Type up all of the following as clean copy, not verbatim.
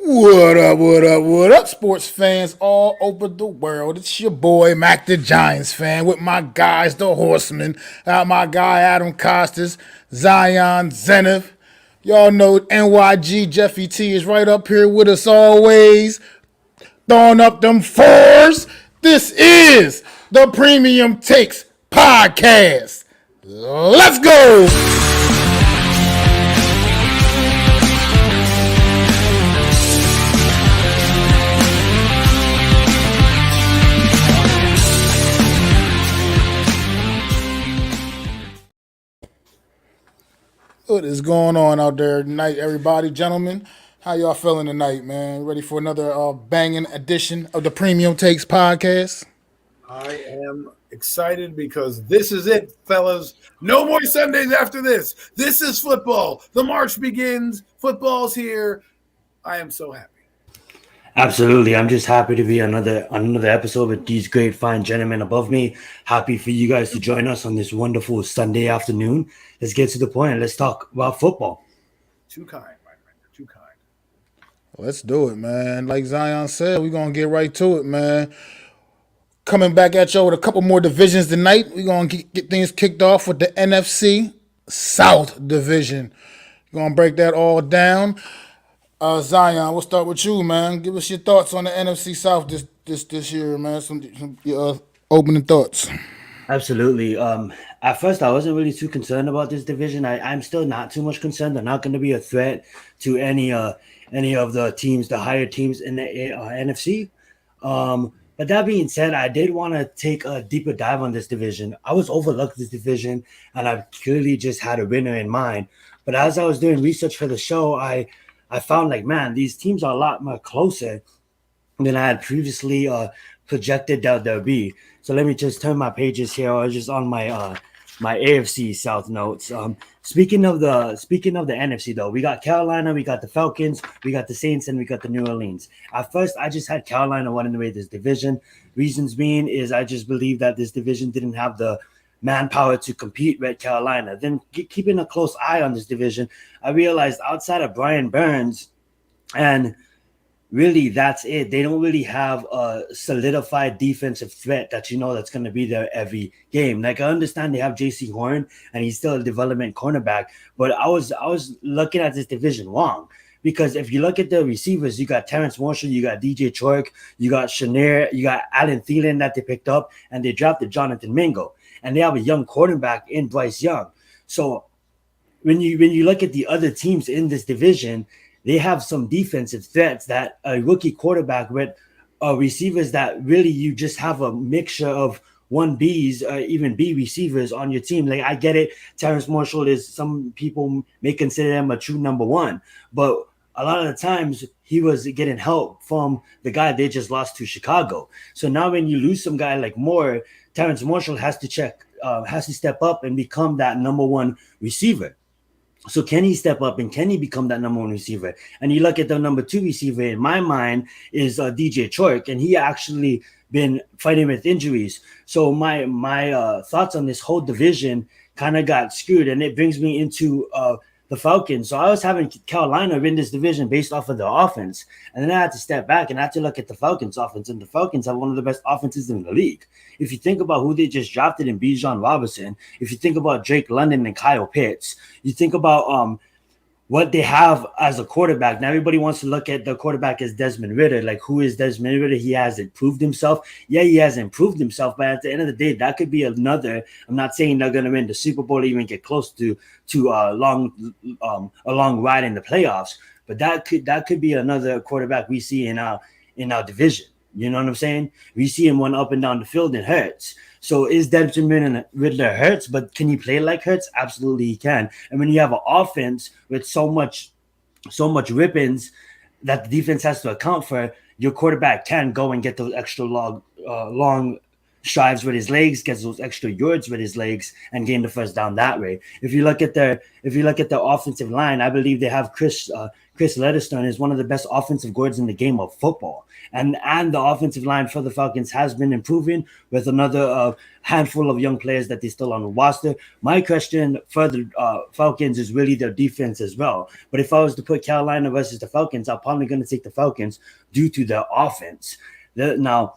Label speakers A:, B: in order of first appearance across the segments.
A: What up, what up, what up, sports fans all over the world? It's your boy, Mac the Giants fan, with my guys, the Horsemen. My guy, Adam Costas, Zion Zenith. Y'all know NYG Jeffy T is right up here with us always, throwing up them fours. This is the Premium Takes Podcast. Let's go! What is going on out there tonight, everybody, gentlemen? How y'all feeling tonight, man? Ready for another banging edition of the Premium Takes Podcast?
B: I am excited because this is it, fellas. No more Sundays after this. This is football. The March begins. Football's here. I am so happy.
C: Absolutely. I'm just happy to be another episode with these great fine gentlemen above me. Happy for you guys to join us on this wonderful Sunday afternoon. Let's get to the point. Let's talk about football.
B: Too kind, my friend. Too kind.
A: Let's do it, man. Like Zion said, we're going to get right to it, man. Coming back at y'all with a couple more divisions tonight. We're going to get things kicked off with the NFC South Division. We're going to break that all down. Zion, we'll start with you, man. Give us your thoughts on the NFC South this year, man. Some opening thoughts.
C: Absolutely. At first, I wasn't really too concerned about this division. I'm still not too much concerned. They're not going to be a threat to any of the teams, the higher teams in the NFC. But that being said, I did want to take a deeper dive on this division. I was overlooked this division, and I clearly just had a winner in mind. But as I was doing research for the show, I found like, man, these teams are a lot more closer than I had previously projected that they'll be. So let me just turn my pages here. I was just on my my AFC South notes. Speaking of the NFC though, we got Carolina, we got the Falcons, we got the Saints, and we got the New Orleans. At first, I just had Carolina winning away this division. Reasons being is I just believe that this division didn't have the manpower to compete with Carolina. Then keeping a close eye on this division, I realized outside of Brian Burns, and really that's it. They don't really have a solidified defensive threat that that's going to be there every game. Like I understand they have J.C. Horn and he's still a development cornerback, but I was looking at this division wrong. Because if you look at the receivers, you got Terrence Marshall, you got DJ Chark, you got Chenier, you got Alan Thielen that they picked up, and they drafted Jonathan Mingo. And they have a young quarterback in Bryce Young. So when you look at the other teams in this division, they have some defensive threats that a rookie quarterback with receivers that really you just have a mixture of 1Bs, even B receivers on your team. Like I get it, Terrence Marshall is, some people may consider him a true number one, but a lot of the times he was getting help from the guy they just lost to Chicago. So now when you lose some guy like Moore, Terrence Marshall has to step up and become that number one receiver. So can he step up and can he become that number one receiver? And you look at the number two receiver in my mind is DJ Chark, and he actually been fighting with injuries. So my thoughts on this whole division kind of got skewed, and it brings me into the Falcons. So I was having Carolina win this division based off of the offense. And then I had to step back and I had to look at the Falcons offense. And the Falcons have one of the best offenses in the league. If you think about who they just drafted in Bijan Robinson, if you think about Drake London and Kyle Pitts, you think about what they have as a quarterback. Now everybody wants to look at the quarterback as Desmond Ridder. Like, who is Desmond Ridder? He hasn't proved himself. Yeah, he hasn't proved himself, but at the end of the day, that could be another. I'm not saying they're going to win the Super Bowl or even get close to a long ride in the playoffs, but that could be another quarterback we see in our division. You know what I'm saying? We see him run up and down the field and Hurts. So is Desmond Ridder Hurts, but can he play like Hurts? Absolutely he can. And when you have an offense with so much rippings that the defense has to account for, your quarterback can go and get those extra long strives with his legs, gets those extra yards with his legs, and gain the first down that way. If you look at their offensive line, I believe they have Chris Letterstone is one of the best offensive guards in the game of football, and the offensive line for the Falcons has been improving with another handful of young players that they still on the roster. My question for the Falcons is really their defense as well. But if I was to put Carolina versus the Falcons, I'm probably going to take the Falcons due to their offense. Now,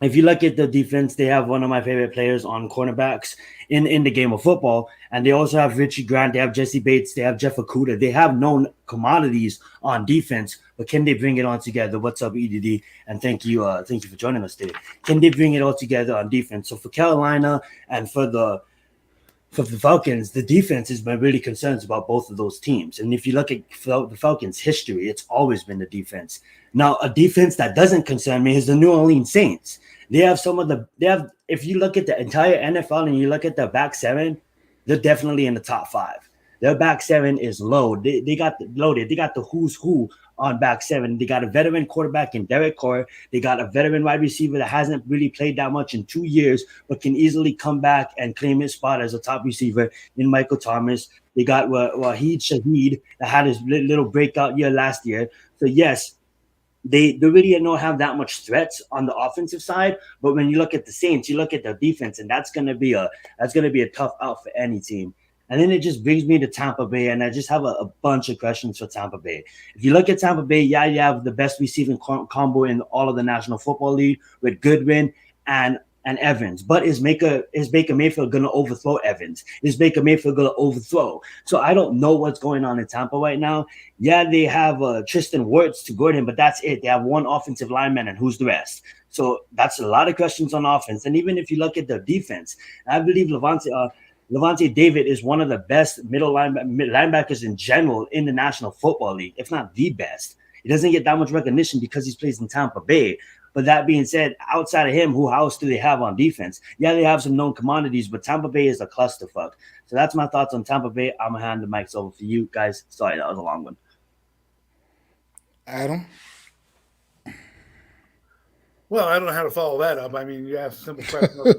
C: if you look at the defense, they have one of my favorite players on cornerbacks in the game of football. And they also have Richie Grant. They have Jesse Bates. They have Jeff Okudah. They have known commodities on defense, but can they bring it all together? What's up, EDD? And thank you for joining us today. Can they bring it all together on defense? So for Carolina and for the Falcons, the defense has been really concerned about both of those teams. And if you look at the Falcons' history, it's always been the defense. Now, a defense that doesn't concern me is the New Orleans Saints. If you look at the entire NFL and you look at their back seven, they're definitely in the top 5. Their back seven is low. They got loaded. They got the who's who on back seven. They got a veteran quarterback in Derek Carr. They got a veteran wide receiver that hasn't really played that much in 2 years, but can easily come back and claim his spot as a top receiver in Michael Thomas. They got Wahid Shaheed that had his little breakout year last year. So yes, they really don't have that much threats on the offensive side. But when you look at the Saints, you look at their defense, and that's gonna be a tough out for any team. And then it just brings me to Tampa Bay, and I just have a bunch of questions for Tampa Bay. If you look at Tampa Bay, you have the best receiving combo in all of the National Football League with Goodwin and Evans. But is Baker Mayfield going to overthrow Evans? Is Baker Mayfield going to overthrow? So I don't know what's going on in Tampa right now. Yeah, they have Tristan Wirfs to guard him, but that's it. They have one offensive lineman, and who's the rest? So that's a lot of questions on offense. And even if you look at their defense, I believe Levante David is one of the best middle linebackers in general in the National Football League, if not the best. He doesn't get that much recognition because he plays in Tampa Bay. But that being said, outside of him, who else do they have on defense? Yeah, they have some known commodities, but Tampa Bay is a clusterfuck. So that's my thoughts on Tampa Bay. I'm going to hand the mics over for you guys. Sorry, that was a long one.
A: Adam?
B: Well, I don't know how to follow that up. I mean, you ask a simple question of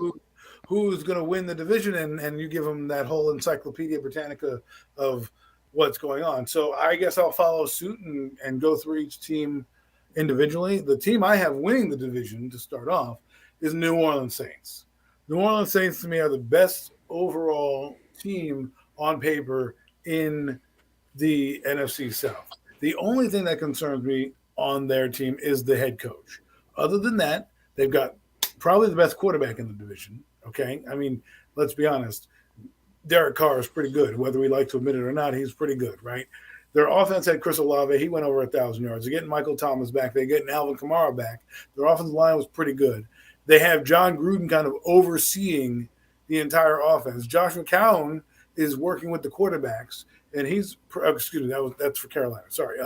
B: who's going to win the division, and you give them that whole Encyclopedia Britannica of what's going on. So I guess I'll follow suit and go through each team individually. The team I have winning the division to start off is New Orleans Saints. New Orleans Saints to me are the best overall team on paper in the NFC South. The only thing that concerns me on their team is the head coach. Other than that, they've got probably the best quarterback in the division. Okay. I mean, let's be honest. Derek Carr is pretty good. Whether we like to admit it or not, he's pretty good, right? Their offense had Chris Olave. He went over 1,000 yards. They're getting Michael Thomas back. They're getting Alvin Kamara back. Their offensive line was pretty good. They have John Gruden kind of overseeing the entire offense. Josh McCown is working with the quarterbacks, and that's for Carolina. Sorry.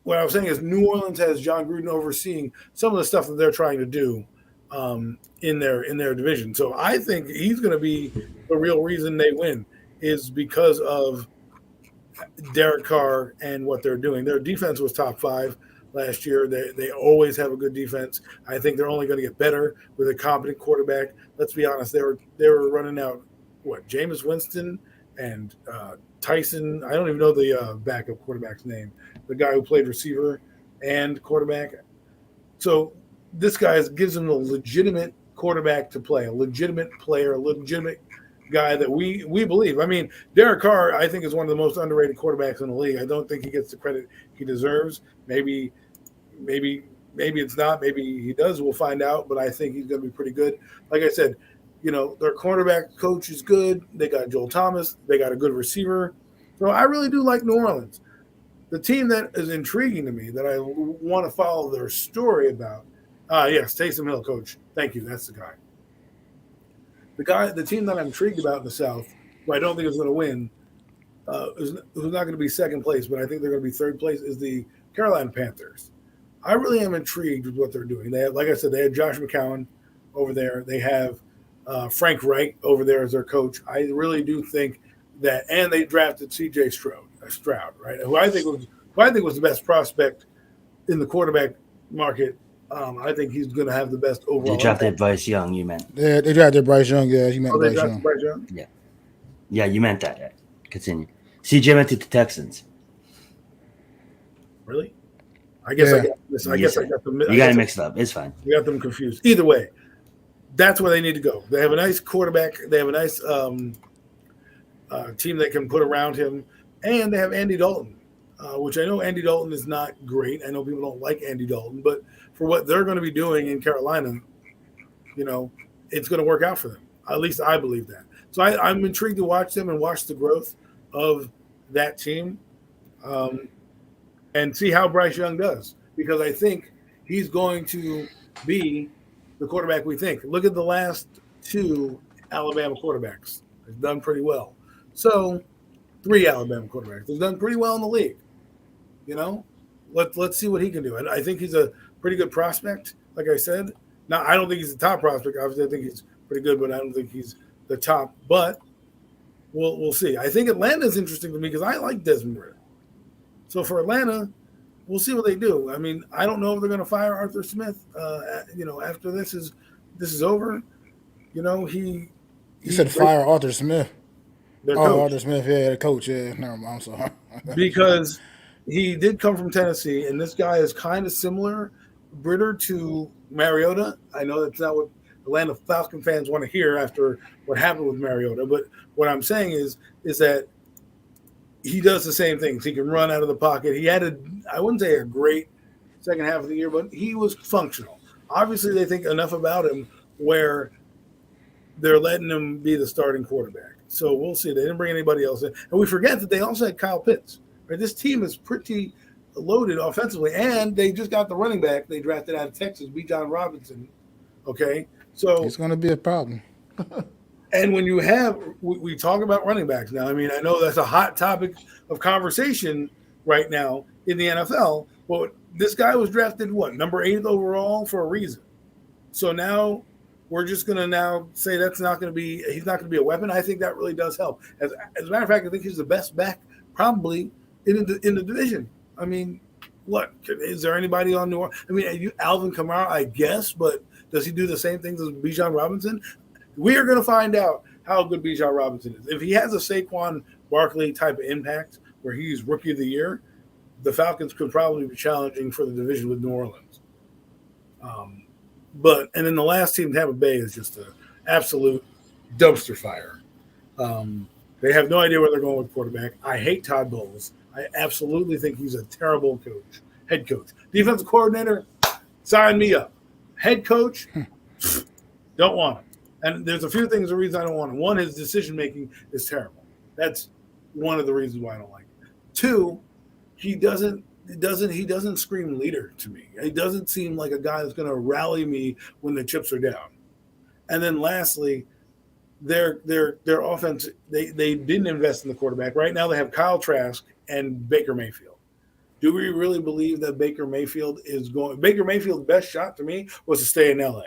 B: What I was saying is New Orleans has John Gruden overseeing some of the stuff that they're trying to do in their division. So I think he's going to be the real reason they win is because of Derek Carr and what they're doing. Their defense was top 5 last year. They always have a good defense. I think they're only going to get better with a competent quarterback. Let's be honest. They were running out Jameis Winston and Tyson. I don't even know the backup quarterback's name. The guy who played receiver and quarterback. So this guy gives them a legitimate quarterback to play, a legitimate player, a legitimate guy that we believe. I mean, Derek Carr, I think, is one of the most underrated quarterbacks in the league. I don't think he gets the credit he deserves. Maybe it's not. Maybe he does. We'll find out. But I think he's going to be pretty good. Like I said, their quarterback coach is good. They got Joel Thomas. They got a good receiver. So I really do like New Orleans. The team that is intriguing to me that I want to follow their story about. Yes, Taysom Hill, coach. Thank you. That's the guy. The team that I'm intrigued about in the South, who I don't think is going to win, who's not going to be second place, but I think they're going to be third place, is the Carolina Panthers. I really am intrigued with what they're doing. They have, like I said, they have Josh McCown over there. They have Frank Reich over there as their coach. I really do think that, and they drafted C.J. Stroud, right? Who I think was the best prospect in the quarterback market I think he's going to have the best overall.
C: They drafted Bryce Young, you meant.
A: Yeah, they drafted Bryce Young. Yeah, you meant Bryce Young.
B: Bryce Young.
C: Yeah, you meant that. Yeah. Continue. CJ went to the Texans.
B: Really? I guess I got this. I guess I got them.
C: You got it mixed up. It's fine.
B: You got them confused. Either way, that's where they need to go. They have a nice quarterback. They have a nice team they can put around him, and they have Andy Dalton, which I know Andy Dalton is not great. I know people don't like Andy Dalton, but for what they're going to be doing in Carolina, it's going to work out for them. At least I believe that. So I'm intrigued to watch them and watch the growth of that team. And see how Bryce Young does, because I think he's going to be the quarterback we think. Look at the last two Alabama quarterbacks. They've done pretty well. So 3 Alabama quarterbacks. They've done pretty well in the league. Let's see what he can do. And I think he's a pretty good prospect, like I said. Now, I don't think he's the top prospect. Obviously, I think he's pretty good, but I don't think he's the top. But we'll see. I think Atlanta's interesting to me because I like Desmond Ridder. So for Atlanta, we'll see what they do. I mean, I don't know if they're going to fire Arthur Smith. After this is over. He
A: said fire Arthur Smith.
B: Coach.
A: Arthur Smith, yeah, the coach. Yeah, no, I'm sorry.
B: Because he did come from Tennessee, and this guy is kind of similar, Britter, to Mariota. I know that's not what Atlanta Falcon fans want to hear after what happened with Mariota, but what I'm saying is that he does the same things. He can run out of the pocket. He had I wouldn't say a great second half of the year, but he was functional. Obviously, they think enough about him where they're letting him be the starting quarterback. So we'll see. They didn't bring anybody else in. And we forget that they also had Kyle Pitts. Right? This team is pretty loaded offensively, and they just got the running back they drafted out of Texas, Bijan Robinson. Okay? So
A: it's going to be a problem.
B: And when you we talk about running backs now. I mean, I know that's a hot topic of conversation right now in the NFL. But this guy was drafted, number 8 overall for a reason. So now we're just going to say he's not going to be a weapon. I think that really does help. As a matter of fact, I think he's the best back probably in the division. I mean, is there anybody on New Orleans? I mean, Alvin Kamara, I guess, but does he do the same things as Bijan Robinson? We are going to find out how good Bijan Robinson is. If he has a Saquon Barkley type of impact where he's rookie of the year, the Falcons could probably be challenging for the division with New Orleans. And then the last team, Tampa Bay, is just an absolute dumpster fire. They have no idea where they're going with quarterback. I hate Todd Bowles. I absolutely think he's a terrible head coach. Defensive coordinator, sign me up. Head coach, don't want him. And there's a few things, the reason I don't want him. One, his decision-making is terrible. That's one of the reasons why I don't like him. 2, he doesn't scream leader to me. He doesn't seem like a guy that's going to rally me when the chips are down. And then lastly, their offense, they didn't invest in the quarterback. Right now they have Kyle Trask and Baker Mayfield. Do we really believe that Baker Mayfield's best shot to me was to stay in LA?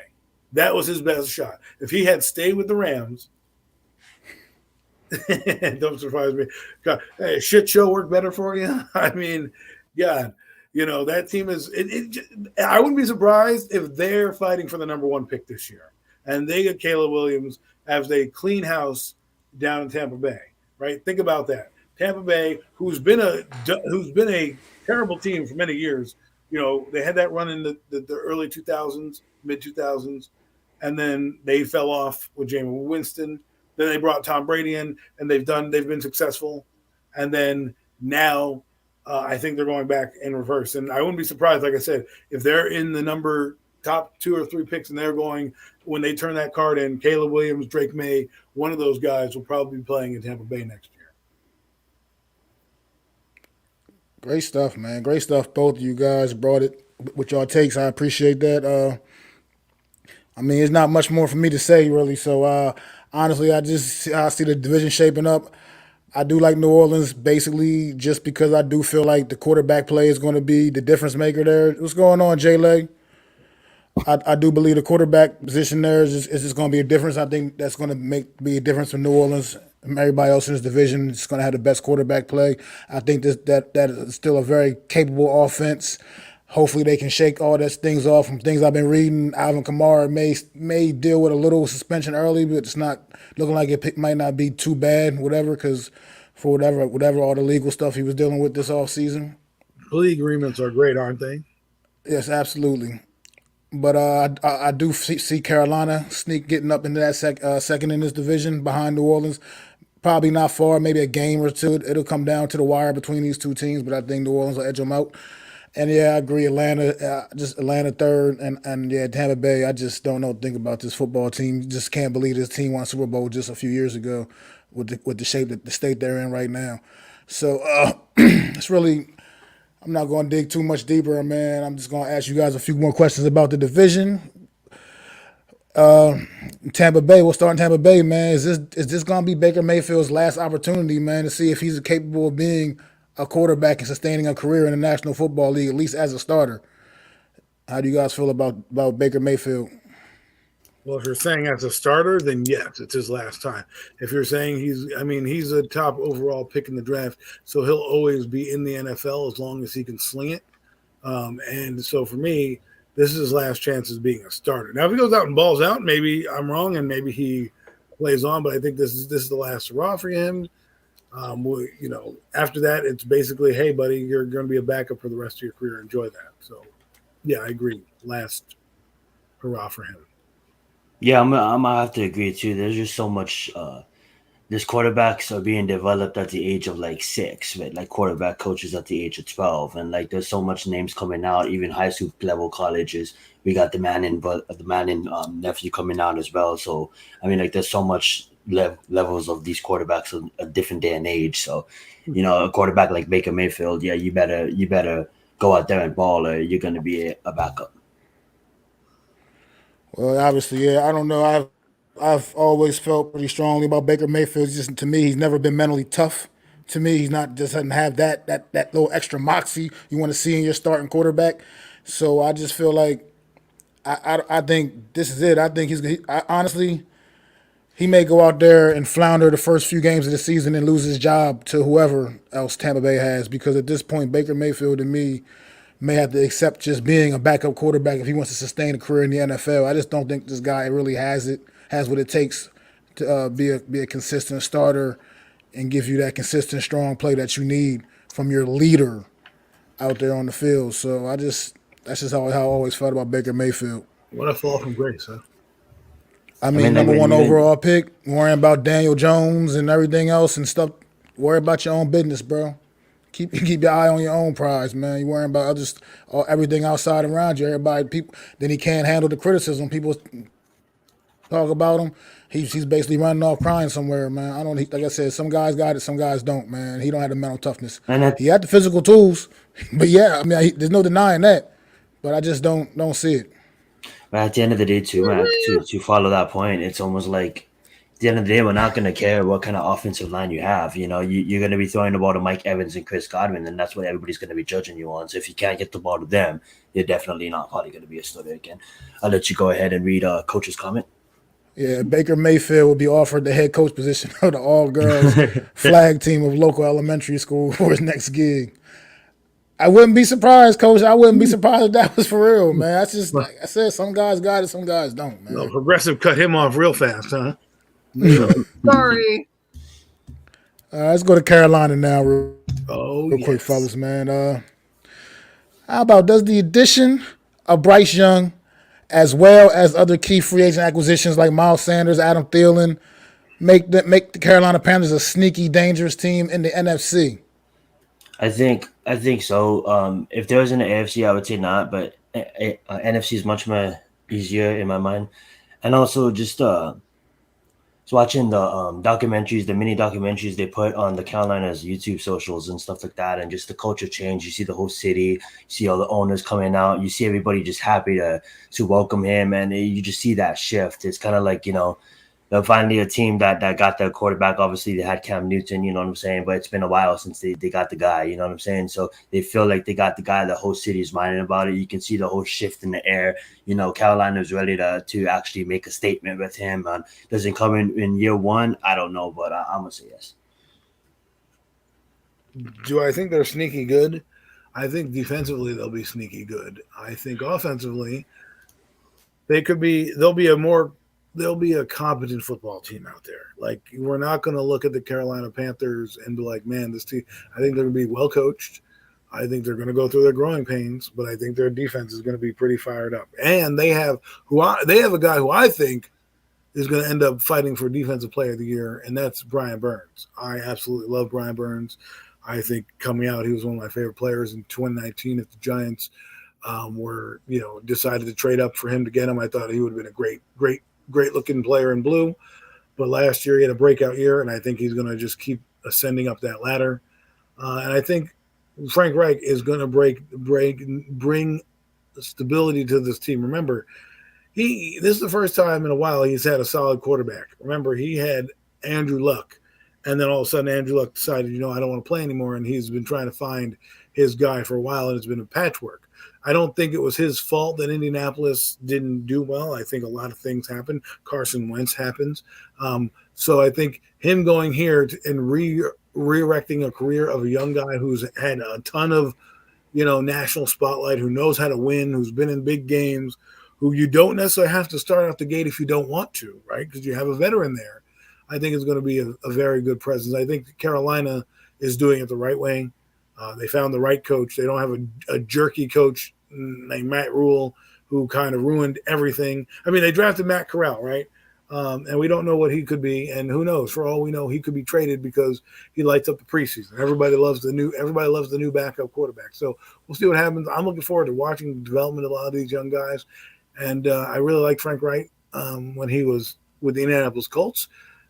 B: That was his best shot. If he had stayed with the Rams, don't surprise me. God, hey, shit show worked better for you. I mean, God, that team is. I wouldn't be surprised if they're fighting for the number 1 pick this year, and they get Caleb Williams as they clean house down in Tampa Bay. Right? Think about that. Tampa Bay, who's been a terrible team for many years. They had that run in the early 2000s, mid 2000s. And then they fell off with Jameis Winston. Then they brought Tom Brady in, and they've been successful. And then now I think they're going back in reverse. And I wouldn't be surprised, like I said, if they're in the top 2 or 3 picks and they're going, when they turn that card in, Caleb Williams, Drake May, one of those guys will probably be playing in Tampa Bay next year.
A: Great stuff, man. Great stuff. Both of you guys brought it with your takes. I appreciate that. I mean, it's not much more for me to say, really. So, honestly, I see the division shaping up. I do like New Orleans, basically, just because I do feel like the quarterback play is going to be the difference maker there. What's going on, Jay-Lay? I do believe the quarterback position there is just going to be a difference. I think that's going to be a difference for New Orleans. Everybody else in this division is going to have the best quarterback play. I think that is still a very capable offense. hopefully they can shake all those things off. From things I've been reading, Alvin Kamara may deal with a little suspension early, but it's not looking like it might not be too bad, whatever, because for whatever all the legal stuff he was dealing with this offseason.
B: Plea agreements are great, aren't they?
A: Yes, absolutely. But I do see Carolina getting up into that second in this division behind New Orleans. Probably not far, maybe a game or two. It'll come down to the wire between these two teams, but I think New Orleans will edge them out. And yeah, I agree. Atlanta third, and yeah, Tampa Bay. I just don't know what to think about this football team. Just can't believe this team won Super Bowl just a few years ago, with the shape that the state they're in right now. So it's really. I'm not going to dig too much deeper, man. I'm just going to ask you guys a few more questions about the division. Tampa Bay. We'll start in Tampa Bay, man. Is this going to be Baker Mayfield's last opportunity, man, to see if he's capable of being a quarterback and sustaining a career in the National Football League, at least as a starter? How do you guys feel about Baker Mayfield?
B: Well, if you're saying as a starter, then yes, it's his last time. If you're saying he's a top overall pick in the draft, so he'll always be in the NFL as long as he can sling it. And so for me, this is his last chance as being a starter. Now, if he goes out and balls out, maybe I'm wrong and maybe he plays on, but I think this is the last hurrah for him. After that, it's basically, hey, buddy, you're going to be a backup for the rest of your career. Enjoy that. So, yeah, I agree. Last hurrah for him.
C: Yeah, I'm gonna have to agree too. There's just so much. These quarterbacks are being developed at the age of like 6, right? Like quarterback coaches at the age of 12, and like there's so much names coming out. Even high school level colleges, we got the Manning nephew coming out as well. So I mean, like there's so much levels of these quarterbacks of a different day and age. So a quarterback like Baker Mayfield, yeah, you better go out there and ball, or you're gonna be a backup.
A: Well, obviously, yeah. I don't know. I've always felt pretty strongly about Baker Mayfield. Just to me, he's never been mentally tough. To me, he's not just doesn't have that little extra moxie you want to see in your starting quarterback. So I just feel like I think this is it. I think honestly, he may go out there and flounder the first few games of the season and lose his job to whoever else Tampa Bay has, because at this point, Baker Mayfield to me may have to accept just being a backup quarterback if he wants to sustain a career in the NFL. I just don't think this guy really has what it takes to be a consistent starter and give you that consistent, strong play that you need from your leader out there on the field. So that's just how I always felt about Baker Mayfield.
B: What a fall from grace, huh?
A: I mean, number one overall pick, worrying about Daniel Jones and everything else and stuff. Worry about your own business, bro. Keep your eye on your own prize, man. You worrying about everything outside around you. People. Then he can't handle the criticism. People talk about him. He's basically running off crying somewhere, man. Like I said, some guys got it, some guys don't, man. He don't have the mental toughness. He had the physical tools, but yeah, I mean, there's no denying that. But I just don't see it.
C: But at the end of the day, too, man, to follow that point, it's almost like at the end of the day, we're not going to care what kind of offensive line you have. You're going to be throwing the ball to Mike Evans and Chris Godwin, and that's what everybody's going to be judging you on. So if you can't get the ball to them, you're definitely not probably going to be a starter again. I'll let you go ahead and read Coach's comment.
A: Yeah, Baker Mayfield will be offered the head coach position of the all-girls flag team of local elementary school for his next gig. I wouldn't be surprised, Coach. I wouldn't be surprised if that was for real, man. That's just like I said. Some guys got it, some guys don't, man.
B: No, Progressive cut him off real fast, huh?
D: Sorry.
A: Let's go to Carolina now, real quick, fellas, man. How about does the addition of Bryce Young, as well as other key free agent acquisitions like Miles Sanders, Adam Thielen, make the Carolina Panthers a sneaky, dangerous team in the NFC?
C: I think so. If there was in the AFC, I would say not, but NFC is much more easier in my mind. And also just watching the documentaries, the mini documentaries they put on the Carolina's YouTube socials and stuff like that, and just the culture change. You see the whole city, you see all the owners coming out, you see everybody just happy to welcome him, and you just see that shift. It's kind of like, they're finally a team that got their quarterback. Obviously, they had Cam Newton, you know what I'm saying? But it's been a while since they got the guy, you know what I'm saying? So they feel like they got the guy. The whole city is minding about it. You can see the whole shift in the air. Carolina is ready to actually make a statement with him. Does it come in year one? I don't know, but I'm going to say yes.
B: Do I think they're sneaky good? I think defensively they'll be sneaky good. I think offensively they'll be a competent football team out there. Like, we're not going to look at the Carolina Panthers and be like, man, this team. I think they're going to be well coached. I think they're going to go through their growing pains, but I think their defense is going to be pretty fired up. And they have a guy who I think is going to end up fighting for Defensive Player of the Year, and that's Brian Burns. I absolutely love Brian Burns. I think coming out, he was one of my favorite players in 2019 if the Giants decided to trade up for him to get him. I thought he would have been a great looking player in blue. But last year he had a breakout year, and I think he's going to just keep ascending up that ladder. And I think Frank Reich is going to bring stability to this team. Remember, this is the first time in a while he's had a solid quarterback. Remember, he had Andrew Luck. And then all of a sudden, Andrew Luck decided, I don't want to play anymore. And he's been trying to find his guy for a while, and it's been a patchwork. I don't think it was his fault that Indianapolis didn't do well. I think a lot of things happen. Carson Wentz happens. So I think him going here and re-erecting a career of a young guy who's had a ton of, national spotlight, who knows how to win, who's been in big games, who you don't necessarily have to start out the gate if you don't want to, right? Because you have a veteran there. I think it's going to be a very good presence. I think Carolina is doing it the right way. They found the right coach. They don't have a jerky coach named Matt Rule who kind of ruined everything. I mean, they drafted Matt Corral, right? And we don't know what he could be. And who knows? For all we know, he could be traded because he lights up the preseason. Everybody loves the new backup quarterback. So we'll see what happens. I'm looking forward to watching the development of a lot of these young guys. And I really like Frank Reich when he was with the Indianapolis Colts.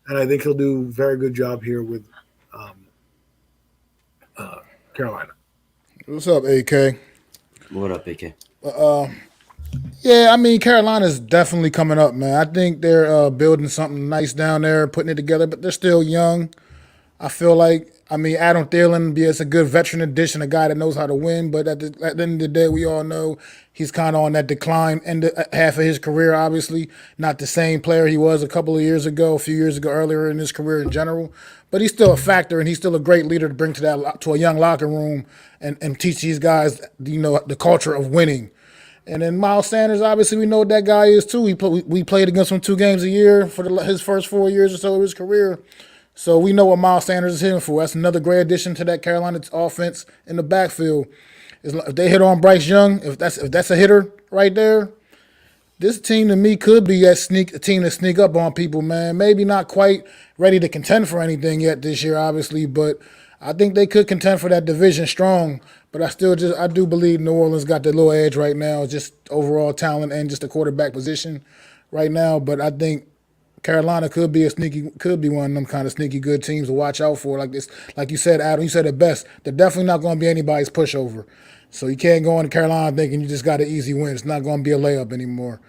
B: And I think he'll do a very good job here with Carolina.
A: What's up, AK?
C: What up, AK?
A: Yeah, I mean, Carolina's definitely coming up, man. I think they're building something nice down there, putting it together, but they're still young. I feel like, Adam Thielen, it's a good veteran addition, a guy that knows how to win, but at the end of the day, we all know he's kind of on that decline half of his career, obviously. Not the same player he was a few years ago, earlier in his career in general, but he's still a factor, and he's still a great leader to bring to a young locker room and teach these guys, the culture of winning. And then Miles Sanders, obviously, we know what that guy is, too. We played against him 2 games a year for his first 4 years or so of his career. So we know what Miles Sanders is hitting for. That's another great addition to that Carolina offense in the backfield. If they hit on Bryce Young, if that's a hitter right there, this team to me could be a team to sneak up on people, man. Maybe not quite ready to contend for anything yet this year, obviously, but I think they could contend for that division strong. But I do believe New Orleans got the little edge right now, just overall talent and just the quarterback position right now. But I think Carolina could be one of them kind of sneaky good teams to watch out for. Like you said, Adam, you said it best. They're definitely not going to be anybody's pushover. So you can't go into Carolina thinking you just got an easy win. It's not going to be a layup anymore.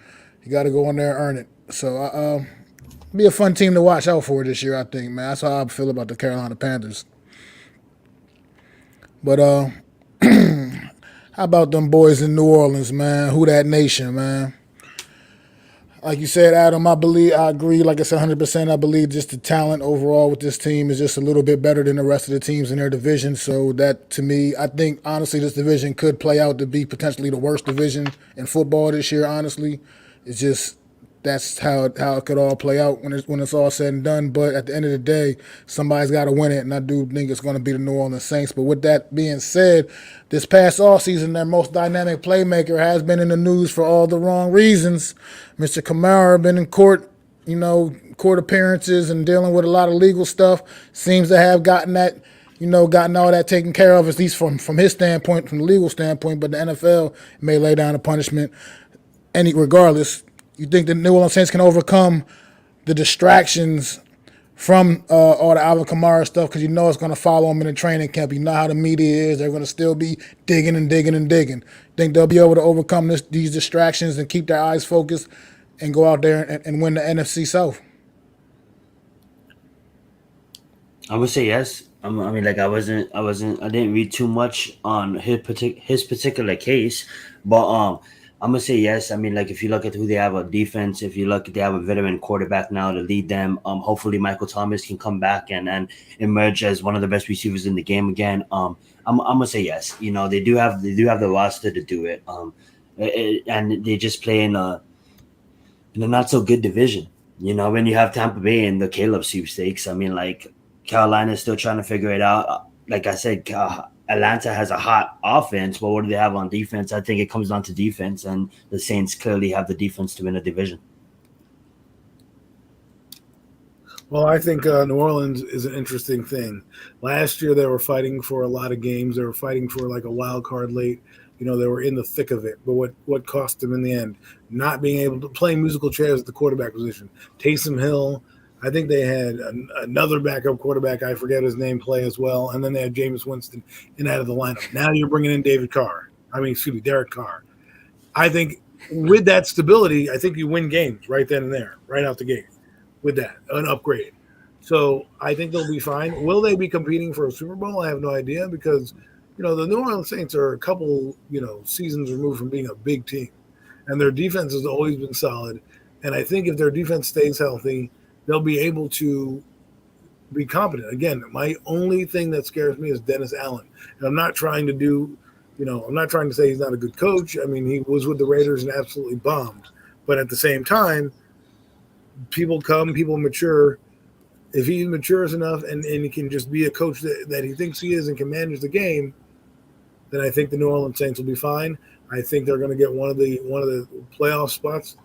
A: You got to go in there and earn it. So be a fun team to watch out for this year, I think, man. That's how I feel about the Carolina Panthers. But how about them boys in New Orleans, man? Who that nation, man? Like you said, Adam, I agree. Like I said, 100%. I believe just the talent overall with this team is just a little bit better than the rest of the teams in their division. So that, to me, I think, honestly, this division could play out to be potentially the worst division in football this year, honestly. It's just that's how it could all play out when it's all said and done. But at the end of the day, somebody's got to win it, and I do think it's going to be the New Orleans Saints. But with that being said, this past offseason, their most dynamic playmaker has been in the news for all the wrong reasons. Mr. Kamara been in court appearances and dealing with a lot of legal stuff. Seems to have gotten all that taken care of, at least from his standpoint, from the legal standpoint. But the NFL may lay down a punishment. Regardless, you think the New Orleans Saints can overcome the distractions from all the Alvin Kamara stuff, because it's going to follow them in the training camp. You know how the media is. They're going to still be digging and digging and digging. Think they'll be able to overcome these distractions and keep their eyes focused and go out there and win the NFC South?
C: I would say yes. I didn't read too much on his particular case, but I'm gonna say yes. I mean, like if you look at who they have on defense, if you look at they have a veteran quarterback now to lead them. Hopefully Michael Thomas can come back and emerge as one of the best receivers in the game again. I'm gonna say yes. You know, they do have the roster to do it. And they just play in a not so good division. You know, when you have Tampa Bay in the Caleb sweepstakes, I mean, like Carolina's still trying to figure it out. Like I said, Atlanta has a hot offense, but what do they have on defense? I think it comes down to defense, and the Saints clearly have the defense to win a division.
B: Well, I think New Orleans is an interesting thing. Last year, they were fighting for a lot of games. They were fighting for like a wild card late. You know, they were in the thick of it. But what cost them in the end? Not being able to play musical chairs at the quarterback position. Taysom Hill, I think they had another backup quarterback, I forget his name, play as well. And then they had Jameis Winston in out of the lineup. Now you're bringing in Derek Carr. I think with that stability, I think you win games right then and there, right out the gate with that, an upgrade. So I think they'll be fine. Will they be competing for a Super Bowl? I have no idea because, you know, the New Orleans Saints are a couple, seasons removed from being a big team. And their defense has always been solid. And I think if their defense stays healthy, they'll be able to be competent. Again, my only thing that scares me is Dennis Allen. And I'm not trying to say he's not a good coach. I mean, he was with the Raiders and absolutely bombed. But at the same time, people mature. If he matures enough and he can just be a coach that he thinks he is and can manage the game, then I think the New Orleans Saints will be fine. I think they're going to get one of the playoff spots.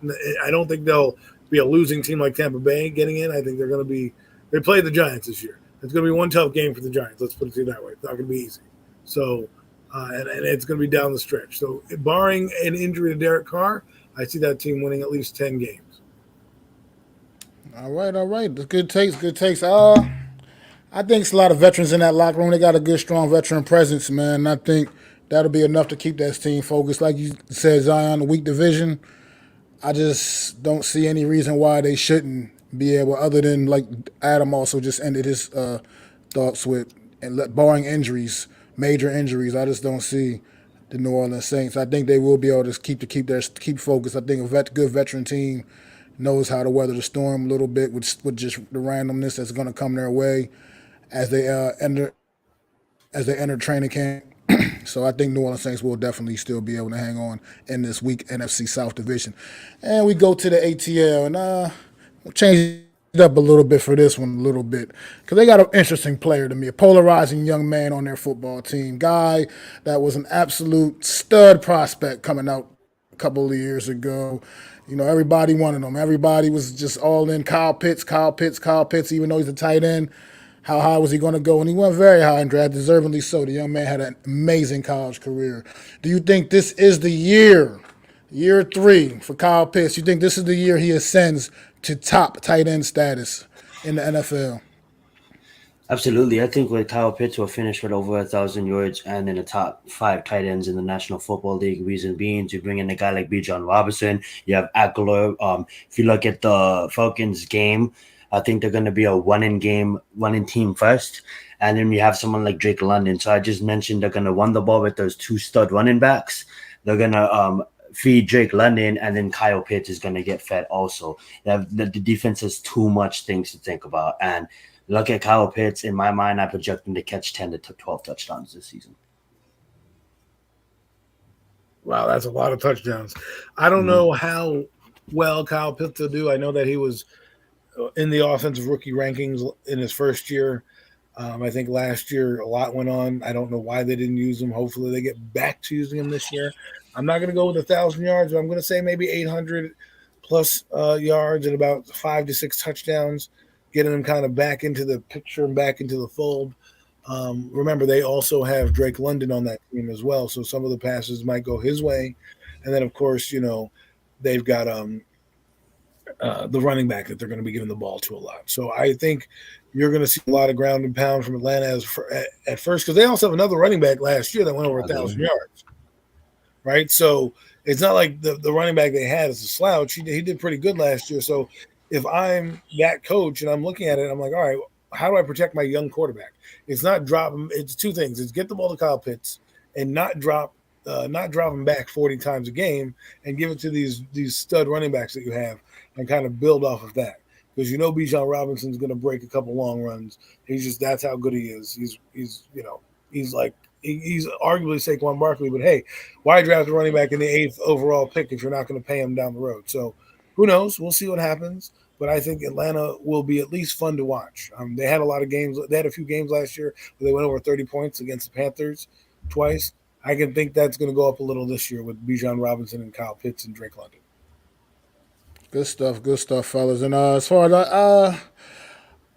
B: I don't think they'll be a losing team like Tampa Bay getting in. I think they're going to be – they played the Giants this year. It's going to be one tough game for the Giants. Let's put it that way. It's not going to be easy. So, and it's going to be down the stretch. So, barring an injury to Derek Carr, I see that team winning at least 10 games.
A: All right. That's good takes. I think it's a lot of veterans in that locker room. They got a good, strong veteran presence, man. And I think that'll be enough to keep that team focused. Like you said, Zion, the weak division, I just don't see any reason why they shouldn't be able, other than like Adam also just ended his thoughts with, and barring injuries, major injuries, I just don't see the New Orleans Saints. I think they will be able to keep focused. I think a good veteran team knows how to weather the storm a little bit with just the randomness that's going to come their way as they enter training camp. So I think New Orleans Saints will definitely still be able to hang on in this weak NFC South division. And we go to the ATL, and we'll change it up a little bit for this one because they got an interesting player to me, a polarizing young man on their football team, guy that was an absolute stud prospect coming out a couple of years ago. You know, everybody wanted him. Everybody was just all in Kyle Pitts, even though he's a tight end. How high was he going to go? And he went very high in draft, deservingly so. The young man had an amazing college career. Do you think this is the year 3 for Kyle Pitts? You think this is the year he ascends to top tight end status in the NFL?
C: Absolutely. I think with Kyle Pitts will finish with over 1,000 yards and in the top 5 tight ends in the National Football League. Reason being, you bring in a guy like Bijan Robinson. You have Aguilar. If you look at the Falcons game, I think they're going to be a one-in team first. And then you have someone like Drake London. So I just mentioned they're going to run the ball with those 2 stud running backs. They're going to feed Drake London, and then Kyle Pitts is going to get fed also. The defense has too much things to think about. And look at Kyle Pitts. In my mind, I project him to catch 10 to 12 touchdowns this season.
B: Wow, that's a lot of touchdowns. I don't know how well Kyle Pitts will do. I know that he was in the offensive rookie rankings in his first year. I think last year a lot went on. I don't know why they didn't use him. Hopefully they get back to using him this year. I'm not going to go with 1,000 yards, but I'm going to say maybe 800 plus yards and about 5 to 6 touchdowns, getting him kind of back into the picture and back into the fold. Remember, they also have Drake London on that team as well, so some of the passes might go his way. And then, of course, they've got the running back that they're going to be giving the ball to a lot. So I think you're going to see a lot of ground and pound from Atlanta at first, because they also have another running back last year that went over 1,000 yards, right? So it's not like the running back they had is a slouch. He did pretty good last year. So if I'm that coach and I'm looking at it, I'm like, all right, how do I protect my young quarterback? It's not drop him. It's 2 things. It's get the ball to Kyle Pitts and not drop not drop him back 40 times a game and give it to these stud running backs that you have and kind of build off of that. Because Bijan Robinson's going to break a couple long runs. That's how good he is. He's arguably Saquon Barkley, but hey, why draft a running back in the 8th overall pick if you're not going to pay him down the road? So who knows? We'll see what happens. But I think Atlanta will be at least fun to watch. They had a lot of games. They had a few games last year where they went over 30 points against the Panthers twice. I can think that's going to go up a little this year with Bijan Robinson and Kyle Pitts and Drake London.
A: Good stuff, fellas. And as far as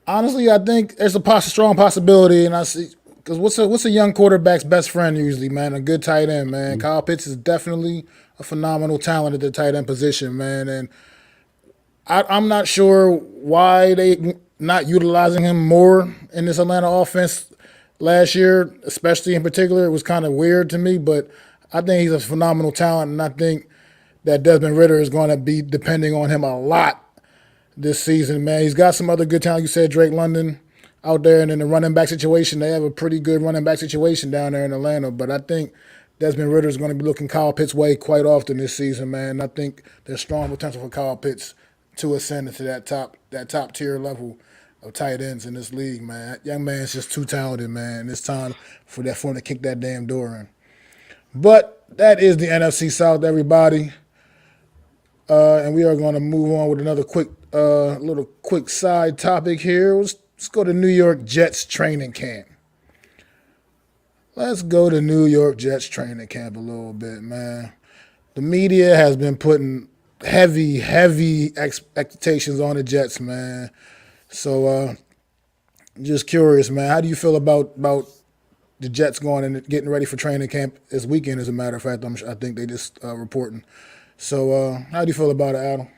A: honestly, I think there's a strong possibility, and I see because what's a young quarterback's best friend usually, man? A good tight end, man. Mm-hmm. Kyle Pitts is definitely a phenomenal talent at the tight end position, man. And I'm not sure why they not utilizing him more in this Atlanta offense last year, especially in particular. It was kind of weird to me, but I think he's a phenomenal talent, and I think that Desmond Ridder is going to be depending on him a lot this season, man. He's got some other good talent. You said Drake London out there, and in the running back situation, they have a pretty good running back situation down there in Atlanta. But I think Desmond Ridder is going to be looking Kyle Pitts' way quite often this season, man. I think there's strong potential for Kyle Pitts to ascend into that top tier level of tight ends in this league, man. That young man's just too talented, man. It's time for him to kick that damn door in. But that is the NFC South, everybody. And we are going to move on with another quick side topic here. Let's go to New York Jets training camp. Let's go to New York Jets training camp a little bit, man. The media has been putting heavy expectations on the Jets, man. So just curious, man, how do you feel about the Jets going and getting ready for training camp this weekend, as a matter of fact? I think they just reporting. So how do you feel about it, Adam?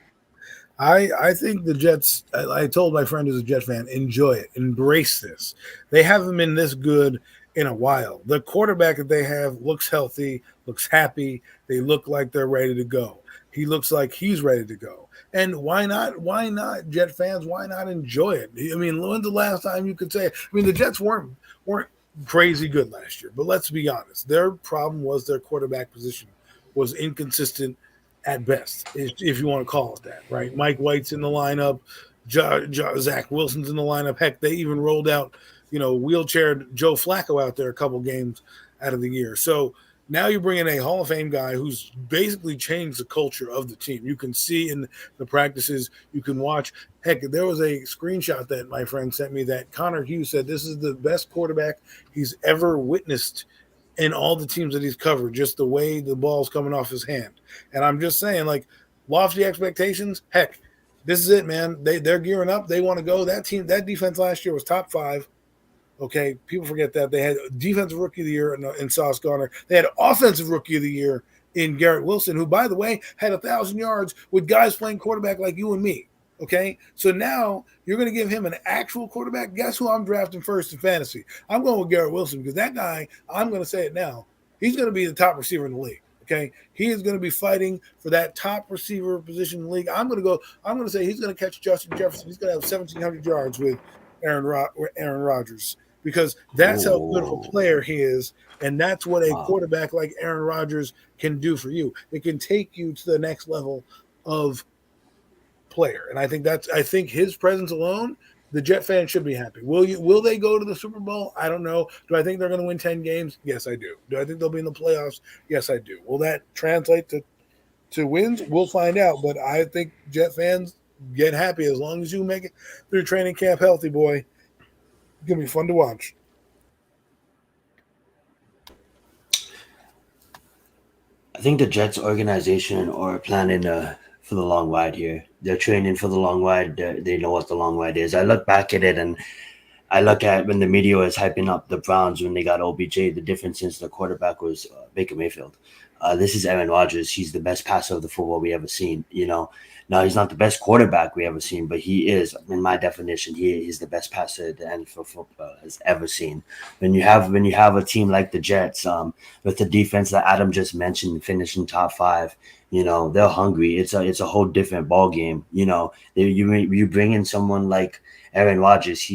B: I think the Jets, I told my friend who's a Jet fan, enjoy it, embrace this. They haven't been this good in a while. The quarterback that they have looks healthy, looks happy. They look like they're ready to go. He looks like he's ready to go. And why not? Why not, Jet fans? Why not enjoy it? I mean, when's the last time you could say it? I mean, the Jets weren't crazy good last year, but let's be honest. Their problem was their quarterback position was inconsistent at best, if you want to call it that, right? Mike White's in the lineup. Zach Wilson's in the lineup. Heck, they even rolled out, wheelchaired Joe Flacco out there a couple games out of the year. So now you bring in a Hall of Fame guy who's basically changed the culture of the team. You can see in the practices, you can watch. Heck, there was a screenshot that my friend sent me that Connor Hughes said this is the best quarterback he's ever witnessed in all the teams that he's covered, just the way the ball's coming off his hand. And I'm just saying, like, lofty expectations, heck, this is it, man. They're gearing up. They want to go. That defense last year was top 5. Okay, people forget that. They had defensive rookie of the year in Sauce Gardner. They had offensive rookie of the year in Garrett Wilson, who, by the way, had 1,000 yards with guys playing quarterback like you and me. Okay, so now you're going to give him an actual quarterback. Guess who I'm drafting first in fantasy? I'm going with Garrett Wilson because that guy, I'm going to say it now, he's going to be the top receiver in the league. Okay, he is going to be fighting for that top receiver position in the league. I'm going to say he's going to catch Justin Jefferson. He's going to have 1,700 yards with Aaron Rodgers because that's how good of a player he is, and that's what a quarterback like Aaron Rodgers can do for you. It can take you to the next level of player, and I think his presence alone, the Jet fans should be happy. Will they go to the Super Bowl? I don't know. Do I think they're going to win 10 games? Yes, I do. Do I think they'll be in the playoffs? Yes, I do. Will that translate to wins? We'll find out. But I think Jet fans get happy as long as you make it through training camp healthy, boy. It's going to be fun to watch.
C: I think the Jets organization are planning for the long ride here. They're training for the long ride. They know what the long ride is. I look back at it and I look at when the media was hyping up the Browns when they got OBJ, the difference since the quarterback was Baker Mayfield. This is Aaron Rodgers. He's the best passer of the football we ever seen. Now he's not the best quarterback we ever seen, but he is, in my definition, he is the best passer the NFL football has ever seen. When you have a team like the Jets, with the defense that Adam just mentioned, finishing top 5, they're hungry. It's a whole different ball game. You bring in someone like Aaron Rodgers,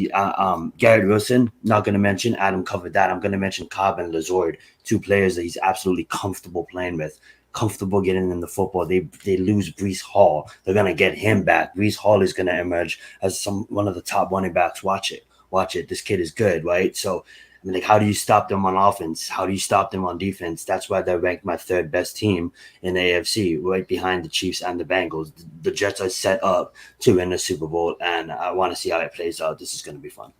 C: Garrett Wilson, not going to mention. Adam covered that. I'm going to mention Cobb and Lazard. two players that he's absolutely comfortable playing with, comfortable getting in the football. They lose Breece Hall. They're gonna get him back. Breece Hall is gonna emerge as one of the top running backs. Watch it. This kid is good, right? So I mean, like, how do you stop them on offense? How do you stop them on defense? That's why they're ranked my third best team in the AFC, right behind the Chiefs and the Bengals. The Jets are set up to win the Super Bowl, and I want to see how it plays out. This is going to be fun.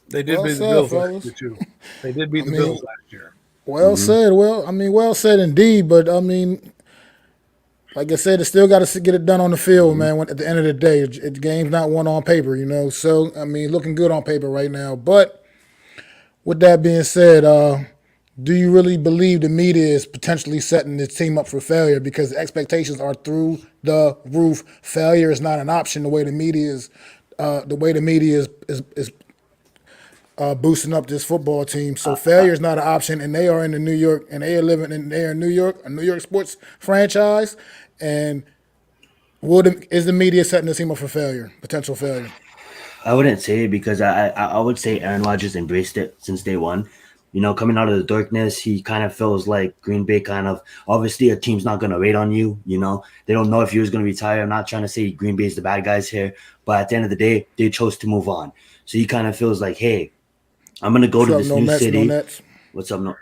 B: They did beat the Bills last year, too. They did beat the Bills last year.
A: Well said. Well said indeed. But, I mean, like I said, it's still got to get it done on the field, man. At the end of the day, the game's not won on paper, you know. So, I mean, looking good on paper right now. But with that being said, do you really believe the media is potentially setting this team up for failure? Because the expectations are through the roof. Failure is not an option. The way the media is boosting up this football team. So failure is not an option, and they are in New York, and they are in New York, a New York sports franchise. And is the media setting this team up for failure, potential failure?
C: I wouldn't say it, because I would say Aaron Rodgers embraced it since day one. You know, coming out of the darkness, he kind of feels like Green Bay kind of, obviously a team's not going to wait on you. You know, they don't know if you're going to retire. I'm not trying to say Green Bay's the bad guys here, but at the end of the day, they chose to move on. So he kind of feels like, hey, I'm going to go to this new city. What's up? No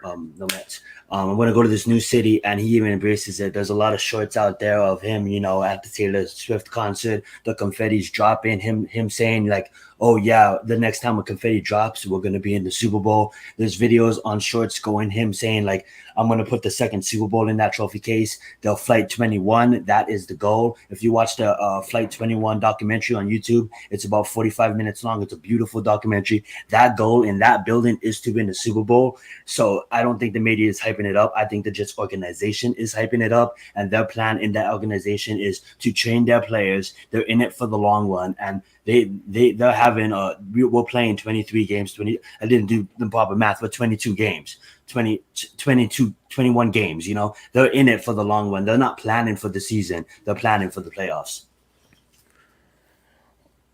C: Mets. I'm going to go to this new city, and he even embraces it. There's a lot of shorts out there of him, you know, at the Taylor Swift concert, the confetti's dropping, him saying like, oh yeah, the next time a confetti drops, we're going to be in the Super Bowl. There's videos on shorts going him saying like, I'm going to put the second Super Bowl in that trophy case. They'll Flight 21. That is the goal. If you watch the Flight 21 documentary on YouTube, it's about 45 minutes long. It's a beautiful documentary. That goal in that building is to win the Super Bowl. So I don't think the media is hyping it up. I think the Jets organization is hyping it up, and their plan in that organization is to train their players. They're in it for the long run, and they're having we're playing 23 games. I didn't do the proper math, but 22 games. 21 games, you know. They're in it for the long run. They're not planning for the season. They're planning for the playoffs.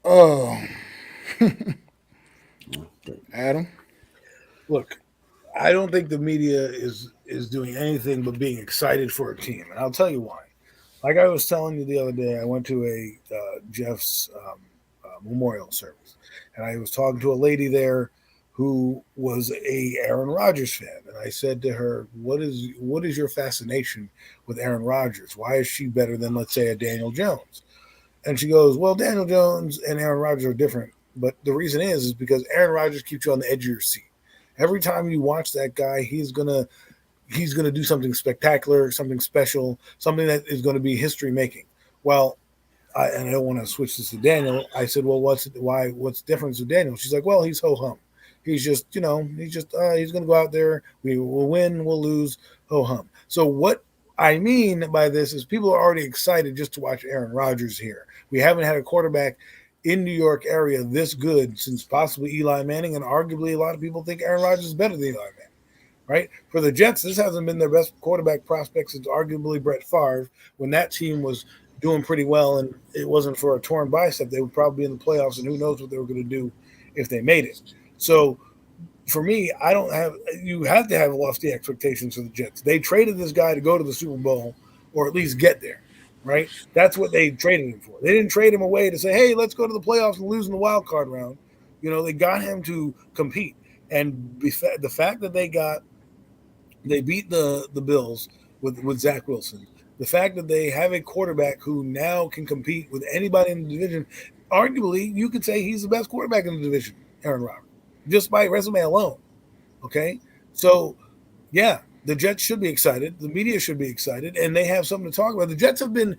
A: Oh. Adam?
B: Look, I don't think the media is doing anything but being excited for a team. And I'll tell you why. Like I was telling you the other day, I went to a Jeff's memorial service, and I was talking to a lady there who was a Aaron Rodgers fan. And I said to her, what is your fascination with Aaron Rodgers? Why is she better than, let's say, a Daniel Jones? And she goes, well, Daniel Jones and Aaron Rodgers are different. But the reason is because Aaron Rodgers keeps you on the edge of your seat. Every time you watch that guy, he's gonna do something spectacular, something special, something that is going to be history making. Well, I don't want to switch this to Daniel. I said, well, what's the difference with Daniel? She's like, well, he's ho-hum. He's just, he's going to go out there. We will win, we'll lose, ho-hum. So what I mean by this is people are already excited just to watch Aaron Rodgers here. We haven't had a quarterback in New York area this good since possibly Eli Manning, and arguably a lot of people think Aaron Rodgers is better than Eli Manning, right? For the Jets, this hasn't been their best quarterback prospect since arguably Brett Favre, when that team was doing pretty well, and it wasn't for a torn bicep, they would probably be in the playoffs, and who knows what they were going to do if they made it. So for me, you have to have lofty expectations for the Jets. They traded this guy to go to the Super Bowl, or at least get there, right? That's what they traded him for. They didn't trade him away to say, hey, let's go to the playoffs and lose in the wild card round. You know, they got him to compete. And the fact that they beat the Bills with Zach Wilson, the fact that they have a quarterback who now can compete with anybody in the division, arguably you could say he's the best quarterback in the division, Aaron Rodgers, just by resume alone. Okay? So, yeah, the Jets should be excited. The media should be excited, and they have something to talk about. The Jets have been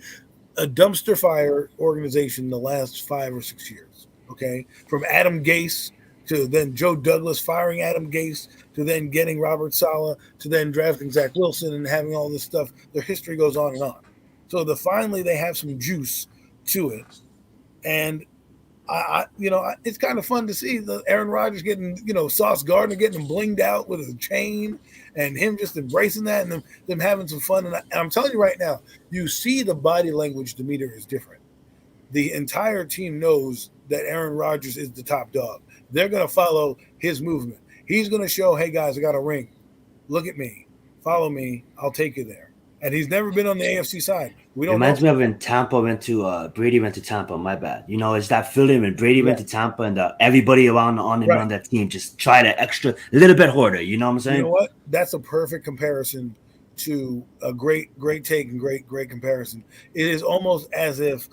B: a dumpster fire organization the last 5 or 6 years, okay? From Adam Gase to then Joe Douglas firing Adam Gase to then getting Robert Saleh to then drafting Zach Wilson and having all this stuff. Their history goes on and on. So finally they have some juice to it. And it's kind of fun to see the Aaron Rodgers getting, Sauce Gardner getting him blinged out with a chain and him just embracing that and them having some fun. And I'm telling you right now, you see the body language demeanor is different. The entire team knows that Aaron Rodgers is the top dog. They're going to follow his movement. He's going to show, hey, guys, I got a ring. look at me, follow me, I'll take you there. And he's never been on the AFC side. We don't
C: Reminds
B: know.
C: me of when Tampa went to Brady went to Tampa. My bad. You know, it's that feeling when Brady went to Tampa and everybody around on that team just tried to extra a little bit harder. You know what I'm saying?
B: You know what? That's a perfect comparison to a great take and great comparison. It is almost as if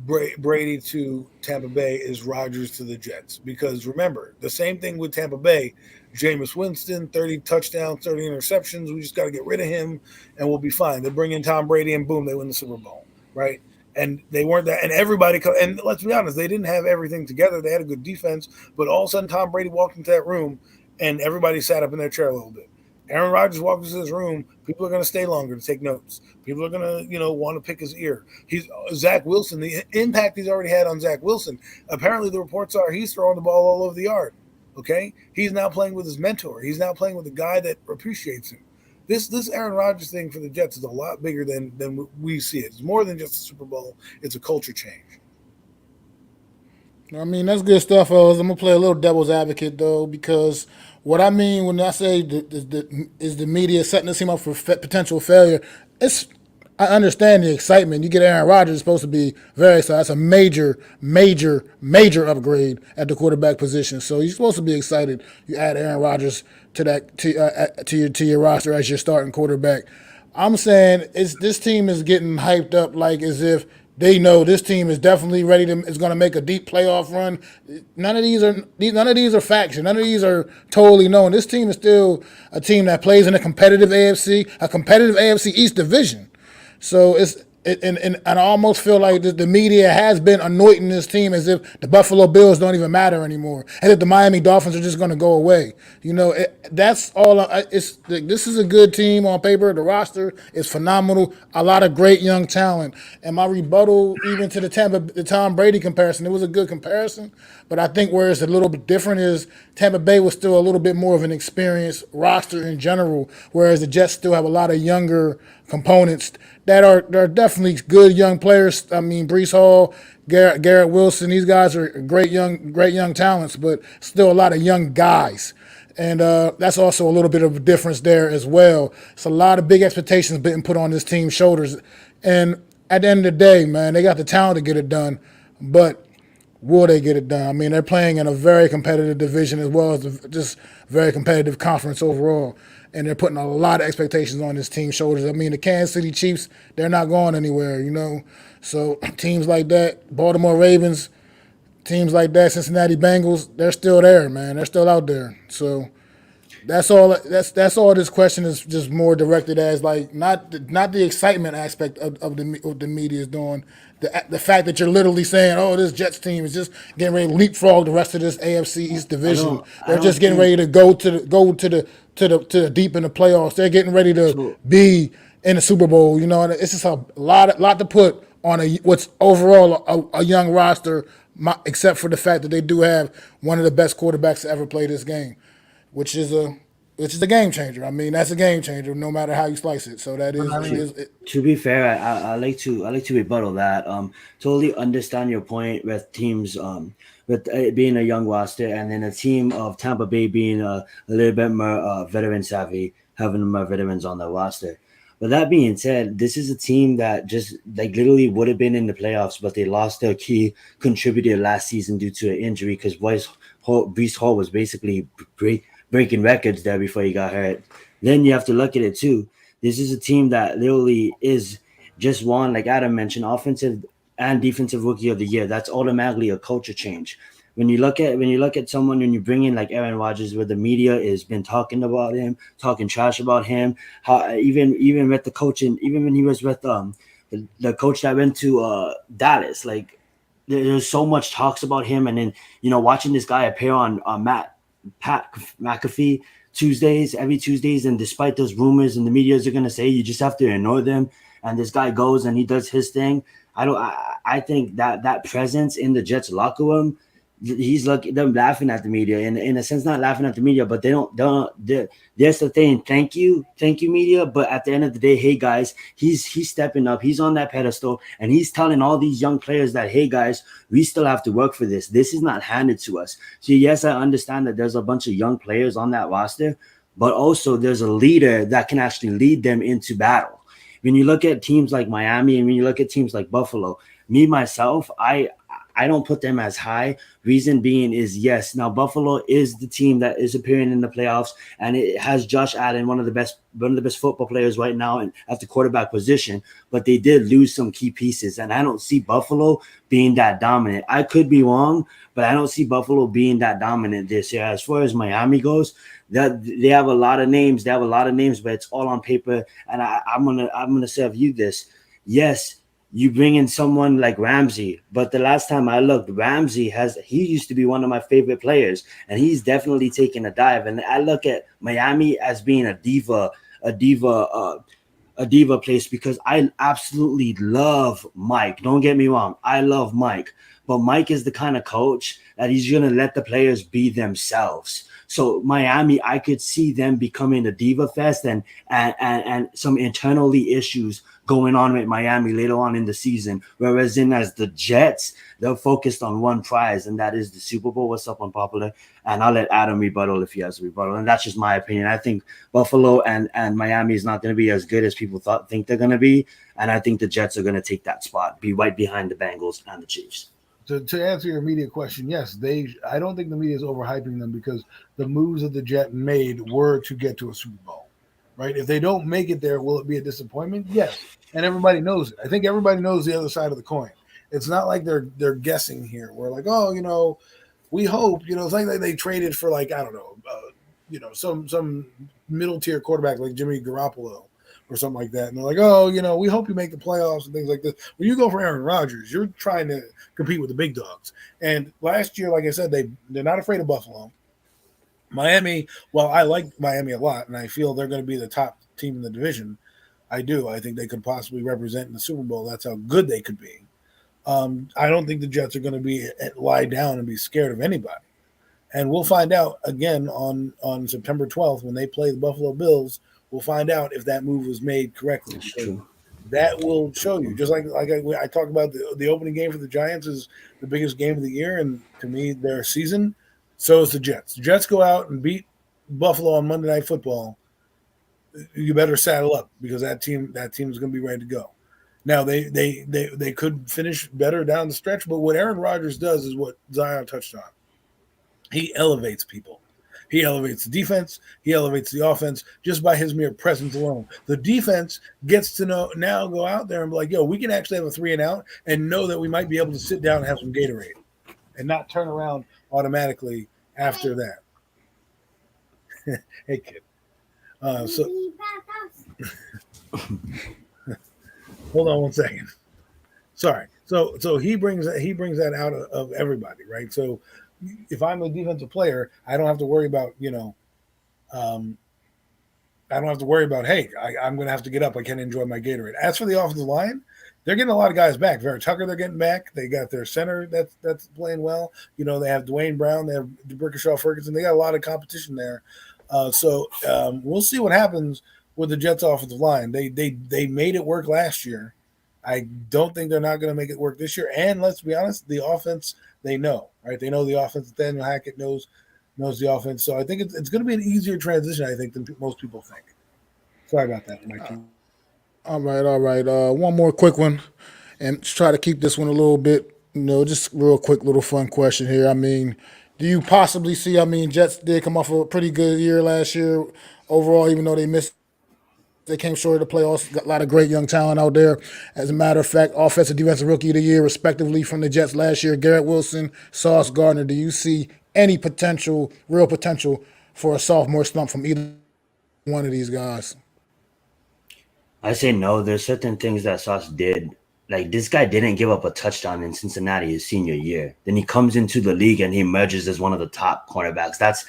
B: Brady to Tampa Bay is Rodgers to the Jets. Because remember, the same thing with Tampa Bay. Jameis Winston, 30 touchdowns, 30 interceptions. We just got to get rid of him, and we'll be fine. They bring in Tom Brady, and boom, they win the Super Bowl, right? And they weren't that. And everybody, and let's be honest, they didn't have everything together. They had a good defense, but all of a sudden, Tom Brady walked into that room, and everybody sat up in their chair a little bit. Aaron Rodgers walks into this room. People are going to stay longer to take notes. People are going to, want to pick his ear. He's Zach Wilson. The impact he's already had on Zach Wilson. Apparently, the reports are he's throwing the ball all over the yard. Okay, he's now playing with his mentor. He's now playing with a guy that appreciates him. This Aaron Rodgers thing for the Jets is a lot bigger than we see it. It's more than just a Super Bowl. It's a culture change.
A: I mean, that's good stuff, fellas. I'm going to play a little devil's advocate, though, because what I mean when I say is the media setting this team up for potential failure, I understand the excitement. You get Aaron Rodgers, it's supposed to be very exciting. That's a major upgrade at the quarterback position. So you're supposed to be excited. You add Aaron Rodgers to your roster as your starting quarterback. I'm saying this team is getting hyped up like as if they know this team is definitely ready is going to make a deep playoff run. None of these are faction. None of these are totally known. This team is still a team that plays in a competitive AFC East division. So and I almost feel like the media has been anointing this team as if the Buffalo Bills don't even matter anymore, and if the Miami Dolphins are just going to go away. That's all. This is a good team on paper. The roster is phenomenal. A lot of great young talent. And my rebuttal, even to the Tom Brady comparison, it was a good comparison. But I think where it's a little bit different is Tampa Bay was still a little bit more of an experienced roster in general, whereas the Jets still have a lot of younger components that are definitely good young players. I mean, Breece Hall, Garrett Wilson, these guys are great young talents, but still a lot of young guys. And that's also a little bit of a difference there as well. It's a lot of big expectations being put on this team's shoulders. And at the end of the day, man, they got the talent to get it done, but will they get it done? I mean, they're playing in a very competitive division as well as just very competitive conference overall. And they're putting a lot of expectations on this team's shoulders. I mean, the Kansas City Chiefs, they're not going anywhere, So teams like that, Baltimore Ravens, teams like that, Cincinnati Bengals, they're still there, man. They're still out there. So that's all. That's all. This question is just more directed as like not the excitement aspect of the media is doing. The fact that you're literally saying, "Oh, this Jets team is just getting ready to leapfrog the rest of this AFC East division. They're just getting ready to go to the deep in the playoffs. They're getting ready to be in the Super Bowl." It's just a lot to put on what's overall a young roster, except for the fact that they do have one of the best quarterbacks to ever play this game, which is a game changer. I mean, that's a game changer no matter how you slice it. So that is.
C: To be fair, I like to rebuttal that. Totally understand your point with teams with being a young roster, and then a team of Tampa Bay being a little bit more veteran savvy, having more veterans on the roster. But that being said, this is a team that just like literally would have been in the playoffs, but they lost their key contributor last season due to an injury because Breece Hall was basically breaking records there before he got hurt. Then you have to look at it too. This is a team that literally is just won, like Adam mentioned, offensive and defensive rookie of the year. That's automatically a culture change. When you look at someone and you bring in like Aaron Rodgers, where the media has been talking about him, talking trash about him, how even with the coach, and even when he was with the coach that went to Dallas, like there's so much talks about him, and then watching this guy appear on Pat McAfee every Tuesdays, and despite those rumors and the media are going to say, you just have to ignore them, and this guy goes and he does his thing. I think that presence in the Jets locker room, he's them laughing at the media, in a sense, not laughing at the media, but they're still saying thank you media, but at the end of the day, hey guys, he's stepping up, he's on that pedestal, and he's telling all these young players that, hey guys, we still have to work for this is not handed to us. So yes, I understand that there's a bunch of young players on that roster, but also there's a leader that can actually lead them into battle. When you look at teams like Miami and when you look at teams like Buffalo, me myself, I don't put them as high. Reason being is, yes, now Buffalo is the team that is appearing in the playoffs, and it has Josh Allen, one of the best football players right now, and at the quarterback position. But they did lose some key pieces, and I don't see Buffalo being that dominant. I could be wrong, but I don't see Buffalo being that dominant this year. As far as Miami goes, that they have a lot of names. They have a lot of names, but it's all on paper. And I'm gonna say of you this, yes. You bring in someone like Ramsey, but the last time I looked, he used to be one of my favorite players, and he's definitely taken a dive. And I look at Miami as being a diva place because I absolutely love Mike. Don't get me wrong, I love Mike, but Mike is the kind of coach that he's gonna let the players be themselves. So Miami, I could see them becoming a diva fest and some internally issues going on with Miami later on in the season. Whereas as the Jets, they're focused on one prize, and that is the Super Bowl. What's up, Unpopular? And I'll let Adam rebuttal if he has a rebuttal. And that's just my opinion. I think Buffalo and Miami is not going to be as good as people think they're going to be. And I think the Jets are going to take that spot, be right behind the Bengals and the Chiefs.
B: To answer your media question, yes, I don't think the media is overhyping them because the moves that the Jets made were to get to a Super Bowl, right? If they don't make it there, will it be a disappointment? Yes, and everybody knows it. I think everybody knows the other side of the coin. It's not like they're guessing here. We're like, oh, we hope, it's like they traded for like, I don't know, some middle tier quarterback like Jimmy Garoppolo or something like that. And they're like, oh, we hope you make the playoffs and things like this. When you go for Aaron Rodgers, you're trying to compete with the big dogs. And last year, like I said, they're not afraid of Buffalo. Miami, well, I like Miami a lot, and I feel they're going to be the top team in the division. I do. I think they could possibly represent in the Super Bowl. That's how good they could be. I don't think the Jets are going to lie down and be scared of anybody. And we'll find out again on September 12th when they play the Buffalo Bills. We'll find out if that move was made correctly.
C: That's true.
B: That will show you. Just like I talked about the opening game for the Giants is the biggest game of the year, and to me, their season. So is the Jets. The Jets go out and beat Buffalo on Monday Night Football. You better saddle up because that team is going to be ready to go. Now they could finish better down the stretch, but what Aaron Rodgers does is what Zion touched on. He elevates people. He elevates the defense. He elevates the offense just by his mere presence alone. The defense gets to now go out there and be like, yo, we can actually have a 3-and-out and know that we might be able to sit down and have some Gatorade and not turn around automatically after that. Hey, kid. Hold on one second. Sorry. So he brings that out of everybody, right? So if I'm a defensive player, I don't have to worry about, hey, I'm going to have to get up. I can't enjoy my Gatorade. As for the offensive line, they're getting a lot of guys back. Vera Tucker, they're getting back. They got their center that's playing well. They have Dwayne Brown. They have DeBrickashaw Ferguson. They got a lot of competition there. So we'll see what happens with the Jets offensive line. They made it work last year. I don't think they're not going to make it work this year. And let's be honest, the offense, they know, right? They know the offense. Daniel Hackett knows the offense. So I think it's going to be an easier transition, I think, than most people think. Sorry about that, Mike.
A: All right. One more quick one, and try to keep this one a little bit, just real quick, little fun question here. I mean, do you possibly see, Jets did come off a pretty good year last year overall, even though they came short of the playoffs. Got a lot of great young talent out there. As a matter of fact, offensive defensive rookie of the year, respectively, from the Jets last year, Garrett Wilson, Sauce Gardner. Do you see any real potential for a sophomore slump from either one of these guys?
C: I say no. There's certain things that Sauce did. Like, this guy didn't give up a touchdown in Cincinnati his senior year. Then he comes into the league and he emerges as one of the top cornerbacks. That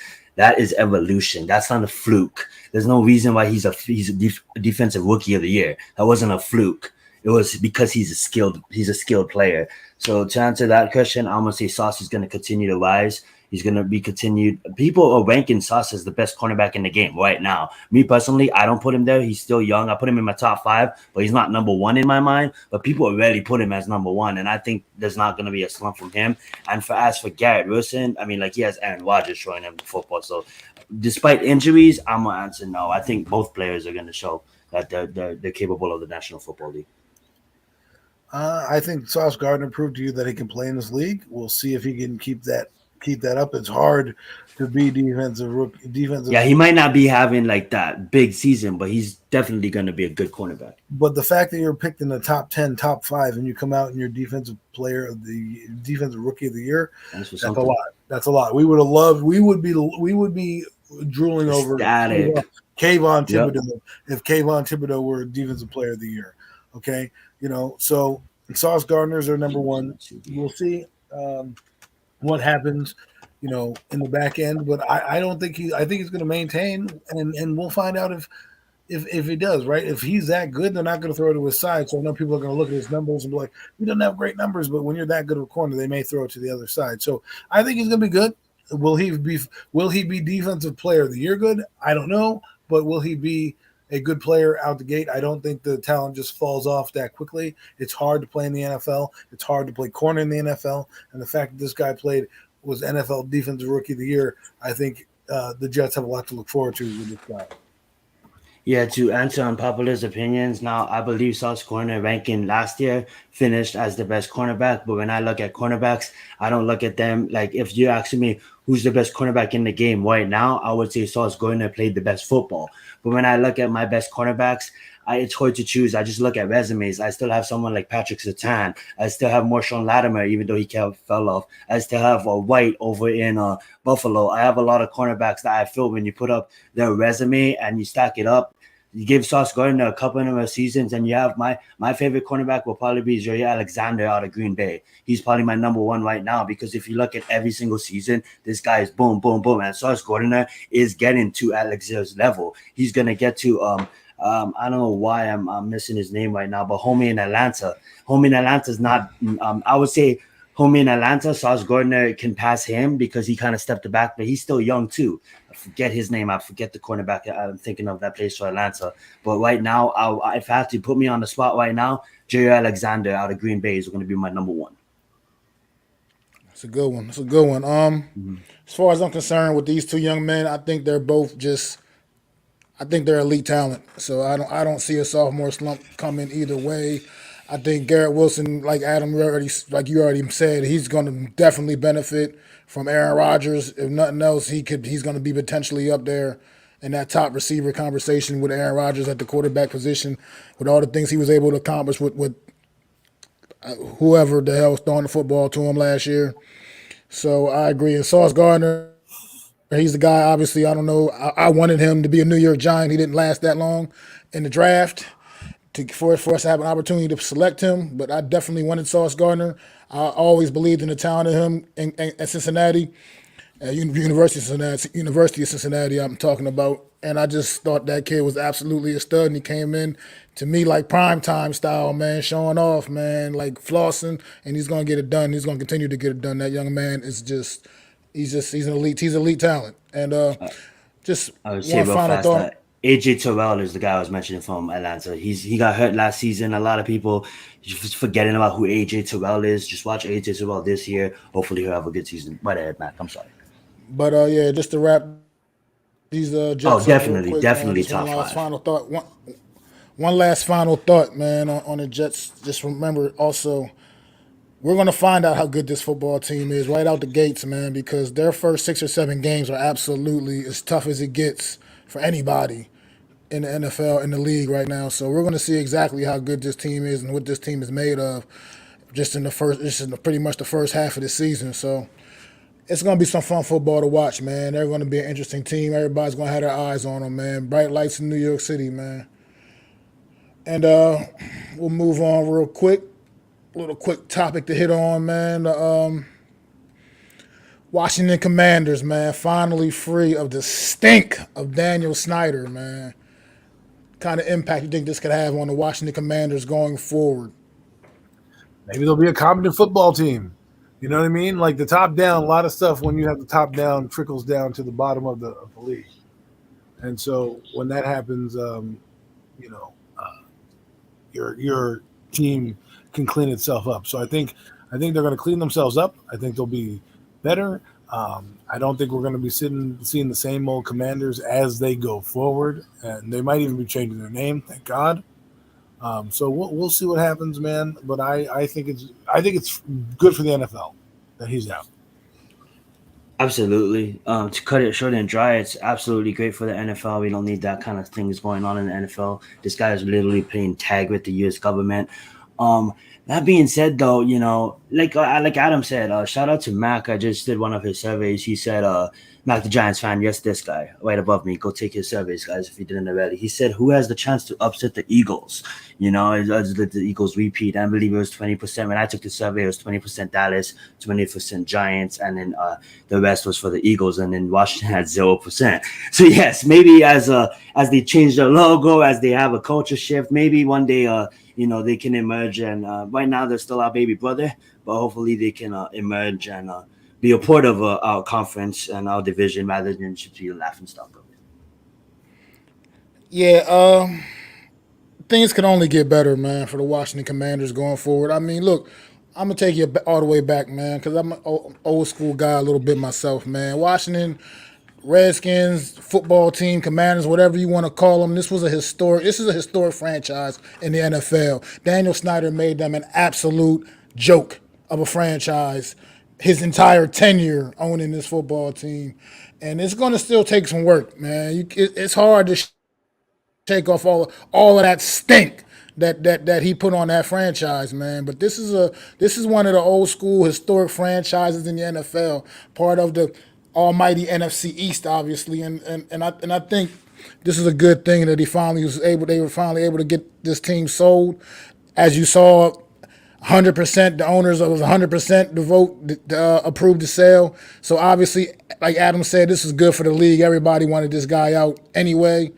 C: is evolution. That's not a fluke. There's no reason why he's a defensive rookie of the year. That wasn't a fluke. It was because he's a skilled player. So to answer that question, I'm gonna say Sauce is gonna continue to rise. He's going to be continued. People are ranking Sauce as the best cornerback in the game right now. Me personally, I don't put him there. He's still young. I put him in my top 5, but he's not number 1 in my mind. But people already put him as number 1, and I think there's not going to be a slump from him. And as for Garrett Wilson, I mean, like, he has Aaron Rodgers throwing him the football. So despite injuries, I'm going to answer no. I think both players are going to show that they're capable of the National Football League.
B: I think Sauce Gardner proved to you that he can play in this league. We'll see if he can keep that up. It's hard to be defensive.
C: Yeah, he might not be having like that big season, but he's definitely going to be a good cornerback.
B: But the fact that you're picked in the top 10, top 5, and you come out and you're defensive rookie of the year, that's a lot. That's a lot. We would have loved. We would be drooling over Kayvon Thibodeau if Kayvon Thibodeau were defensive player of the year. Okay, so Sauce Gardner's our number 1. We'll see what happens, in the back end. But I don't think I think he's going to maintain, and we'll find out if he does, right? If he's that good, they're not going to throw it to his side. So I know people are going to look at his numbers and be like, he doesn't have great numbers, but when you're that good of a corner, they may throw it to the other side. So I think he's going to be good. Will he be defensive player of the year good? I don't know, but will he be a good player out the gate? I don't think the talent just falls off that quickly. It's hard to play in the NFL. It's hard to play corner in the NFL. And the fact that this guy was NFL Defensive Rookie of the Year, I think the Jets have a lot to look forward to with this guy.
C: Yeah, to answer unpopular opinions, now I believe Sauce Gardner ranking last year finished as the best cornerback. But when I look at cornerbacks, I don't look at them like, if you're asking me who's the best cornerback in the game right now, I would say Sauce Gardner played the best football. But when I look at my best cornerbacks, it's hard to choose. I just look at resumes. I still have someone like Patrick Surtain. I still have Marshawn Latimer, even though he fell off. I still have White over in Buffalo. I have a lot of cornerbacks that I feel when you put up their resume and you stack it up, you give Sauce Gardner a couple of seasons, and you have my favorite cornerback will probably be Jair Alexander out of Green Bay. He's probably my number 1 right now, because if you look at every single season, this guy is boom, boom, boom. And Sauce Gardner is getting to Alexander's level. He's going to get to I don't know why I'm missing his name right now, but homie in Atlanta. Homie in Atlanta is not I would say homie in Atlanta, Sauce Gardner can pass him because he kind of stepped back, but he's still young too. I forget his name. I forget the cornerback I'm thinking of that plays for Atlanta. But right now, if I have to put me on the spot right now, Jair Alexander out of Green Bay is going to be my number 1.
A: That's a good one. As far as I'm concerned with these 2 young men, I think they're both I think they're elite talent. So I don't see a sophomore slump coming either way. I think Garrett Wilson, like you already said, he's going to definitely benefit from Aaron Rodgers. If nothing else, he's going to be potentially up there in that top receiver conversation with Aaron Rodgers at the quarterback position, with all the things he was able to accomplish with whoever the hell was throwing the football to him last year. So I agree. And Sauce Gardner, he's the guy, obviously, I don't know. I wanted him to be a New York Giant. He didn't last that long in the draft for us to have an opportunity to select him, but I definitely wanted Sauce Gardner. I always believed in the talent of him at Cincinnati, University of Cincinnati I'm talking about, and I just thought that kid was absolutely a stud, and he came in to me like prime time style, man, showing off, man, like flossing, and he's going to get it done. He's going to continue to get it done. That young man is he's an elite talent. And just one final thought.
C: AJ Terrell is the guy I was mentioning from Atlanta. He got hurt last season. A lot of people just forgetting about who AJ Terrell is. Just watch AJ Terrell this year. Hopefully he'll have a good season. Right ahead, Matt. I'm sorry.
A: But yeah, just to wrap these Jets.
C: Oh, definitely top 5.
A: Final thought. One last final thought, man, on the Jets. Just remember also, we're going to find out how good this football team is right out the gates, man, because their first 6 or 7 games are absolutely as tough as it gets for anybody in the NFL, in the league right now. So we're going to see exactly how good this team is and what this team is made of just in pretty much the first half of the season. So it's going to be some fun football to watch, man. They're going to be an interesting team. Everybody's going to have their eyes on them, man. Bright lights in New York City, man. And we'll move on real quick. A little quick topic to hit on, man. Washington Commanders, man, finally free of the stink of Daniel Snyder, man. Kind of impact you think this could have on the Washington Commanders going forward?
B: Maybe they'll be a competent football team. You know what I mean? Like the top down, a lot of stuff when you have the top down trickles down to the bottom of the league. And so when that happens, you know, your team can clean itself up. So I think they're going to clean themselves up. I think they'll be better. I don't think we're going to be seeing the same old Commanders as they go forward, and they might even be changing their name. Thank God. So we'll see what happens, man. But I think it's good for the NFL that he's out.
C: Absolutely. To cut it short and dry, it's absolutely great for the NFL. We don't need that kind of things going on in the NFL. This guy is literally playing tag with the U.S. government. That being said, though, you know, like Adam said, shout out to Mac. I just did one of his surveys. He said, Mac the Giants fan, yes, this guy right above me. Go take his surveys, guys, if you didn't already. He said, who has the chance to upset the Eagles? You know, as the Eagles repeat. I believe it was 20%. When I took the survey, it was 20% Dallas, 20% Giants, and then the rest was for the Eagles, and then Washington had 0%. So yes, maybe as they change their logo, as they have a culture shift, maybe one day you know, they can emerge, and right now they're still our baby brother, but hopefully they can emerge and be a part of our conference and our division rather than just be a laughing stock of it.
A: Yeah, things can only get better, man, for the Washington Commanders going forward. I mean, look, I'm gonna take you all the way back, man, because I'm an old school guy a little bit myself, man. Washington Redskins, football team, Commanders, whatever you want to call them. This is a historic franchise in the NFL. Daniel Snyder made them an absolute joke of a franchise his entire tenure owning this football team. And it's going to still take some work, man. It's hard to shake off all of that stink that he put on that franchise, man. But this is one of the old school historic franchises in the NFL, part of the almighty NFC East, obviously, and I think this is a good thing that they were finally able to get this team sold. As you saw, 100%, the owners was 100% the vote approved the sale. So obviously, like Adam said, this is good for the league. Everybody wanted this guy out anyway.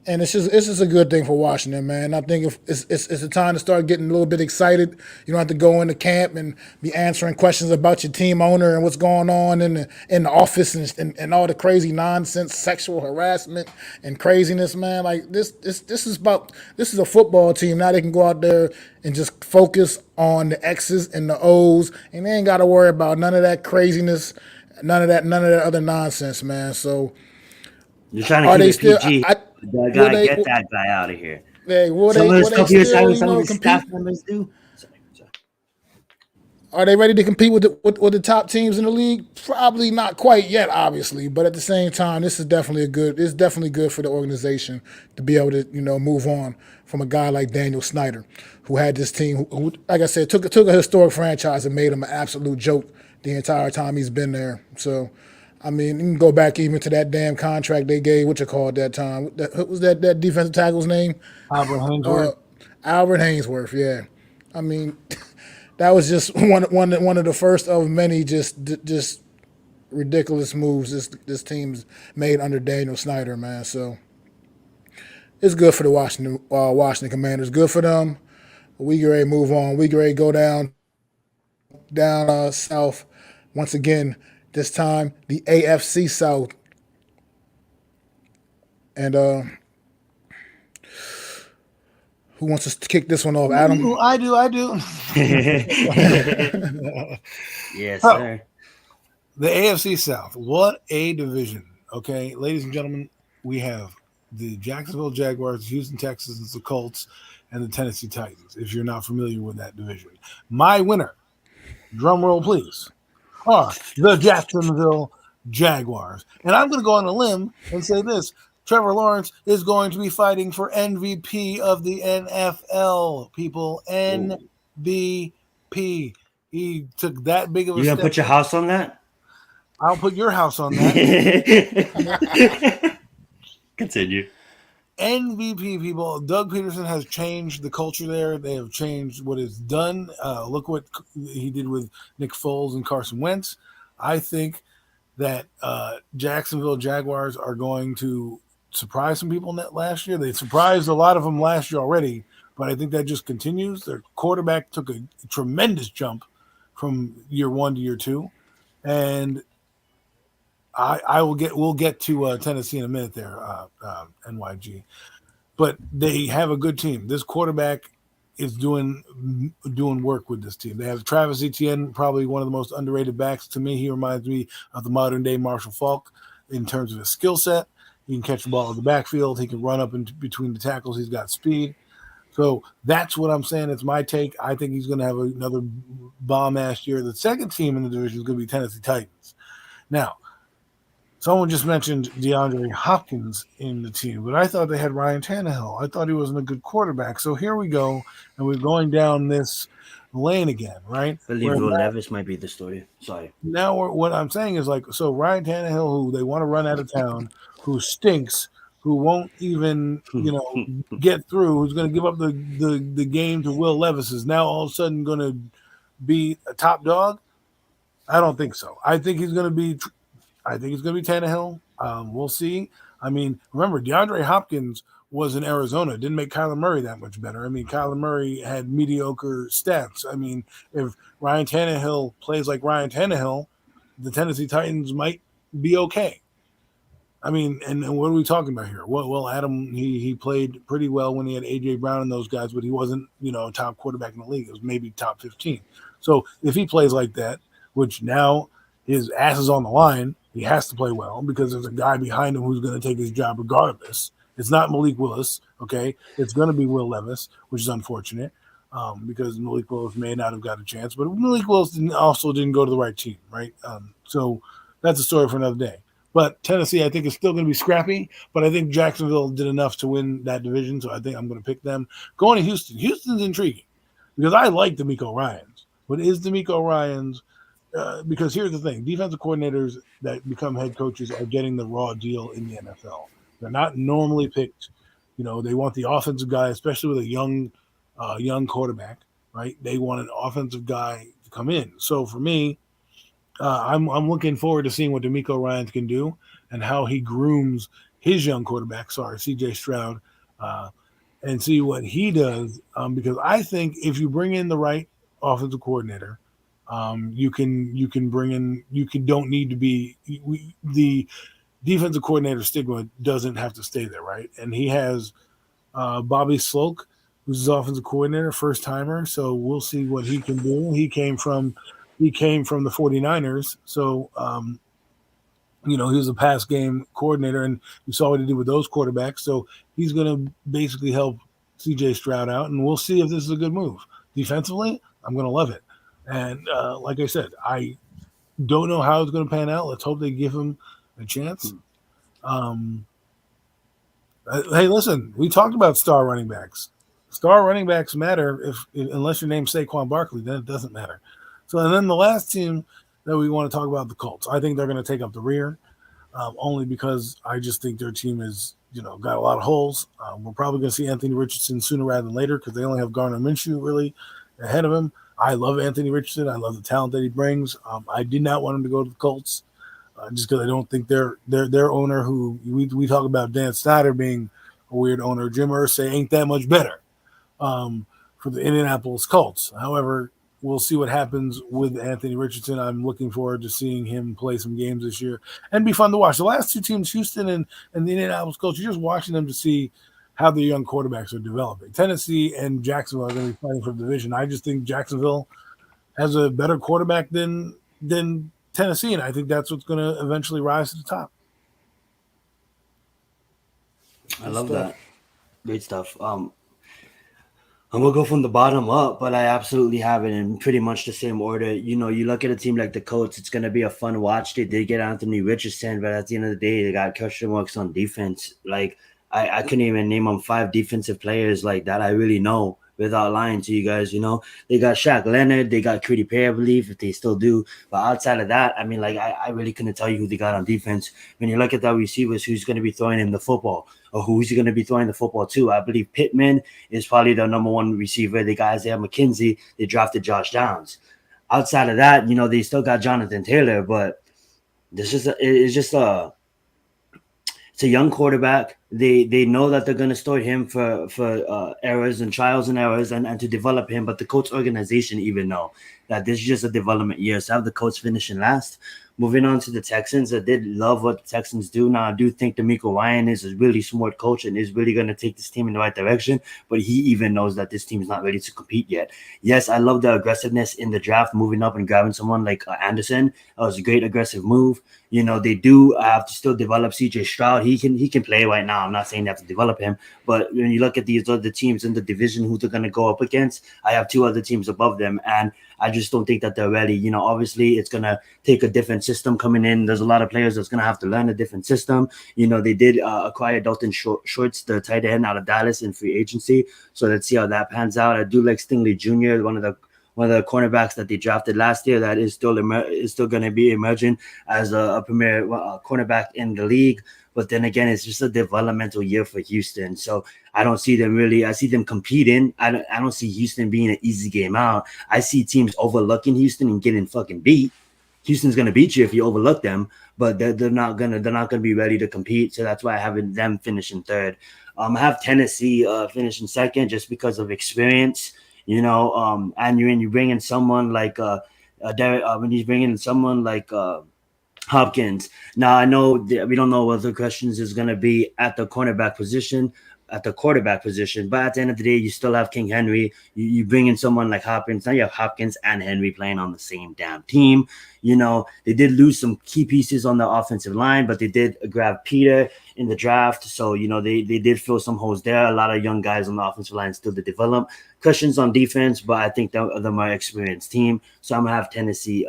A: And it's just a good thing for Washington, man. I think it's a time to start getting a little bit excited. You don't have to go into camp and be answering questions about your team owner and what's going on in the office and all the crazy nonsense, sexual harassment and craziness, man. Like this is a football team. Now they can go out there and just focus on the X's and the O's, and they ain't got to worry about none of that craziness, none of that other nonsense, man. So
C: you're trying to keep it PG. Get that guy out of here.
A: Hey, will
C: some
A: they
C: of the stuff you're saying, some of the
A: compete?
C: staff members do. Sorry.
A: Are they ready to compete with the top teams in the league? Probably not quite yet, obviously. But at the same time, this is definitely good for the organization to be able to, you know, move on from a guy like Daniel Snyder, who had this team, who like I said, took a historic franchise and made him an absolute joke the entire time he's been there. So, I mean, you can go back even to that damn contract they gave, what you call it that time. What was that defensive tackle's name?
B: Albert Hainsworth.
A: Albert Hainsworth, yeah. I mean, that was just one of the first of many just ridiculous moves this team's made under Daniel Snyder, man. So it's good for the Washington Commanders. Good for them. We get ready to move on. We get ready to go down south once again. This time, the AFC South. And who wants to kick this one off? Adam?
B: I do.
C: Yes, sir.
B: The AFC South. What a division. Okay, ladies and gentlemen, we have the Jacksonville Jaguars, Houston Texans, the Colts, and the Tennessee Titans, if you're not familiar with that division. My winner, drum roll please, are the Jacksonville Jaguars. And I'm going to go on a limb and say this. Trevor Lawrence is going to be fighting for MVP of the NFL, people. MVP. He took that big of a step.
C: You going to put your house on that?
B: I'll put your house on that.
C: Continue.
B: MVP, people. Doug Peterson has changed the culture there. They have changed what is done. Look what he did with Nick Foles and Carson Wentz. I think that Jacksonville Jaguars are going to surprise some people last year. They surprised a lot of them last year already, but I think that just continues. Their quarterback took a tremendous jump from year 1 to year 2, and we'll get to Tennessee in a minute there, NYG, but they have a good team. This quarterback is doing work with this team. They have Travis Etienne, probably one of the most underrated backs. To me, he reminds me of the modern day Marshall Faulk in terms of his skill set. He can catch the ball in the backfield. He can run up in between the tackles. He's got speed. So that's what I'm saying. It's my take. I think he's going to have another bomb-ass year. The second team in the division is going to be Tennessee Titans. Now, someone just mentioned DeAndre Hopkins in the team, but I thought they had Ryan Tannehill. I thought he wasn't a good quarterback. So here we go, and we're going down this lane again, right?
C: I believe Will Levis might be the story. Sorry.
B: Now what I'm saying is so Ryan Tannehill, who they want to run out of town, who stinks, who won't even get through, who's going to give up the game to Will Levis, is now all of a sudden going to be a top dog? I don't think so. I think he's going to be Tannehill. We'll see. I mean, remember, DeAndre Hopkins was in Arizona. Didn't make Kyler Murray that much better. I mean, Kyler Murray had mediocre stats. I mean, if Ryan Tannehill plays like Ryan Tannehill, the Tennessee Titans might be okay. I mean, and what are we talking about here? Well, Adam, he played pretty well when he had A.J. Brown and those guys, but he wasn't, a top quarterback in the league. It was maybe top 15. So if he plays like that, which now his ass is on the line, he has to play well because there's a guy behind him who's going to take his job regardless. It's not Malik Willis, okay? It's going to be Will Levis, which is unfortunate because Malik Willis may not have got a chance. But Malik Willis didn't go to the right team, right? So that's a story for another day. But Tennessee, I think, is still going to be scrappy. But I think Jacksonville did enough to win that division, so I think I'm going to pick them. Going to Houston. Houston's intriguing because I like DeMeco Ryans. But is DeMeco Ryans because here's the thing. Defensive coordinators that become head coaches are getting the raw deal in the NFL. They're not normally picked. They want the offensive guy, especially with a young quarterback, right? They want an offensive guy to come in. So for me, I'm looking forward to seeing what DeMeco Ryans can do and how he grooms his young quarterback, C.J. Stroud, and see what he does. Because I think if you bring in the right offensive coordinator, you can bring in. Don't need to be the defensive coordinator stigma doesn't have to stay there, right? And he has Bobby Sloak, who's his offensive coordinator, first timer. So we'll see what he can do. He came from the 49ers. So, he was a pass game coordinator, and you saw what he did with those quarterbacks. So he's going to basically help CJ Stroud out, and we'll see if this is a good move. Defensively, I'm going to love it. And like I said, I don't know how it's going to pan out. Let's hope they give him a chance. Hey, listen, we talked about star running backs. Star running backs matter unless your name's Saquon Barkley, then it doesn't matter. So, and then the last team that we want to talk about, the Colts. I think they're going to take up the rear, only because I just think their team is, got a lot of holes. We're probably going to see Anthony Richardson sooner rather than later because they only have Gardner Minshew really ahead of him. I love Anthony Richardson. I love the talent that he brings. I did not want him to go to the Colts just because I don't think their owner, who we talk about Dan Snyder being a weird owner, Jim Irsay ain't that much better for the Indianapolis Colts. However, we'll see what happens with Anthony Richardson. I'm looking forward to seeing him play some games this year and be fun to watch. The last two teams, Houston and the Indianapolis Colts, you're just watching them to see how the young quarterbacks are developing. Tennessee and Jacksonville are going to be fighting for the division. I just think Jacksonville has a better quarterback than Tennessee, and I think that's what's going to eventually rise to the top.
C: I love that. Great stuff. I'm going to go from the bottom up, but I absolutely have it in pretty much the same order. You look at a team like the Colts, it's going to be a fun watch. They did get Anthony Richardson, but at the end of the day, they got question marks on defense. Like, I couldn't even name them 5 defensive players like that I really know without lying to you guys. They got Shaq Leonard, they got Creedy Perry, I believe, if they still do. But outside of that, I mean, like, I really couldn't tell you who they got on defense. When you look at the receivers, who's going to be throwing him the football or who's going to be throwing the football to? I believe Pittman is probably the number 1 receiver. They got Isaiah McKenzie. They drafted Josh Downs. Outside of that, they still got Jonathan Taylor, but it's a young quarterback. they know that they're going to start him for errors and trials and errors and to develop him, but the coach organization even know that this is just a development year. So have the coach finishing last. Moving on to the Texans, I did love what the Texans do. Now, I do think DeMeco Ryan is a really smart coach and is really going to take this team in the right direction, but he even knows that this team is not ready to compete yet. Yes, I love the aggressiveness in the draft, moving up and grabbing someone like Anderson. That was a great aggressive move. You know, they do have to still develop CJ Stroud. He can play right now. I'm not saying they have to develop him, but when you look at these other teams in the division who they're going to go up against, I have two other teams above them, and I just don't think that they're ready. You know, obviously it's going to take a different system coming in. There's a lot of players that's going to have to learn a different system. You know, they did acquire Dalton Schultz, the tight end out of Dallas in free agency. So let's see how that pans out. I do like Stingley Jr., one of the cornerbacks that they drafted last year that is still going to be emerging as a premier cornerback in the league. But then again, it's just a developmental year for Houston. So I don't see them really. I see them competing. I don't see Houston being an easy game out. I see teams overlooking Houston and getting fucking beat. Houston's gonna beat you if you overlook them, but they're not gonna be ready to compete. So that's why I have them finishing third. I have Tennessee finishing second just because of experience. You know, and you bring in someone like when you bring in someone like Hopkins. Now I know we don't know what the questions is going to be at the quarterback position, but at the end of the day, you still have King Henry. You bring in someone like Hopkins. Now you have Hopkins and Henry playing on the same damn team. You know, they did lose some key pieces on the offensive line, but they did grab Peter in the draft. So, you know, they did fill some holes there. A lot of young guys on the offensive line still to develop. Questions on defense, but I think they're my experienced team. So I'm going to have Tennessee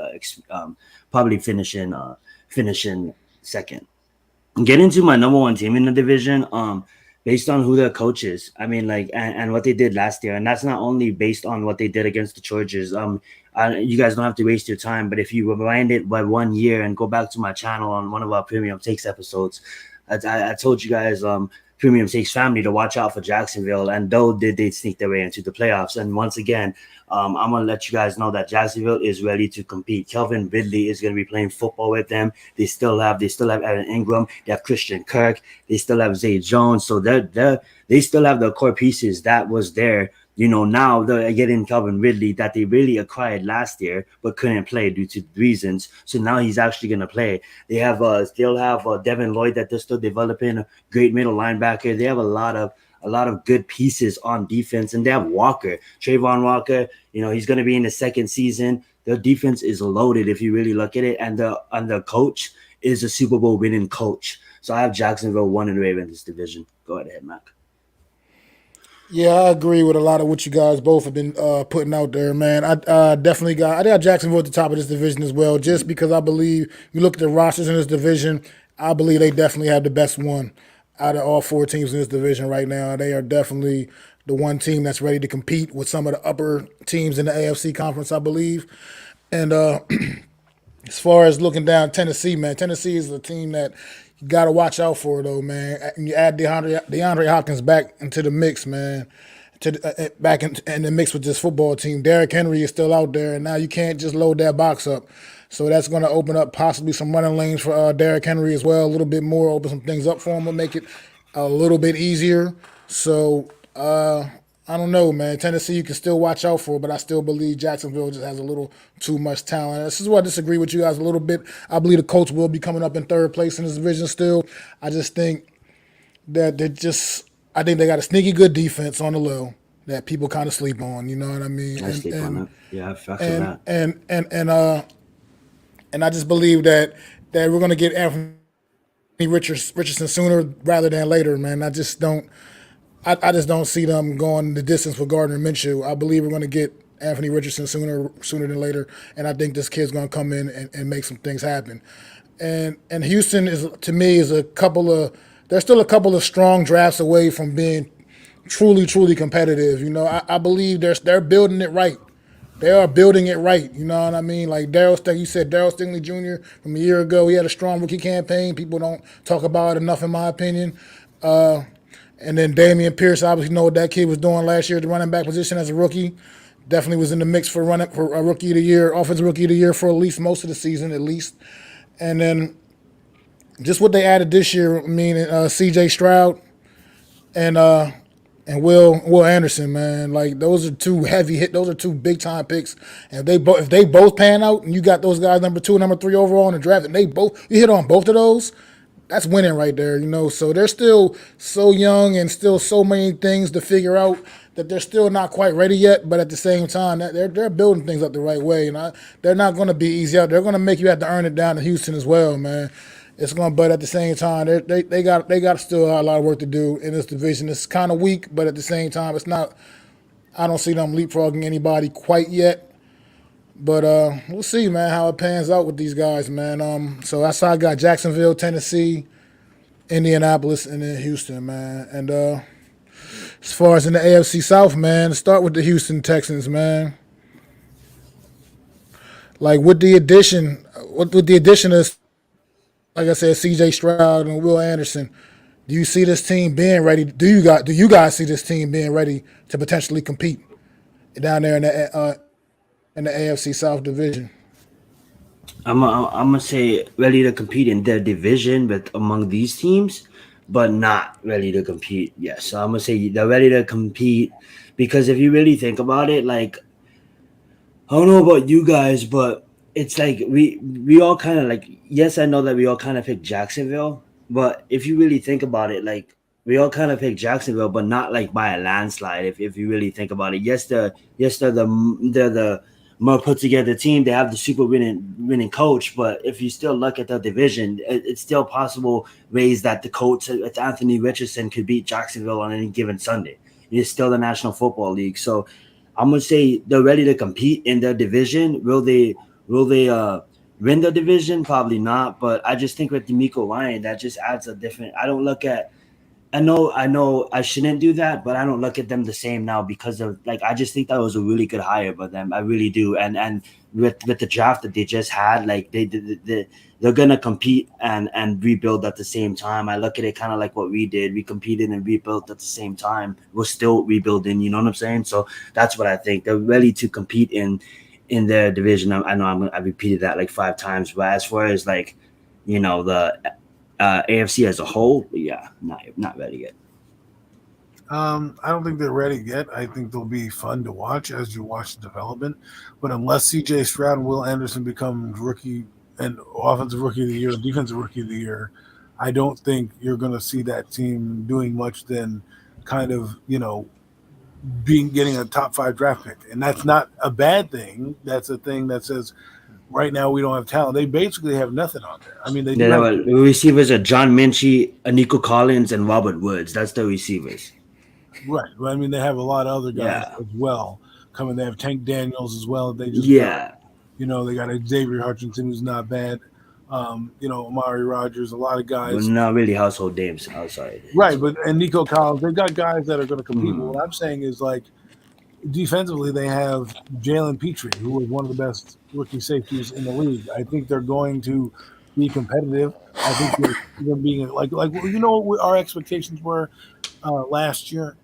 C: probably finishing second. Getting to my number one team in the division, based on who their coach is, I mean, like, and what they did last year. And that's not only based on what they did against the Chargers. You guys don't have to waste your time, but if you rewind it by 1 year and go back to my channel on one of our Premium Takes episodes, I told you guys, Premium Takes family to watch out for Jacksonville, and though did they sneak their way into the playoffs. And once again, I'm going to let you guys know that Jacksonville is ready to compete. Kelvin Ridley is going to be playing football with them. They still have Evan Ingram. They have Christian Kirk. They still have Zay Jones. So they still have the core pieces that was there. You know, now they're getting Calvin Ridley that they really acquired last year but couldn't play due to reasons. So now he's actually going to play. They have still have Devin Lloyd that they're still developing, a great middle linebacker. They have a lot of good pieces on defense, and they have Trayvon Walker. You know, he's going to be in the second season. Their defense is loaded if you really look at it, and the coach is a Super Bowl winning coach. So I have Jacksonville 1-2 in this division. Go ahead, Mac.
A: Yeah, I agree with a lot of what you guys both have been putting out there, man. I got Jacksonville at the top of this division as well, just because I believe you look at the rosters in this division, I believe they definitely have the best one out of all four teams in this division right now. They are definitely the one team that's ready to compete with some of the upper teams in the AFC conference, I believe. And as far as looking down Tennessee, man, Tennessee is a team that you got to watch out for, though, man. And you add DeAndre Hopkins back into the mix, man, back in the mix with this football team. Derrick Henry is still out there, and now you can't just load that box up. So that's going to open up possibly some running lanes for Derrick Henry as well, a little bit more, open some things up for him, will make it a little bit easier. So I don't know, man. Tennessee you can still watch out for, but I still believe Jacksonville just has a little too much talent. This is where I disagree with you guys a little bit. I believe the Colts will be coming up in third place in this division still. I just think that I think they got a sneaky good defense on the low that people kind of sleep on. You know what I mean?
C: I sleep on that. Yeah, facts on that.
A: And I just believe that we're going to get Anthony Richardson sooner rather than later, man. I just don't see them going the distance with Gardner Minshew. I believe we're going to get Anthony Richardson sooner than later, and I think this kid's going to come in and make some things happen. And Houston is, to me, they're still a couple of strong drafts away from being truly, truly competitive. You know, I believe they're building it right. They are building it right. You know what I mean? Like Darryl Stingley Jr. from a year ago, he had a strong rookie campaign. People don't talk about it enough, in my opinion. And then Dameon Pierce, obviously know what that kid was doing last year at the running back position as a rookie. Definitely was in the mix for a rookie of the year, offensive rookie of the year for at least most of the season, at least. And then just what they added this year, I mean, C.J. Stroud, and Will Anderson, man. Like those are two heavy hit. Those are two big time picks. And if they both pan out, and you got those guys number 2, number 3 overall in the draft, and you hit on both of those, that's winning right there. So they're still so young and still so many things to figure out that they're still not quite ready yet. But at the same time, they're building things up the right way, and they're not going to be easy out. They're going to make you have to earn it down to Houston as well, man. But at the same time, they got still a lot of work to do in this division. It's kind of weak, but at the same time, it's not. I don't see them leapfrogging anybody quite yet. But we'll see, man, how it pans out with these guys, man. So that's how I got Jacksonville, Tennessee, Indianapolis, and then Houston, man. And as far as in the AFC South, man, start with the Houston Texans, man. Like with the addition of, like I said, C.J. Stroud and Will Anderson, do you see this team being ready? Do you guys see this team being ready to potentially compete down there in the AFC South division?
C: I'm gonna say ready to compete in their division, but among these teams, but not ready to compete. Yes, so I'm gonna say they're ready to compete because if you really think about it, like I don't know about you guys, but it's like we all kind of like, yes, I know that we all kind of picked Jacksonville, but if you really think about it, like we all kind of picked Jacksonville, but not like by a landslide. If you really think about it, they're the more put together team. They have the super winning coach, but if you still look at the division, it's still possible ways that the coach with Anthony Richardson could beat Jacksonville on any given Sunday. It's still the National Football League, so I'm gonna say they're ready to compete in their division. Will they win the division? Probably not, but I just think with D'Amico Ryan, that just adds a different. I know I shouldn't do that, but I don't look at them the same now because of like I just think that was a really good hire by them. I really do. And with the draft that they just had, like they're gonna compete and rebuild at the same time. I look at it kind of like what we did. We competed and rebuilt at the same time. We're still rebuilding, you know what I'm saying? So that's what I think. They're ready to compete in their division. I know I repeated that like 5 times, but as far as like, the AFC as a whole, yeah, not ready yet.
B: I don't think they're ready yet. I think they'll be fun to watch as you watch the development. But unless C.J. Stroud and Will Anderson become rookie and offensive rookie of the year, defensive rookie of the year, I don't think you're going to see that team doing much than kind of, getting a top 5 draft pick. And that's not a bad thing. That's a thing that says right now we don't have talent. They basically have nothing on there. I mean,
C: the receivers are John Minchie, Nico Collins, and Robert Woods. That's the receivers.
B: Right. Well, I mean, they have a lot of other guys as well coming. They have Tank Daniels as well. They just got, they got Xavier Hutchinson, who's not bad. Amari Rodgers, a lot of guys.
C: Well, not really household names outside.
B: Right, and Nico Collins, they've got guys that are going to compete. What I'm saying is, like, defensively, they have Jalen Petrie, who is one of the best rookie safeties in the league. I think they're going to be competitive. I think they're being like what our expectations were last year.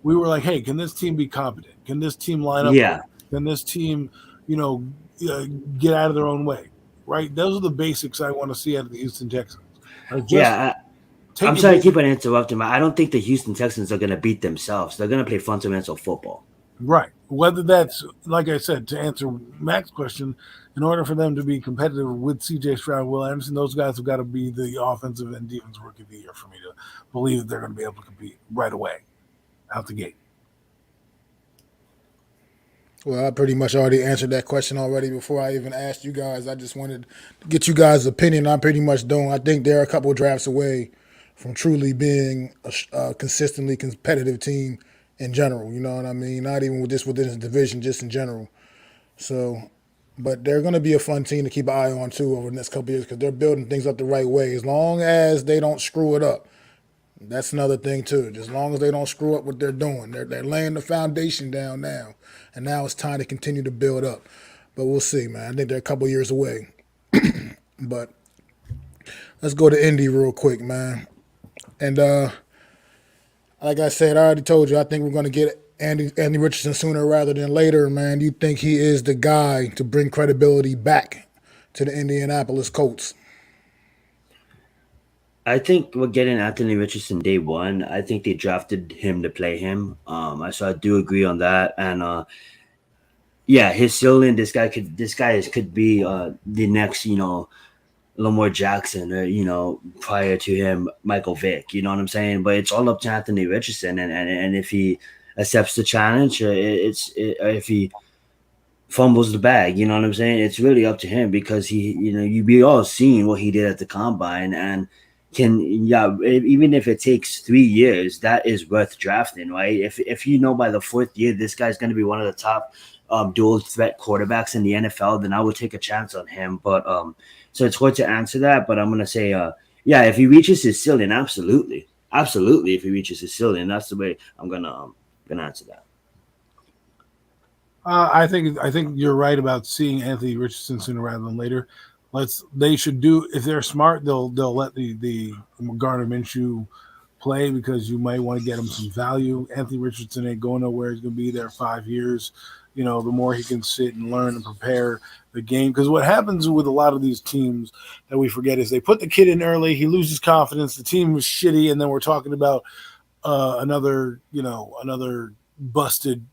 B: We were like, hey, can this team be competent? Can this team line up?
C: Yeah.
B: Can this team, get out of their own way? Right? Those are the basics I want to see out of the Houston Texans.
C: I'm sorry to keep on interrupting, but I don't think the Houston Texans are going to beat themselves. They're going to play fundamental football.
B: Right. Whether that's, like I said, to answer Mac's question, in order for them to be competitive with C.J. Stroud and Will Anderson, those guys have got to be the offensive and defensive rookie of the year for me to believe that they're going to be able to compete right away, out the gate.
A: Well, I pretty much already answered that question already before I even asked you guys. I just wanted to get you guys' opinion. I pretty much don't. I think they're a couple of drafts away from truly being a consistently competitive team in general. You know what I mean? Not even within this division, just in general. So, but they're going to be a fun team to keep an eye on, too, over the next couple of years because they're building things up the right way as long as they don't screw it up. That's another thing, too. As long as they don't screw up what they're doing. They're laying the foundation down now. And now it's time to continue to build up. But we'll see, man. I think they're a couple years away. But let's go to Indy real quick, man. And like I said, I already told you, I think we're going to get Andy Richardson sooner rather than later, man. You think he is the guy to bring credibility back to the Indianapolis Colts?
C: I think we're getting Anthony Richardson day one. I think they drafted him to play him. So I do agree on that. And yeah, his ceiling. Could be the next, Lamar Jackson, or prior to him, Michael Vick. You know what I'm saying? But it's all up to Anthony Richardson, and if he accepts the challenge, if he fumbles the bag, you know what I'm saying? It's really up to him, because you be all seeing what he did at the combine, and even if it takes 3 years, that is worth drafting, right? If by the fourth year this guy's going to be one of the top dual threat quarterbacks in the NFL, then I would take a chance on him. But so it's hard to answer that, but I'm gonna say yeah, if he reaches his ceiling, absolutely, if he reaches his ceiling, that's the way I'm gonna answer that.
B: I think you're right about seeing Anthony Richardson sooner rather than later. They should do, if they're smart, they'll let the Gardner Minshew play, because you might want to get him some value. Anthony Richardson ain't going nowhere. He's going to be there 5 years. The more he can sit and learn and prepare the game. Because what happens with a lot of these teams that we forget is they put the kid in early, he loses confidence, the team was shitty, and then we're talking about another busted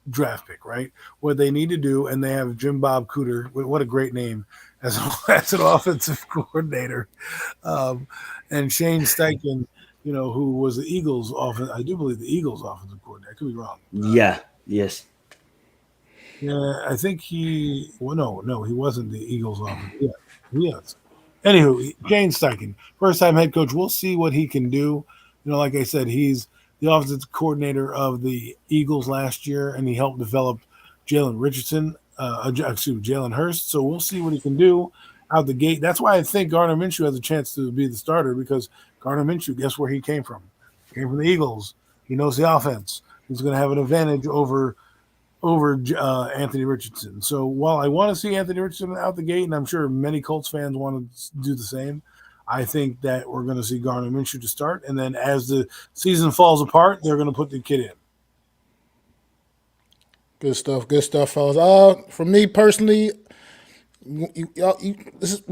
B: draft pick, right? What they need to do, and they have Jim Bob Cooter, what a great name as an offensive coordinator, and Shane Steichen, who was the Eagles I do believe the Eagles offensive coordinator. I could be wrong.
C: Yes.
B: Yeah, I think he wasn't the Eagles offensive. Yeah, yes. Anywho, Shane Steichen, first time head coach. We'll see what he can do. Like I said, he's the offensive coordinator of the Eagles last year, and he helped develop Jalen Hurst. So we'll see what he can do out the gate. That's why I think Gardner Minshew has a chance to be the starter, because Gardner Minshew, guess where he came from? He came from the Eagles. He knows the offense. He's going to have an advantage over Anthony Richardson. So while I want to see Anthony Richardson out the gate, and I'm sure many Colts fans want to do the same, I think that we're going to see Gardner Minshew to start, and then as the season falls apart, they're going to put the kid in.
A: Good stuff, fellas. For me personally, we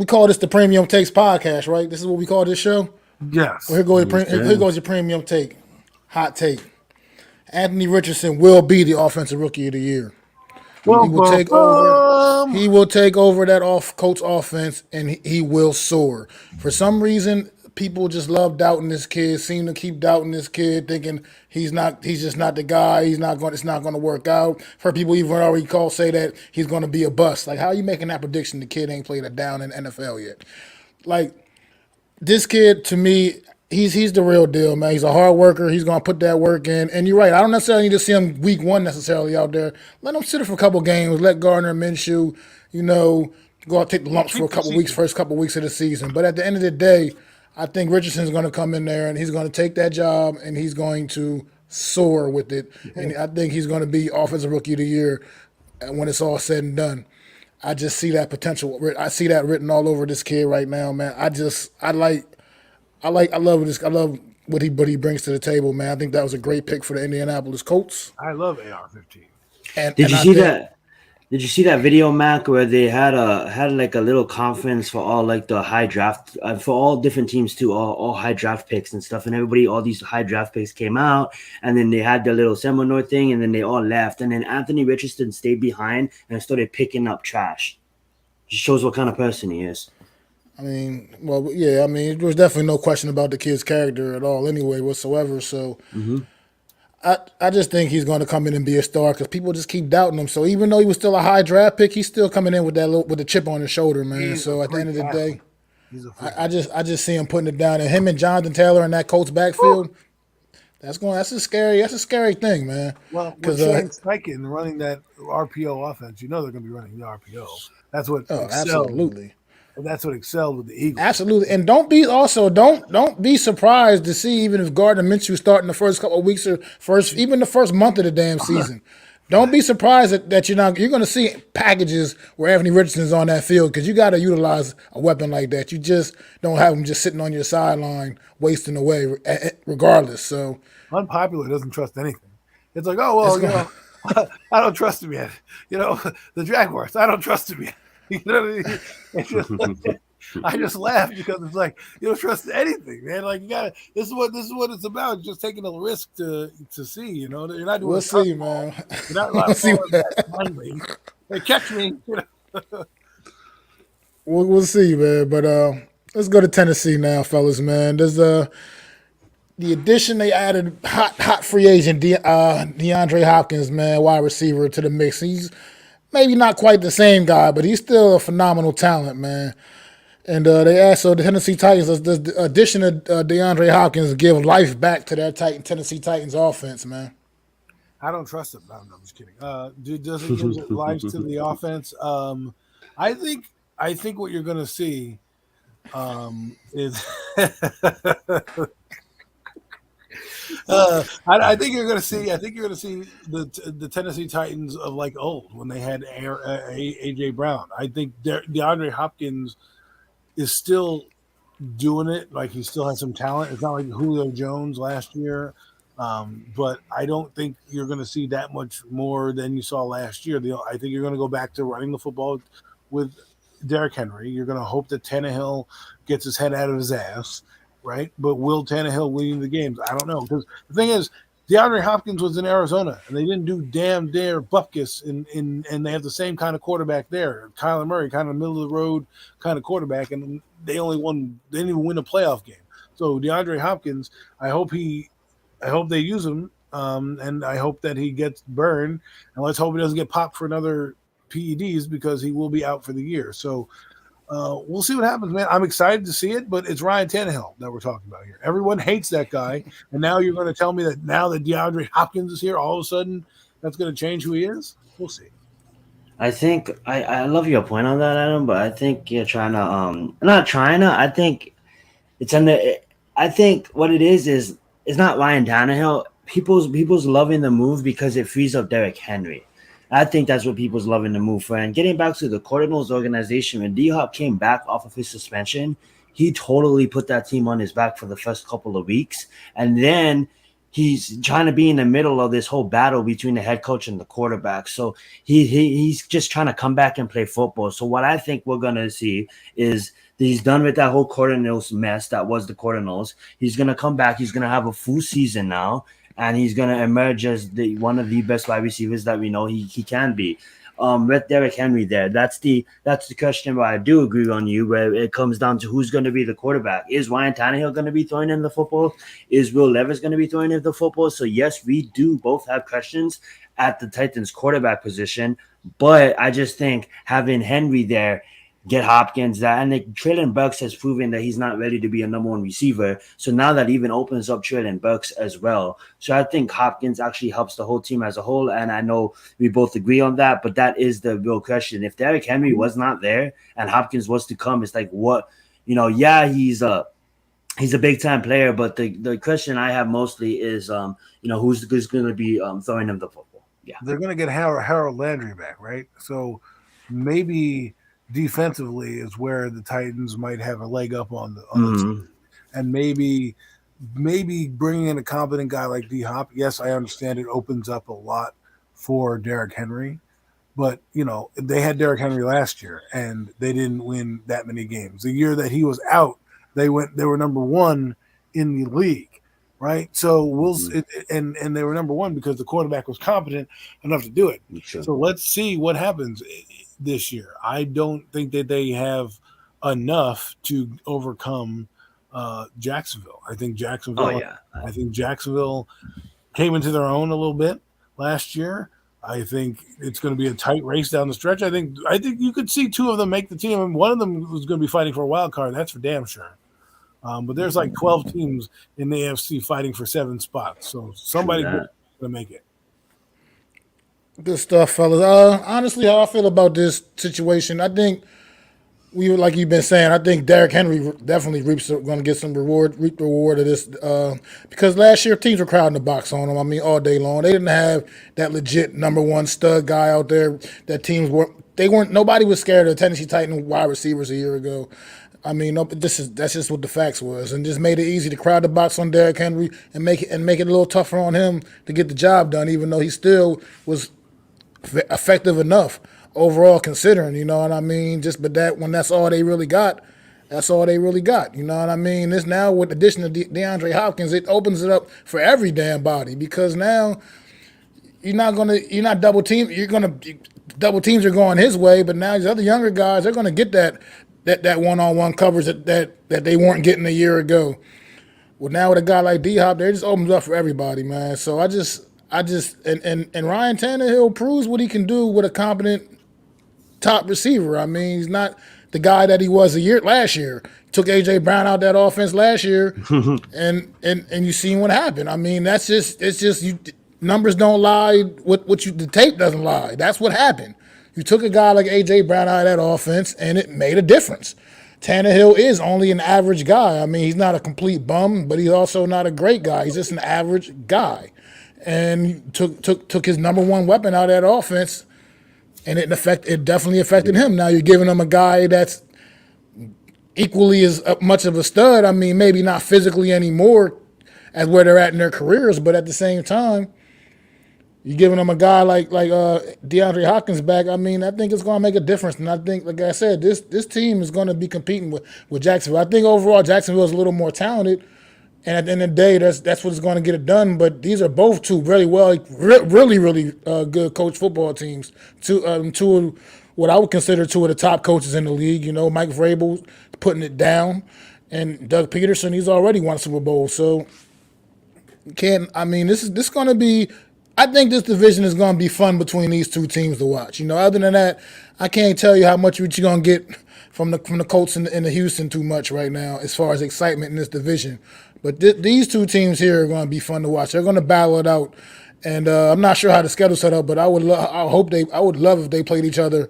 A: call this the Premium Takes podcast, right? This is what we call this show.
B: Yes.
A: Well, here goes your premium take, hot take. Anthony Richardson will be the offensive rookie of the year. He will take over. He will take over that Colts offense, and he will soar. For some reason, people just love doubting this kid. Seem to keep doubting this kid, thinking he's just not the guy. It's not going to work out. For people even already say that he's going to be a bust. Like, how are you making that prediction? The kid ain't played a down in the NFL yet. Like, this kid, to me, he's the real deal, man. He's a hard worker. He's going to put that work in. And you're right. I don't necessarily need to see him week one necessarily out there. Let him sit for a couple games. Let Gardner Minshew, go out take the lumps for a couple weeks, first couple weeks of the season. But at the end of the day, I think Richardson's going to come in there and he's going to take that job and he's going to soar with it. And I think he's going to be Offensive Rookie of the Year when it's all said and done. I just see that potential. I see that written all over this kid right now, man. I love what he brings to the table, man. I think that was a great pick for the Indianapolis Colts.
B: I love AR-15.
C: Did you see that video, Mac, where they had like a little conference for all like the high draft for all different teams too, all high draft picks and stuff, and all these high draft picks came out, and then they had their little seminar thing, and then they all left, and then Anthony Richardson stayed behind and started picking up trash. Just shows what kind of person he is.
A: There was definitely no question about the kid's character at all anyway whatsoever. So I just think he's going to come in and be a star because people just keep doubting him. So even though he was still a high draft pick, he's still coming in with with the chip on his shoulder, man. So at the end of the day, I just see him putting it down. And him and Jonathan Taylor in that Colts backfield, that's a scary thing, man.
B: Well, with Shane Steichen running that RPO offense, they're going to be running the RPO. That's what
A: absolutely.
B: And that's what excelled with the Eagles.
A: Absolutely. And don't be surprised to see even if Gardner Minshew starting the first couple of weeks or even the first month of the damn season. Don't be surprised that you're going to see packages where Anthony Richardson's on that field because you got to utilize a weapon like that. You just don't have him just sitting on your sideline wasting away regardless. So
B: unpopular doesn't trust anything. It's like, I don't trust him yet. The Jaguars, I don't trust him yet. You know what I mean? I just laugh because it's like you don't trust anything, man. Like you got this is what it's about. Just taking a risk to see. You know, you're not doing.
A: We'll see, man.
B: You're not
A: We'll see.
B: blindly. Hey, catch me. You know?
A: We'll see, man. But let's go to Tennessee now, fellas, man. There's the addition they added hot free agent DeAndre Hopkins, man, wide receiver to the mix. He's maybe not quite the same guy, but he's still a phenomenal talent, man. And they asked, so the Tennessee Titans, does the addition of DeAndre Hopkins give life back to their Tennessee Titans offense, man?
B: I don't trust him. No, I'm just kidding. Does it give life to the offense? I think what you're going to see is I think you're going to see. I think you're going to see the Tennessee Titans of like old when they had AJ Brown. I think DeAndre Hopkins is still doing it. Like he still has some talent. It's not like Julio Jones last year, but I don't think you're going to see that much more than you saw last year. I think you're going to go back to running the football with Derrick Henry. You're going to hope that Tannehill gets his head out of his ass, right? But will Tannehill win the games? I don't know, because the thing is, DeAndre Hopkins was in Arizona, and they didn't do damn dare bupkis, and they have the same kind of quarterback there. Kyler Murray, kind of middle of the road kind of quarterback, and they didn't even win a playoff game. So DeAndre Hopkins, I hope they use him, and I hope that he gets burned, and let's hope he doesn't get popped for another PEDs because he will be out for the year. So we'll see what happens, man. I'm excited to see it, but it's Ryan Tannehill that we're talking about here. Everyone hates that guy, and now you're going to tell me that now that DeAndre Hopkins is here, all of a sudden that's going to change who he is? We'll see.
C: I think I love your point on that, Adam, but I think you're trying to not trying to. I think it's I think what it is it's not Ryan Tannehill. People's loving the move because it frees up Derrick Henry. I think that's what people's loving the move for. And getting back to the Cardinals organization, when D-Hop came back off of his suspension, he totally put that team on his back for the first couple of weeks. And then he's trying to be in the middle of this whole battle between the head coach and the quarterback. So he's just trying to come back and play football. So what I think we're going to see is he's done with that whole Cardinals mess that was the Cardinals. He's going to come back. He's going to have a full season now. And he's going to emerge as one of the best wide receivers that we know he can be. With Derrick Henry there, that's the question where I do agree on you, where it comes down to who's going to be the quarterback. Is Ryan Tannehill going to be throwing in the football? Is Will Levis going to be throwing in the football? So, yes, we do both have questions at the Titans quarterback position, but I just think having Henry there, get Hopkins, and Traylon Burks has proven that he's not ready to be a number one receiver. So now that even opens up Traylon Burks as well. So I think Hopkins actually helps the whole team as a whole, and I know we both agree on that, but that is the real question. If Derrick Henry was not there and Hopkins was to come, it's like what, yeah, he's a big-time player, but the question I have mostly is, who's going to be throwing him the football? Yeah.
B: They're going to get Harold Landry back, right? So maybe – defensively is where the Titans might have a leg up on the team. And maybe bringing in a competent guy like D-Hop, yes, I understand it opens up a lot for Derrick Henry, but they had Derrick Henry last year and they didn't win that many games. The year that he was out, they were number one in the league, right? So and they were number one because the quarterback was competent enough to do it. Sure. So let's see what happens this year. I don't think that they have enough to overcome Jacksonville. I think Jacksonville came into their own a little bit last year. I think it's going to be a tight race down the stretch. I think you could see two of them make the team, and one of them was going to be fighting for a wild card. That's for damn sure. But there's like 12 teams in the AFC fighting for 7 spots, so somebody's going to make it.
A: Good stuff, fellas. Honestly, how I feel about this situation, I think like you've been saying, I think Derrick Henry definitely going to get reap the reward of this, because last year teams were crowding the box on him. I mean, all day long. They didn't have that legit number one stud guy out there. That teams nobody was scared of the Tennessee Titans wide receivers a year ago. I mean, that's just what the facts was, and just made it easy to crowd the box on Derrick Henry and make it a little tougher on him to get the job done, even though he still was effective enough overall, considering, you know what I mean? But when that's all they really got, That's all they really got. You know what I mean? This now with the addition of DeAndre Hopkins, it opens it up for every damn body because now you're not double team. Double teams are going his way, but now these other younger guys, they're gonna get that one-on-one coverage that they weren't getting a year ago. Well, now with a guy like D-Hop, they just opens up for everybody, man. So I just and Ryan Tannehill proves what he can do with a competent top receiver. I mean, he's not the guy that he was last year. Took AJ Brown out that offense last year, and you seen what happened. I mean, it's just numbers don't lie. The tape doesn't lie. That's what happened. You took a guy like AJ Brown out of that offense, and it made a difference. Tannehill is only an average guy. I mean, he's not a complete bum, but he's also not a great guy. He's just an average guy, and took his number one weapon out of that offense. And it definitely affected him. Now you're giving him a guy that's equally as much of a stud. I mean, maybe not physically anymore as where they're at in their careers, but at the same time, you're giving them a guy like DeAndre Hopkins back. I mean, I think it's going to make a difference. And I think, like I said, this team is going to be competing with Jacksonville. I think overall Jacksonville is a little more talented. And at the end of the day, that's what's going to get it done. But these are both two really good coach football teams. Two, what I would consider two of the top coaches in the league. You know, Mike Vrabel putting it down, and Doug Peterson. He's already won a Super Bowl. So, this is going to be. I think this division is going to be fun between these two teams to watch. You know, other than that, I can't tell you how much you're going to get from the Colts and the Houston too much right now as far as excitement in this division. But these two teams here are going to be fun to watch. They're going to battle it out, and I'm not sure how the schedule's set up, but I would love if they played each other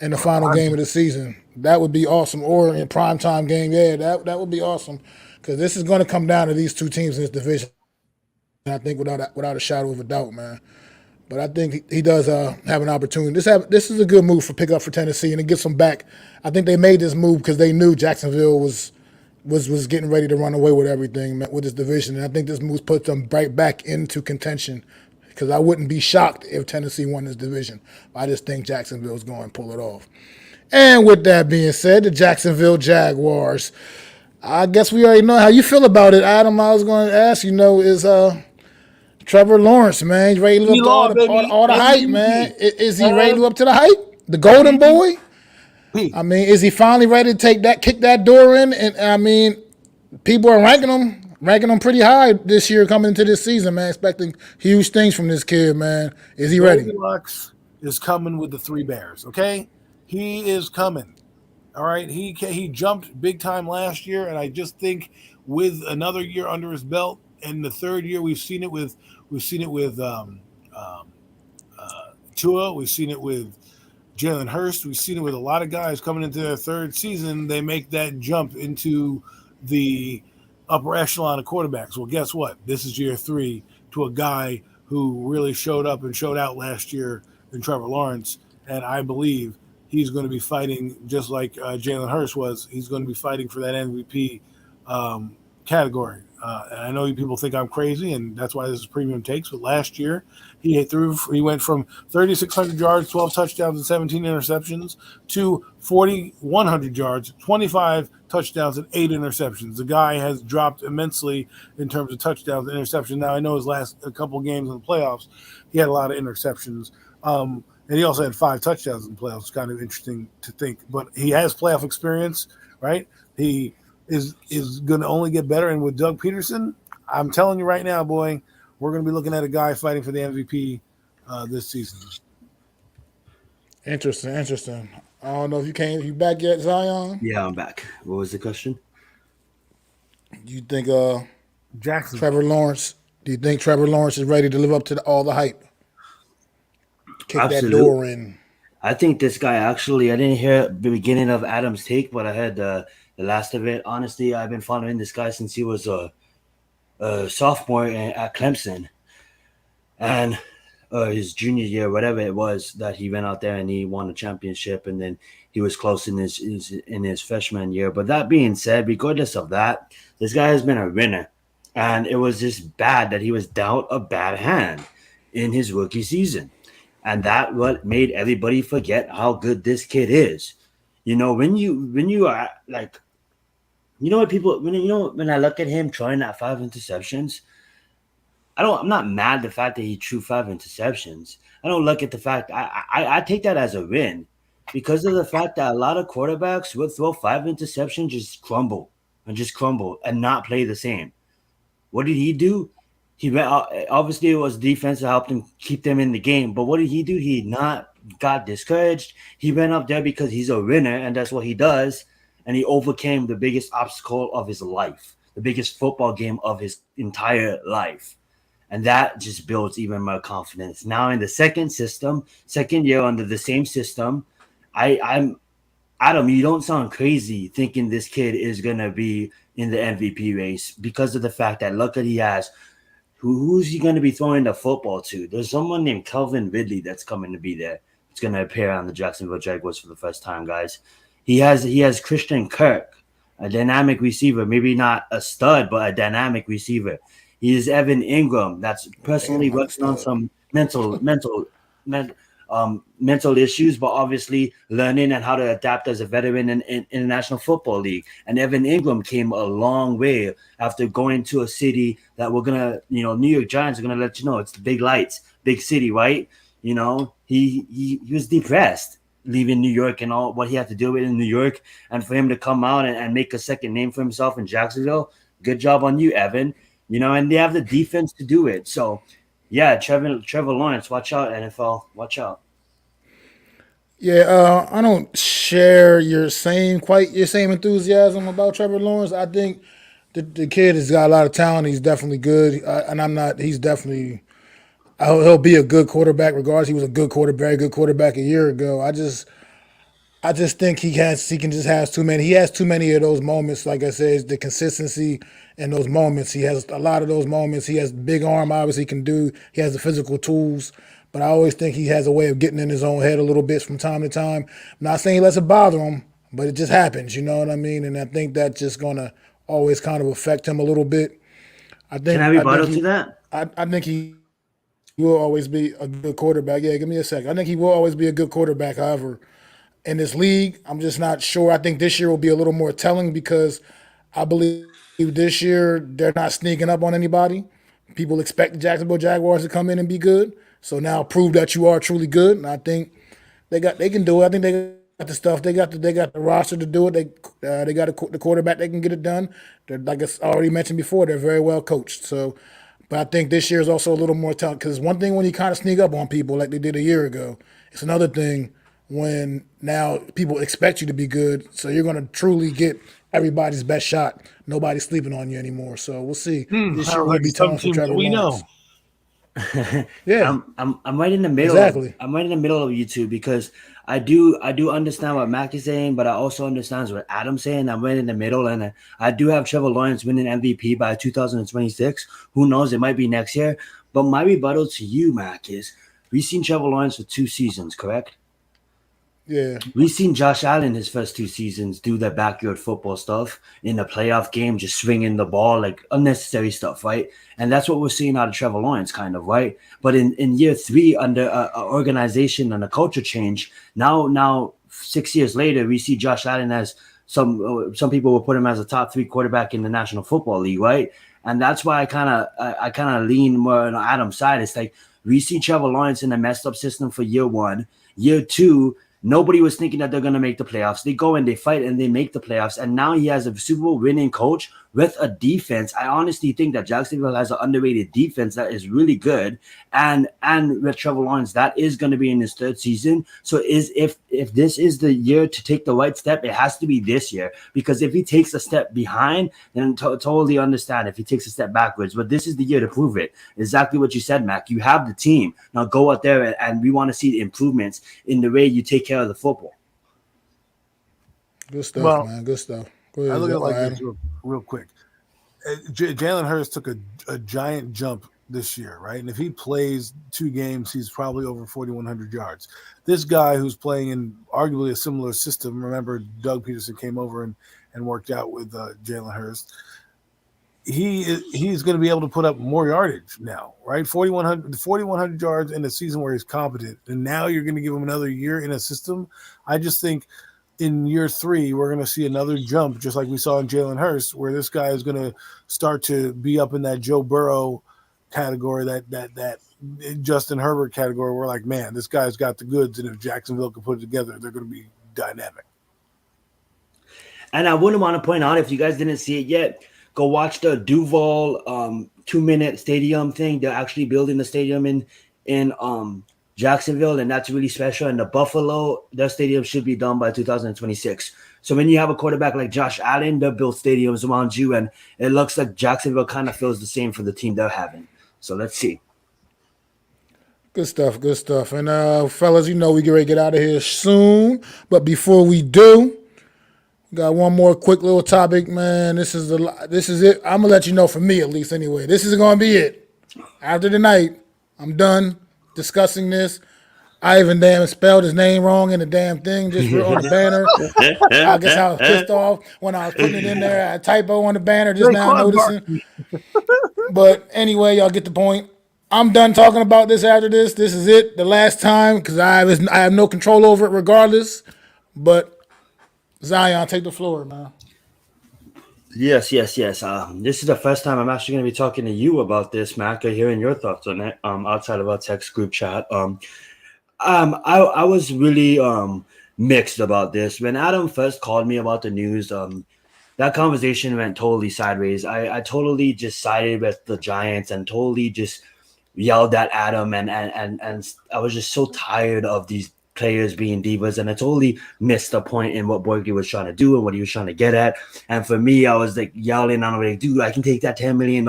A: in the final game of the season. That would be awesome, or in a primetime game. Yeah, that would be awesome because this is going to come down to these two teams in this division. I think without a shadow of a doubt, man. But I think he does have an opportunity. This is a good move for pickup for Tennessee, and it gets them back. I think they made this move because they knew Jacksonville was getting ready to run away with everything with this division. And I think this move puts them right back into contention because I wouldn't be shocked if Tennessee won this division. I just think Jacksonville's going to pull it off. And with that being said, the Jacksonville Jaguars. I guess we already know how you feel about it, Adam. I was going to ask, is Trevor Lawrence, man. He's ready to live up to all the hype, man. Is he ready to live up to the hype? The golden boy? I mean, is he finally ready to kick that door in? And I mean, people are ranking him pretty high this year coming into this season, man, expecting huge things from this kid, man. Is he ready?
B: Goldilocks is coming with the three bears, okay? He is coming. All right. He jumped big time last year, and I just think with another year under his belt, and the third year we've seen it with Tua, we've seen it with Jalen Hurst, we've seen it with a lot of guys coming into their third season. They make that jump into the upper echelon of quarterbacks. Well, guess what? This is year three to a guy who really showed up and showed out last year in Trevor Lawrence, and I believe he's going to be fighting just like Jalen Hurst was. He's going to be fighting for that MVP category. And I know you people think I'm crazy, and that's why this is premium takes. But last year, he went from 3,600 yards, 12 touchdowns, and 17 interceptions to 4,100 yards, 25 touchdowns, and 8 interceptions. The guy has dropped immensely in terms of touchdowns and interceptions. Now, I know his last couple games in the playoffs, he had a lot of interceptions. And he also had 5 touchdowns in the playoffs. It's kind of interesting to think. But he has playoff experience, right? He is going to only get better. And with Doug Peterson, I'm telling you right now, boy, we're going to be looking at a guy fighting for the MVP this season.
A: Interesting. I don't know if you back yet, Zion?
C: Yeah, I'm back. What was the question?
A: You think
B: Jackson
A: Trevor Lawrence? Do you think Trevor Lawrence is ready to live up to all the hype? Kick
C: Absolutely.
A: That door in.
C: I think this guy actually. I didn't hear the beginning of Adam's take, but I heard the last of it. Honestly, I've been following this guy since he was a sophomore at Clemson, and his junior year, whatever it was, that he went out there and he won a championship, and then he was close in his freshman year. But that being said, regardless of that, this guy has been a winner, and it was just bad that he was dealt a bad hand in his rookie season, and that what made everybody forget how good this kid is. You know, when you are like You know what people when I look at him throwing that 5 interceptions, I'm not mad at the fact that he threw 5 interceptions. I don't look at the fact I take that as a win because of the fact that a lot of quarterbacks will throw 5 interceptions, just crumble and not play the same. What did he do? He went obviously it was defense that helped him keep them in the game. But what did he do? He not got discouraged. He went up there because he's a winner and that's what he does. And he overcame the biggest obstacle of his life, the biggest football game of his entire life. And that just builds even more confidence. Now in the second year under the same system, I'm Adam, you don't sound crazy thinking this kid is gonna be in the MVP race because of the fact that look at he has who's he gonna be throwing the football to? There's someone named Calvin Ridley that's coming to be there. It's gonna appear on the Jacksonville Jaguars for the first time, guys. He has Christian Kirk, a dynamic receiver, maybe not a stud, but a dynamic receiver. He is Evan Ingram, that's personally working on some mental issues, but obviously learning and how to adapt as a veteran in the National Football League. And Evan Ingram came a long way after going to a city that we're gonna, New York Giants are gonna let you know it's the big lights, big city, right? He was depressed leaving New York and all what he had to deal with in New York, and for him to come out and make a second name for himself in Jacksonville, good job on you, Evan. And they have the defense to do it. So, yeah, Trevor Lawrence, watch out, NFL, watch out.
A: Yeah, I don't share your same enthusiasm about Trevor Lawrence. I think the kid has got a lot of talent. He's definitely good, and I'm not. He's definitely he'll be a good quarterback. Regardless, he was a good quarterback, very good quarterback a year ago. I just think he can just has too many. He has too many of those moments. Like I said, it's the consistency in those moments. He has a lot of those moments. He has big arm, obviously can do. He has the physical tools, but I always think he has a way of getting in his own head a little bit from time to time. I'm not saying he lets it bother him, but it just happens. You know what I mean? And I think that's just gonna always kind of affect him a little bit. I
C: Can
A: think
C: I
A: I think
C: rebuttal to
A: he
C: that?
A: I think he will always be a good quarterback. Yeah, give me a second. I think he will always be a good quarterback. However, in this league, I'm just not sure. I think this year will be a little more telling because I believe this year they're not sneaking up on anybody. People expect the Jacksonville Jaguars to come in and be good. So now prove that you are truly good. And I think they can do it. I think they got the stuff. They got the roster to do it. They got the quarterback. They can get it done. They're, like I already mentioned before, they're very well coached. So, but I think this year is also a little more telling because one thing when you kind of sneak up on people like they did a year ago, it's another thing when now people expect you to be good. So you're going to truly get everybody's best shot. Nobody's sleeping on you anymore. So we'll see. This year
E: Sounds
A: will
E: like
A: be
E: some
A: telling for
E: teams that
A: Trevor
E: we
A: Lawrence.
E: know.
A: Yeah,
C: I'm right in the middle of
A: exactly.
C: I'm right in the middle of you two because I do understand what Mac is saying, but I also understand what Adam's saying. I'm right in the middle, and I do have Trevor Lawrence winning MVP by 2026. Who knows? It might be next year. But my rebuttal to you, Mac, is we've seen Trevor Lawrence for 2 seasons, correct?
A: Yeah.
C: We've seen Josh Allen his first 2 seasons do the backyard football stuff in the playoff game, just swinging the ball, like unnecessary stuff, right? And that's what we're seeing out of Trevor Lawrence, kind of, right? But in year three, under a organization and a culture change, now 6 years later, we see Josh Allen as some people will put him as a top 3 quarterback in the National Football League, right? And that's why I kind of lean more on Adam's side. It's like we see Trevor Lawrence in a messed up system for year one, year two. Nobody was thinking that they're going to make the playoffs. They go and they fight and they make the playoffs. And now he has a Super Bowl winning coach with a defense. I honestly think that Jacksonville has an underrated defense that is really good. And with Trevor Lawrence, that is going to be in his 3rd season. So if this is the year to take the right step, it has to be this year. Because if he takes a step behind, then totally understand if he takes a step backwards. But this is the year to prove it. Exactly what you said, Mac. You have the team. Now go out there and we want to see the improvements in the way you take care of the football.
A: Good stuff,
E: Well,
A: man. Good stuff. Go
E: I
A: ahead,
E: look at it like this
A: Adam.
E: real quick. Jalen Hurts took a giant jump this year, right? And if he plays 2 games, he's probably over 4,100 yards. This guy who's playing in arguably a similar system, remember Doug Peterson came over and worked out with Jalen Hurts. He's going to be able to put up more yardage now, right? 4,100 yards in a season where he's competent. And now you're going to give him another year in a system. I just think in year 3, we're going to see another jump, just like we saw in Jalen Hurts, where this guy is going to start to be up in that Joe Burrow category, that Justin Herbert category. We're like, man, this guy's got the goods, and if Jacksonville can put it together, they're going to be dynamic.
C: And I wouldn't want to point out, if you guys didn't see it yet, go watch the Duval 2-minute stadium thing. They're actually building the stadium in Jacksonville, and that's really special. And the Buffalo, their stadium should be done by 2026. So when you have a quarterback like Josh Allen, they'll build stadiums around you, and it looks like Jacksonville kind of feels the same for the team they're having. So let's see.
A: Good stuff, good stuff. And fellas, we get ready to get out of here soon. But before we do, we got one more quick little topic, man. This is it. I'm gonna let you know, for me at least anyway. This is gonna be it. After the night, I'm done discussing this. I even damn spelled his name wrong in the damn thing just on the banner. I guess I was pissed off when I was putting it in there. I typo on the banner just now noticing. But anyway, y'all get the point. I'm done talking about this after this. This is it, the last time, because I have no control over it regardless. But Zion, take the floor, man.
C: Yes. This is the first time I'm actually going to be talking to you about this, Mac, or hearing your thoughts on it outside of our text group chat. I was really mixed about this. When Adam first called me about the news, that conversation went totally sideways. I totally just sided with the Giants and totally just yelled at Adam, and I was just so tired of these players being divas, and I totally missed the point in what Barkley was trying to do and what he was trying to get at. And for me, I was like yelling, I'm like, dude, I can take that $10 million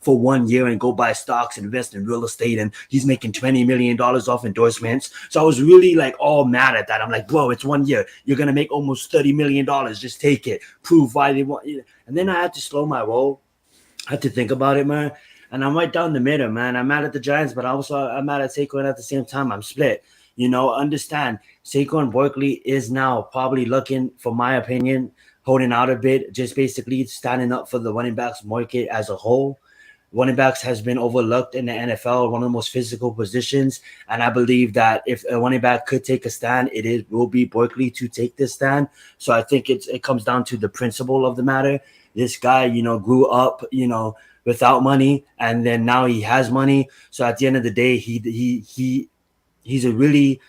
C: for 1 year and go buy stocks and invest in real estate, and he's making $20 million off endorsements. So I was really like all mad at that. I'm like, bro, it's 1 year. You're going to make almost $30 million. Just take it. Prove why they want you. And then I had to slow my roll. I had to think about it, man. And I'm right down the middle, man. I'm mad at the Giants, but also I'm mad at Saquon at the same time. I'm split. Understand, Saquon Barkley is now probably looking, for my opinion, holding out a bit, just basically standing up for the running backs market as a whole. Running backs has been overlooked in the NFL, one of the most physical positions. And I believe that if a running back could take a stand, will be Barkley to take this stand. So I think it comes down to the principle of the matter. This guy, grew up, without money, and then now he has money. So at the end of the day, he's a really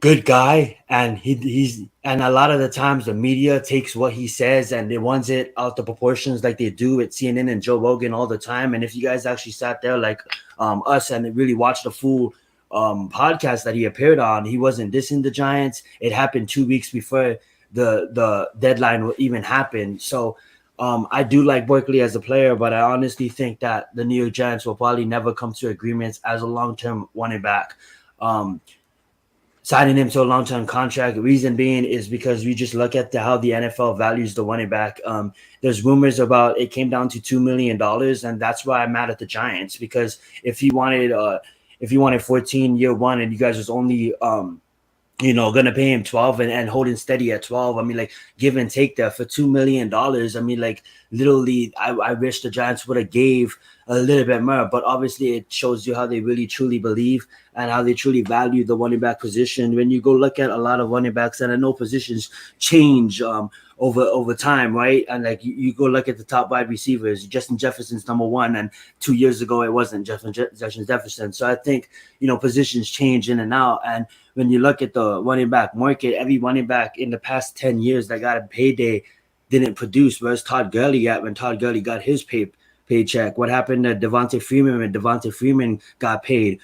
C: good guy, and and a lot of the times the media takes what he says and they runs it out the proportions like they do at CNN and Joe Rogan all the time. And if you guys actually sat there like us and really watched the full podcast that he appeared on, he wasn't dissing the Giants. It happened 2 weeks before the deadline will even happen. So I do like Barkley as a player, but I honestly think that the New York Giants will probably never come to agreements as a long-term running back. Signing him to a long-term contract, reason being is because we just look at how the NFL values the running back. There's rumors about it came down to $2 million, and that's why I'm mad at the Giants, because if he wanted 14 year one and you guys was only going to pay him 12 and holding steady at 12. I mean, like, give and take there for $2 million. I mean, like, literally, I wish the Giants would have gave a little bit more, but obviously it shows you how they really truly believe and how they truly value the running back position. When you go look at a lot of running backs, and I know positions change over time, right? And like you go look at the top wide receivers, Justin Jefferson's number one, and 2 years ago it wasn't Justin Jefferson. So I think, positions change in and out. And when you look at the running back market, every running back in the past 10 years that got a payday didn't produce. Where's Todd Gurley at when Todd Gurley got his paycheck? What happened to Devontae Freeman when Devontae Freeman got paid?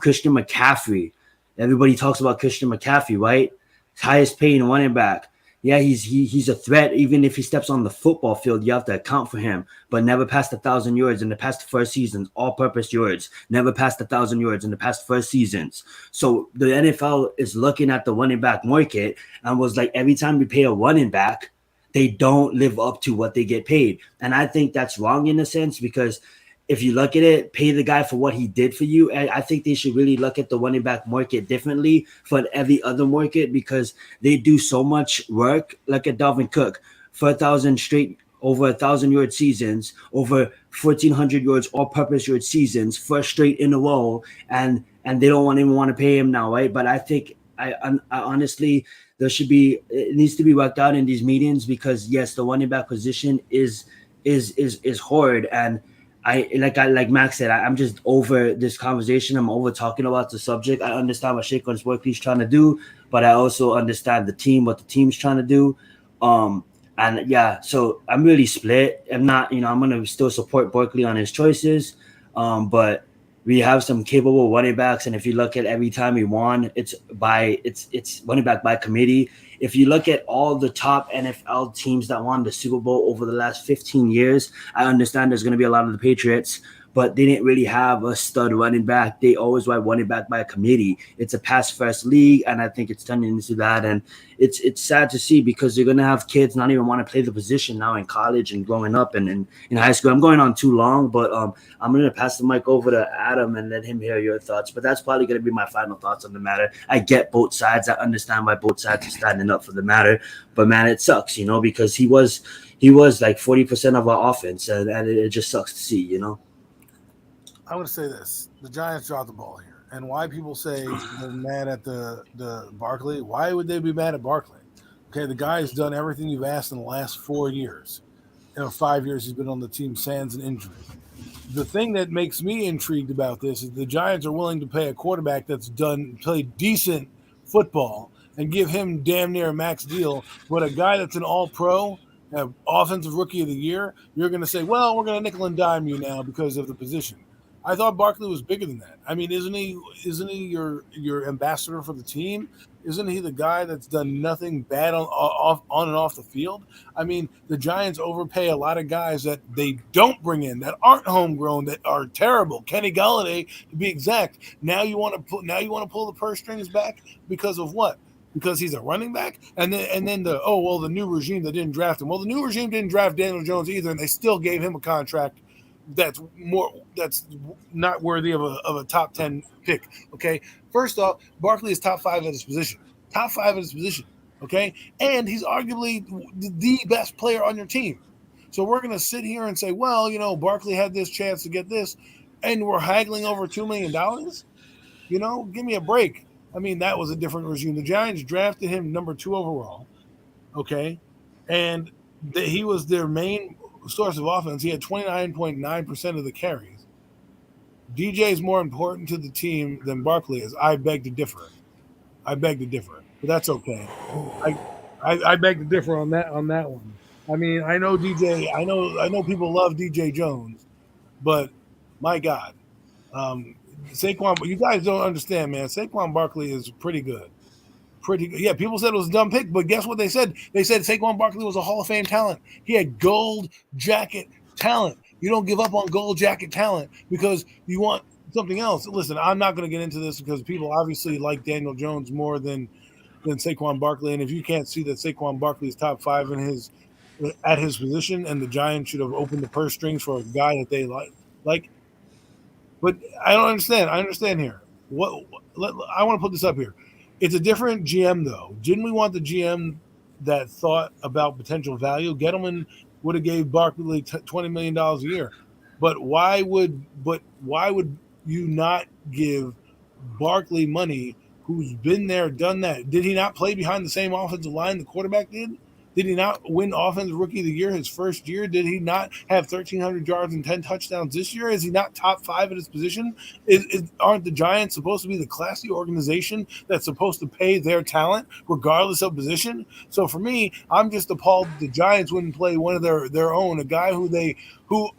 C: Christian McCaffrey. Everybody talks about Christian McCaffrey, right? Highest paying running back. Yeah, he's a threat. Even if he steps on the football field, you have to account for him. But never passed 1,000 yards in the past 4 seasons, all-purpose yards. Never passed 1,000 yards in the past 4 seasons. So the NFL is looking at the running back market and was like, every time we pay a running back, they don't live up to what they get paid. And I think that's wrong in a sense, because if you look at it, pay the guy for what he did for you. And I think they should really look at the running back market differently from every other market, because they do so much work. Look at Dalvin Cook, 4,000 straight, over 1,000 yard seasons, over 1,400 yards all-purpose yard seasons, 4 straight in a row, and they don't even want to pay him now, right? But I think I honestly, it needs to be worked out in these meetings, because yes, the running back position is horrid. And like Max said, I'm just over this conversation. I'm over talking about the subject. I understand what Saquon Barkley's trying to do, but I also understand what the team's trying to do. And yeah, so I'm really split. I'm not, I'm gonna still support Barkley on his choices. But we have some capable running backs, and if you look at every time we won, it's running back by committee. If you look at all the top NFL teams that won the Super Bowl over the last 15 years, I understand there's going to be a lot of the Patriots, but they didn't really have a stud running back. They always were running back by committee. It's a pass-first league, and I think it's turning into that. And it's sad to see, because you're going to have kids not even want to play the position now in college and growing up and in high school. I'm going on too long, but I'm going to pass the mic over to Adam and let him hear your thoughts. But that's probably going to be my final thoughts on the matter. I get both sides. I understand why both sides are standing up for the matter. But, man, it sucks, because he was like 40% of our offense, and it just sucks to see,
E: I want to say this: the Giants dropped the ball here, and why people say they're mad at the Barkley? Why would they be mad at Barkley? Okay, the guy's done everything you've asked in the last 4 years. 5 years he's been on the team, sans an injury. The thing that makes me intrigued about this is the Giants are willing to pay a quarterback that's played decent football and give him damn near a max deal, but a guy that's an All-Pro, offensive rookie of the year, you're going to say, well, we're going to nickel and dime you now because of the position. I thought Barkley was bigger than that. I mean, isn't he your ambassador for the team? Isn't he the guy that's done nothing bad on and off the field? I mean, the Giants overpay a lot of guys that they don't bring in, that aren't homegrown, that are terrible. Kenny Golladay, to be exact. Now you want to pull the purse strings back because of what? Because he's a running back, and then the new regime that didn't draft him. Well, the new regime didn't draft Daniel Jones either, and they still gave him a contract that's not worthy of a top 10 pick. Okay, first off, Barkley is top 5 at his position. Okay, and he's arguably the best player on your team. So we're going to sit here and say, well, Barkley had this chance to get this, and we're haggling over $2 million. Give me a break. I mean, that was a different regime. The Giants drafted him number 2 overall. Okay, and he was their main source of offense. He had 29.9% of the carries. DJ is more important to the team than Barkley is. I beg to differ, but that's okay. I beg to differ on that one. I mean, I know DJ. I know people love DJ Jones, but my God, Saquon. You guys don't understand, man. Saquon Barkley is pretty good. Yeah, people said it was a dumb pick, but guess what they said? They said Saquon Barkley was a Hall of Fame talent. He had gold jacket talent. You don't give up on gold jacket talent because you want something else. Listen, I'm not going to get into this because people obviously like Daniel Jones more than Saquon Barkley. And if you can't see that Saquon Barkley is top 5 at his position, and the Giants should have opened the purse strings for a guy that they like. But I don't understand. I understand here. I want to put this up here. It's a different GM, though. Didn't we want the GM that thought about potential value? Gettleman would have gave Barkley $20 million a year. But why would you not give Barkley money who's been there, done that? Did he not play behind the same offensive line the quarterback did? Did he not win Offensive Rookie of the Year his first year? Did he not have 1,300 yards and 10 touchdowns this year? Is he not top 5 at his position? Aren't the Giants supposed to be the classy organization that's supposed to pay their talent regardless of position? So for me, I'm just appalled the Giants wouldn't play one of their own, a guy who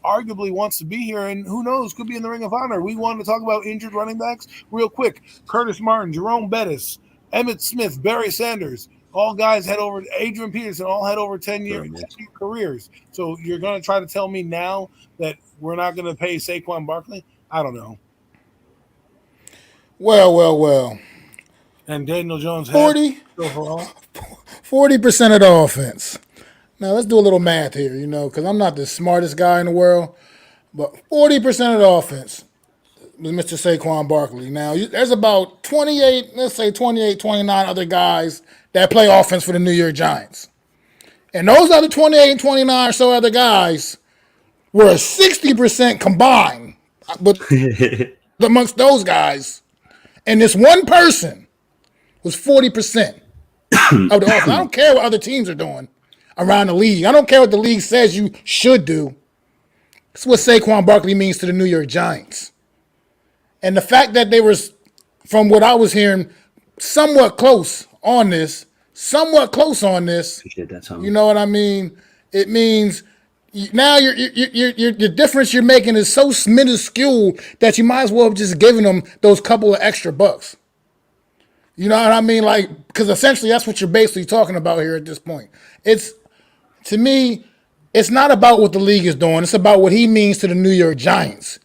E: arguably wants to be here and who knows, could be in the Ring of Honor. We want to talk about injured running backs real quick. Curtis Martin, Jerome Bettis, Emmitt Smith, Barry Sanders. All guys had over Adrian Peterson, all had over 10-year careers. So you're going to try to tell me now that we're not going to pay Saquon Barkley? I don't know.
A: Well.
E: And Daniel Jones
A: 40% of the offense. Now let's do a little math here, because I'm not the smartest guy in the world, but 40% of the offense was Mr. Saquon Barkley. Now there's about 28 other guys that play offense for the New York Giants. And those other 28 and 29 or so other guys were 60% combined but amongst those guys. And this one person was 40%. of the offense. I don't care what other teams are doing around the league. I don't care what the league says you should do. That's what Saquon Barkley means to the New York Giants. And the fact that they were, from what I was hearing, somewhat close on this.
C: Appreciate that, Tom.
A: You know what I mean? It means now the difference you're making is so minuscule that you might as well have just given them those couple of extra bucks. You know what I mean? Like, because essentially that's what you're basically talking about here at this point. It's, to me, it's not about what the league is doing. It's about what he means to the New York Giants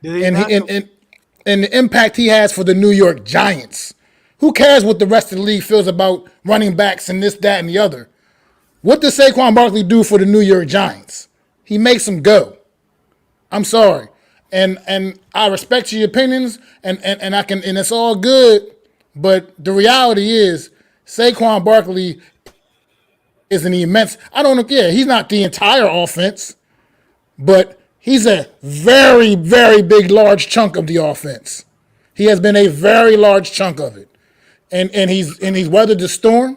A: and the impact he has for the New York Giants. Who cares what the rest of the league feels about running backs and this, that, and the other? What does Saquon Barkley do for the New York Giants? He makes them go. I'm sorry. And I respect your opinions and it's all good, but the reality is Saquon Barkley is an immense, he's not the entire offense, but he's a very, very big, large chunk of the offense. He has been a very large chunk of it. And he's weathered the storm,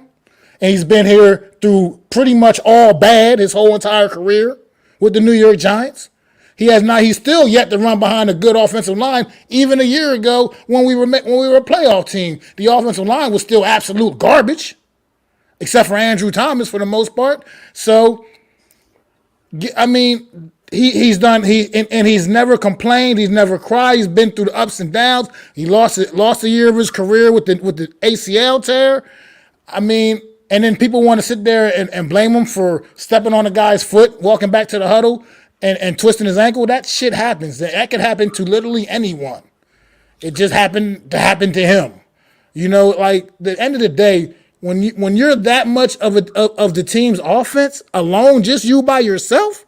A: and he's been here through pretty much all bad his whole entire career with the New York Giants. He's still yet to run behind a good offensive line. Even a year ago, when we were a playoff team, the offensive line was still absolute garbage, except for Andrew Thomas for the most part. So, I mean, he's never complained. He's never cried. He's been through the ups and downs. He lost a year of his career with the ACL tear. I mean, and then people want to sit there and blame him for stepping on a guy's foot, walking back to the huddle and twisting his ankle. That shit happens. That could happen to literally anyone. It just happened to him. You know, like, the end of the day, when you're that much of the team's offense alone, just you by yourself,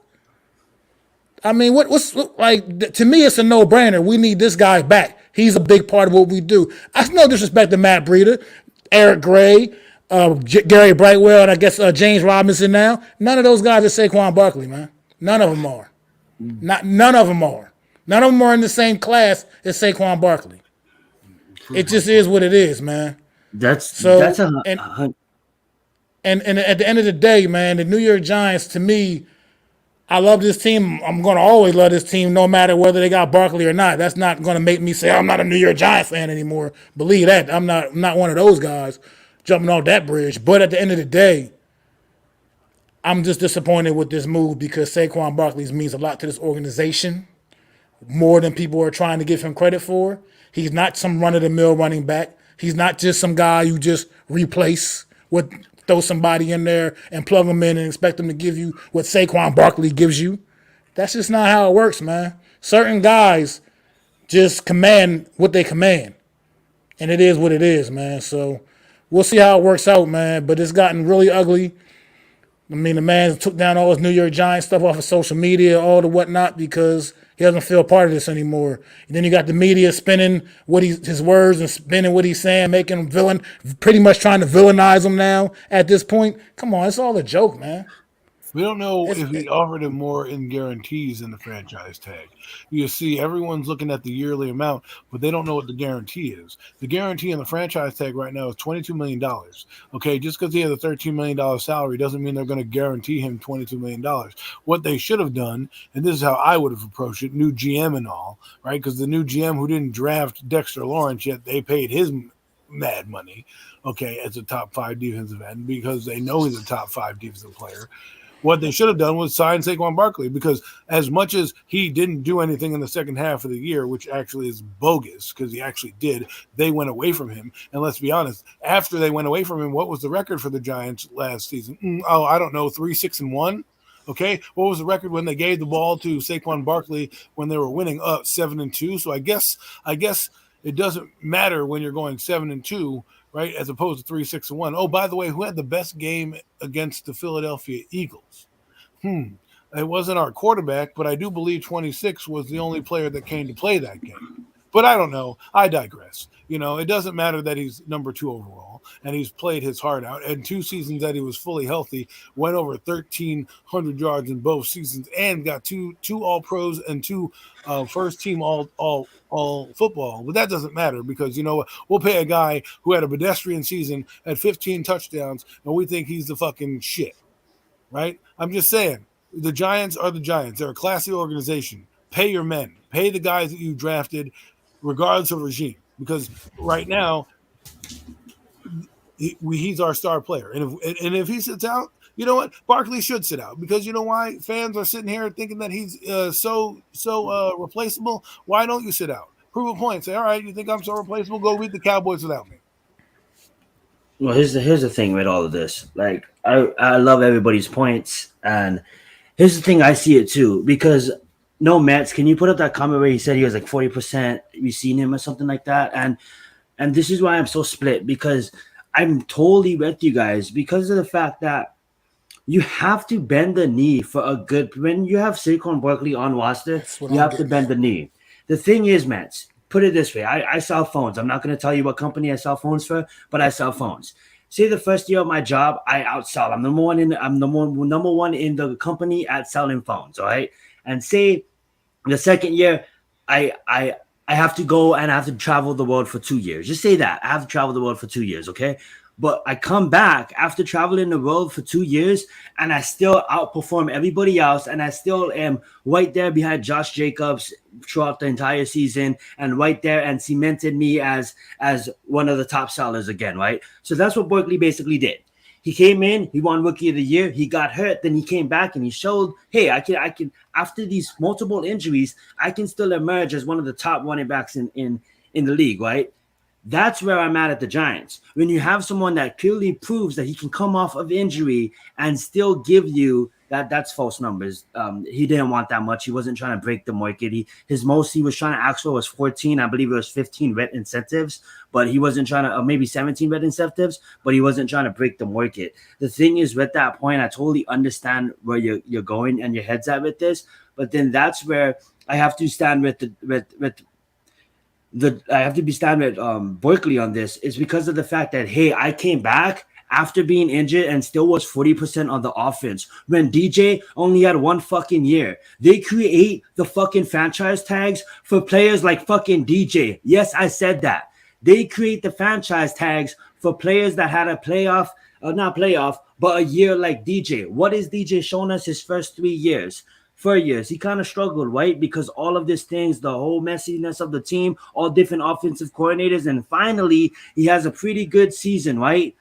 A: I mean, what's like, to me, it's a no-brainer. We need this guy back. He's a big part of what we do. I no disrespect to Matt Breida, Eric Gray, Gary Brightwell, and I guess James Robinson now. None of those guys are Saquon Barkley, man. None of them are. None of them are. None of them are in the same class as Saquon Barkley. It just is what it is, man. And at the end of the day, man, the New York Giants, to me, I love this team. I'm going to always love this team no matter whether they got Barkley or not. That's not going to make me say I'm not a New York Giants fan anymore. Believe that. I'm not one of those guys jumping off that bridge. But at the end of the day, I'm just disappointed with this move because Saquon Barkley means a lot to this organization, more than people are trying to give him credit for. He's not some run-of-the-mill running back. He's not just some guy you just replace with throw somebody in there and plug them in and expect them to give you what Saquon Barkley gives you. That's just not how it works, man. Certain guys just command what they command. And it is what it is, man. So we'll see how it works out, man. But it's gotten really ugly. I mean, the man took down all his New York Giants stuff off of social media, all the whatnot, because he doesn't feel part of this anymore. And then you got the media spinning his words and spinning what he's saying, making him villain, pretty much trying to villainize him now at this point. Come on, it's all a joke, man.
E: We don't know if he offered him more in guarantees than the franchise tag. You see, everyone's looking at the yearly amount, but they don't know what the guarantee is. The guarantee in the franchise tag right now is $22 million. Okay, just because he has a $13 million salary doesn't mean they're going to guarantee him $22 million. What they should have done, and this is how I would have approached it, new GM and all, right? Because the new GM who didn't draft Dexter Lawrence yet, they paid his mad money, okay, as a top 5 defensive end because they know he's a top 5 defensive player. What they should have done was sign Saquon Barkley because as much as he didn't do anything in the second half of the year, which actually is bogus because he actually did, they went away from him. And let's be honest, after they went away from him, what was the record for the Giants last season? I don't know, 3-6-1. Okay, what was the record when they gave the ball to Saquon Barkley when they were winning up 7-2? So I guess it doesn't matter when you're going 7-2. Right, as opposed to 3-6-1. Oh, by the way, who had the best game against the Philadelphia Eagles? It wasn't our quarterback, but I do believe 26 was the only player that came to play that game. But I don't know. I digress. It doesn't matter that he's number 2 overall and he's played his heart out. And 2 seasons that he was fully healthy, went over 1,300 yards in both seasons, and got two All Pros and 2 first team all football. But that doesn't matter because you know what? We'll pay a guy who had a pedestrian season at 15 touchdowns, and we think he's the fucking shit, right? I'm just saying. The Giants are the Giants. They're a classy organization. Pay your men. Pay the guys that you drafted, regardless of regime. Because right now, he's our star player. And if he sits out, you know what? Barkley should sit out. Because you know why? Fans are sitting here thinking that he's so replaceable. Why don't you sit out? Prove a point. Say, all right, you think I'm so replaceable? Go beat the Cowboys without me.
C: Well, here's the thing with all of this. Like, I love everybody's points, and here's the thing, I see it too, because no Mets, can you put up that comment where he said he was like 40%? You seen him or something like that? And this is why I'm so split, because I'm totally with you guys because of the fact that you have to bend the knee for a good. When you have Saquon Barkley on roster, you have to bend the knee. The thing is, Mets, put it this way: I sell phones. I'm not going to tell you what company I sell phones for, but I sell phones. Say the first year of my job, I outsell. I'm number one in the company at selling phones. All right, and say the second year, I have to go and I have to travel the world for 2 years. Just say that I have to travel the world for 2 years. Okay. But I come back after traveling the world for 2 years and I still outperform everybody else. And I still am right there behind Josh Jacobs throughout the entire season and right there and cemented me as one of the top sellers again, right? So that's what Barkley basically did. He came in, he won Rookie of the Year, he got hurt, then he came back and he showed, hey, I can after these multiple injuries, I can still emerge as one of the top running backs in the league, right? That's where I'm at the Giants. When you have someone that clearly proves that he can come off of injury and still give you that's false numbers. He didn't want that much. He wasn't trying to break the market. His most he was trying to ask for was 14. I believe it was 15 vet incentives, but he wasn't trying to, maybe 17 vet incentives, but he wasn't trying to break the market. The thing is, with that point, I totally understand where you're going and your head's at with this, but then that's where I have to stand with Barkley on this is because of the fact that, hey, I came back after being injured and still was 40% on the offense when DJ only had 1 fucking year. They create the fucking franchise tags for players like fucking DJ. Yes, I said that. They create the franchise tags for players that had a but a year like DJ. What is DJ shown us his first 3 years? 4 years, he kind of struggled, right? Because all of these things, the whole messiness of the team, all different offensive coordinators, and finally, he has a pretty good season, right?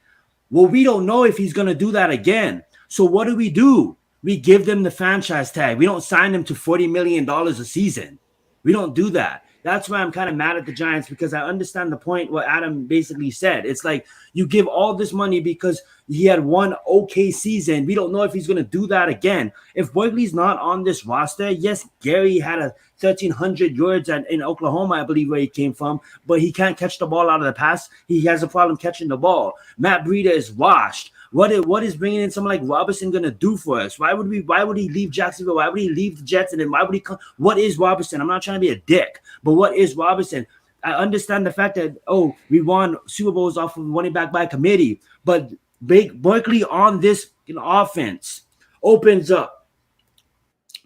C: Well, we don't know if he's going to do that again. So what do? We give them the franchise tag. We don't sign them to $40 million a season. We don't do that. That's why I'm kind of mad at the Giants, because I understand the point what Adam basically said. It's like you give all this money because he had 1 okay season. We don't know if he's going to do that again. If Barkley's not on this roster, yes, Gary had a 1,300 yards in Oklahoma, I believe, where he came from, but he can't catch the ball out of the pass. He has a problem catching the ball. Matt Breida is washed. What is bringing in someone like Robinson going to do for us? Why would he leave Jacksonville? Why would he leave the Jets? And then why would he come? What is Robinson? I'm not trying to be a dick, but what is Robinson? I understand the fact that, we won Super Bowls off of running back by committee, but Barkley on this offense opens up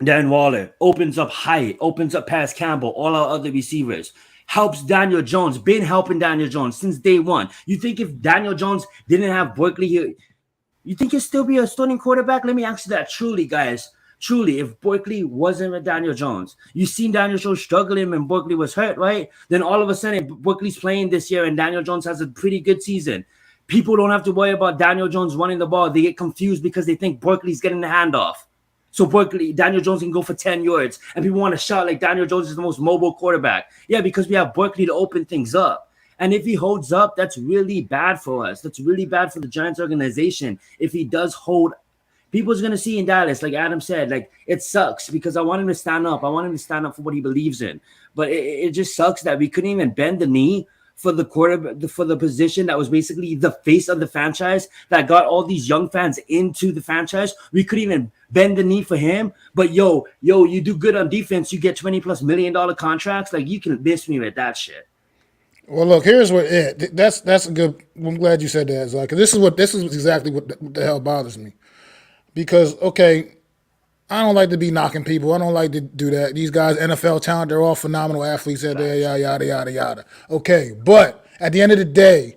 C: Dan Waller, opens up Hyatt, opens up Paris Campbell, all our other receivers. Helps Daniel Jones, been helping Daniel Jones since day one. You think if Daniel Jones didn't have Barkley here, you think he'd still be a starting quarterback? Let me ask you that truly, guys. Truly, if Barkley wasn't with Daniel Jones, you seen Daniel Jones struggling when Barkley was hurt, right? Then all of a sudden, Barkley's playing this year and Daniel Jones has a pretty good season. People don't have to worry about Daniel Jones running the ball. They get confused because they think Barkley's getting the handoff. So Daniel Jones can go for 10 yards, and people want to shout like Daniel Jones is the most mobile quarterback. Yeah, because we have Barkley to open things up. And if he holds up, that's really bad for us. That's really bad for the Giants organization. If he does hold, people's going to see in Dallas, like Adam said, like it sucks because I want him to stand up. I want him to stand up for what he believes in. But it just sucks that we couldn't even bend the knee for the quarterback, for the position that was basically the face of the franchise that got all these young fans into the franchise. We couldn't even bend the knee for him. But yo, you do good on defense, you get $20+ million contracts. Like, you can miss me with that shit.
A: Well, look, here's what that's a good. I'm glad you said that, Zach, because this is exactly what the hell bothers me. Because okay, I don't like to be knocking people. I don't like to do that. These guys, NFL talent, they're all phenomenal athletes out there, yada yada yada. Okay, but at the end of the day,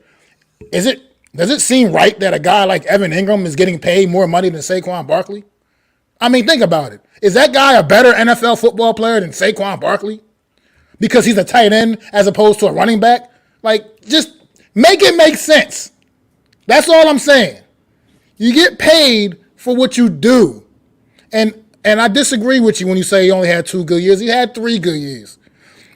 A: does it seem right that a guy like Evan Ingram is getting paid more money than Saquon Barkley? I mean, think about it. Is that guy a better NFL football player than Saquon Barkley? Because he's a tight end as opposed to a running back? Like, just make it make sense. That's all I'm saying. You get paid for what you do. And I disagree with you when you say he only had 2 good years. He had 3 good years.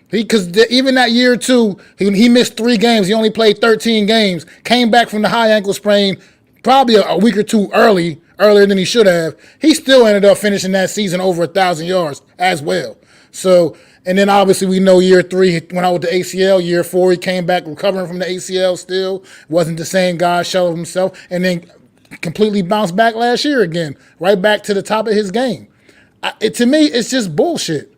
A: Because even that year or two, he missed 3 games. He only played 13 games. Came back from the high ankle sprain probably a week or two earlier than he should have. He still ended up finishing that season over 1,000 yards as well. So, and then obviously we know year 3 he went out with the ACL. Year 4 he came back recovering from the ACL still. Wasn't the same guy, shell of himself. And then completely bounced back last year again. Right back to the top of his game. To me, it's just bullshit.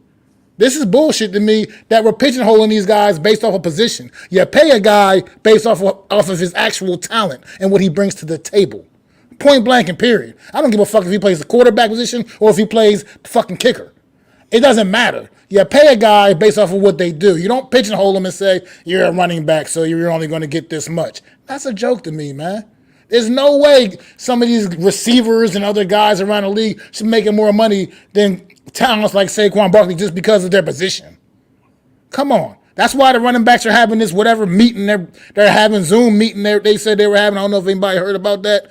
A: This is bullshit to me that we're pigeonholing these guys based off a position. You pay a guy based off of his actual talent and what he brings to the table. Point blank and period. I don't give a fuck if he plays the quarterback position or if he plays the fucking kicker. It doesn't matter. You pay a guy based off of what they do. You don't pigeonhole him and say, you're a running back, so you're only going to get this much. That's a joke to me, man. There's no way some of these receivers and other guys around the league should be making more money than talents like Saquon Barkley just because of their position. Come on. That's why the running backs are having this whatever meeting. They're having Zoom meeting. They said they were having. I don't know if anybody heard about that.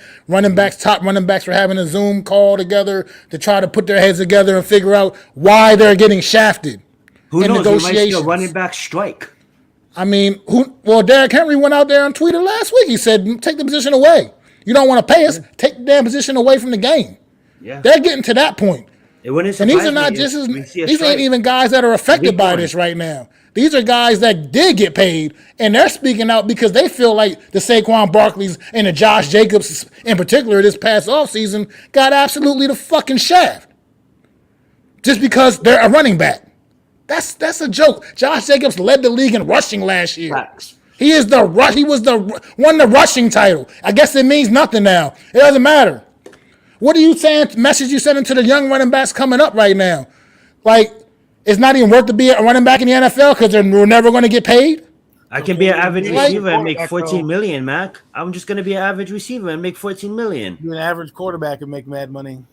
A: Top running backs were having a Zoom call together to try to put their heads together and figure out why they're getting shafted.
C: Who knows? We might see a running back strike.
A: I mean, Derrick Henry went out there and tweeted last week. He said, take the position away. You don't want to pay us, take the damn position away from the game. Yeah. They're getting to that point. And these are not these ain't even guys that are affected by this right now. These are guys that did get paid, and they're speaking out because they feel like the Saquon Barkleys and the Josh Jacobs in particular this past offseason got absolutely the fucking shaft. Just because they're a running back. That's a joke. Josh Jacobs led the league in rushing last year. Facts. He was won the rushing title. I guess it means nothing now. It doesn't matter. What are you saying? Message you sending to the young running backs coming up right now? Like, it's not even worth to be a running back in the NFL because we're never going to get paid?
C: I can be an average receiver and make $14 million, Mac. I'm just going to be an average receiver and make $14 million.
E: Be an average quarterback and make mad money.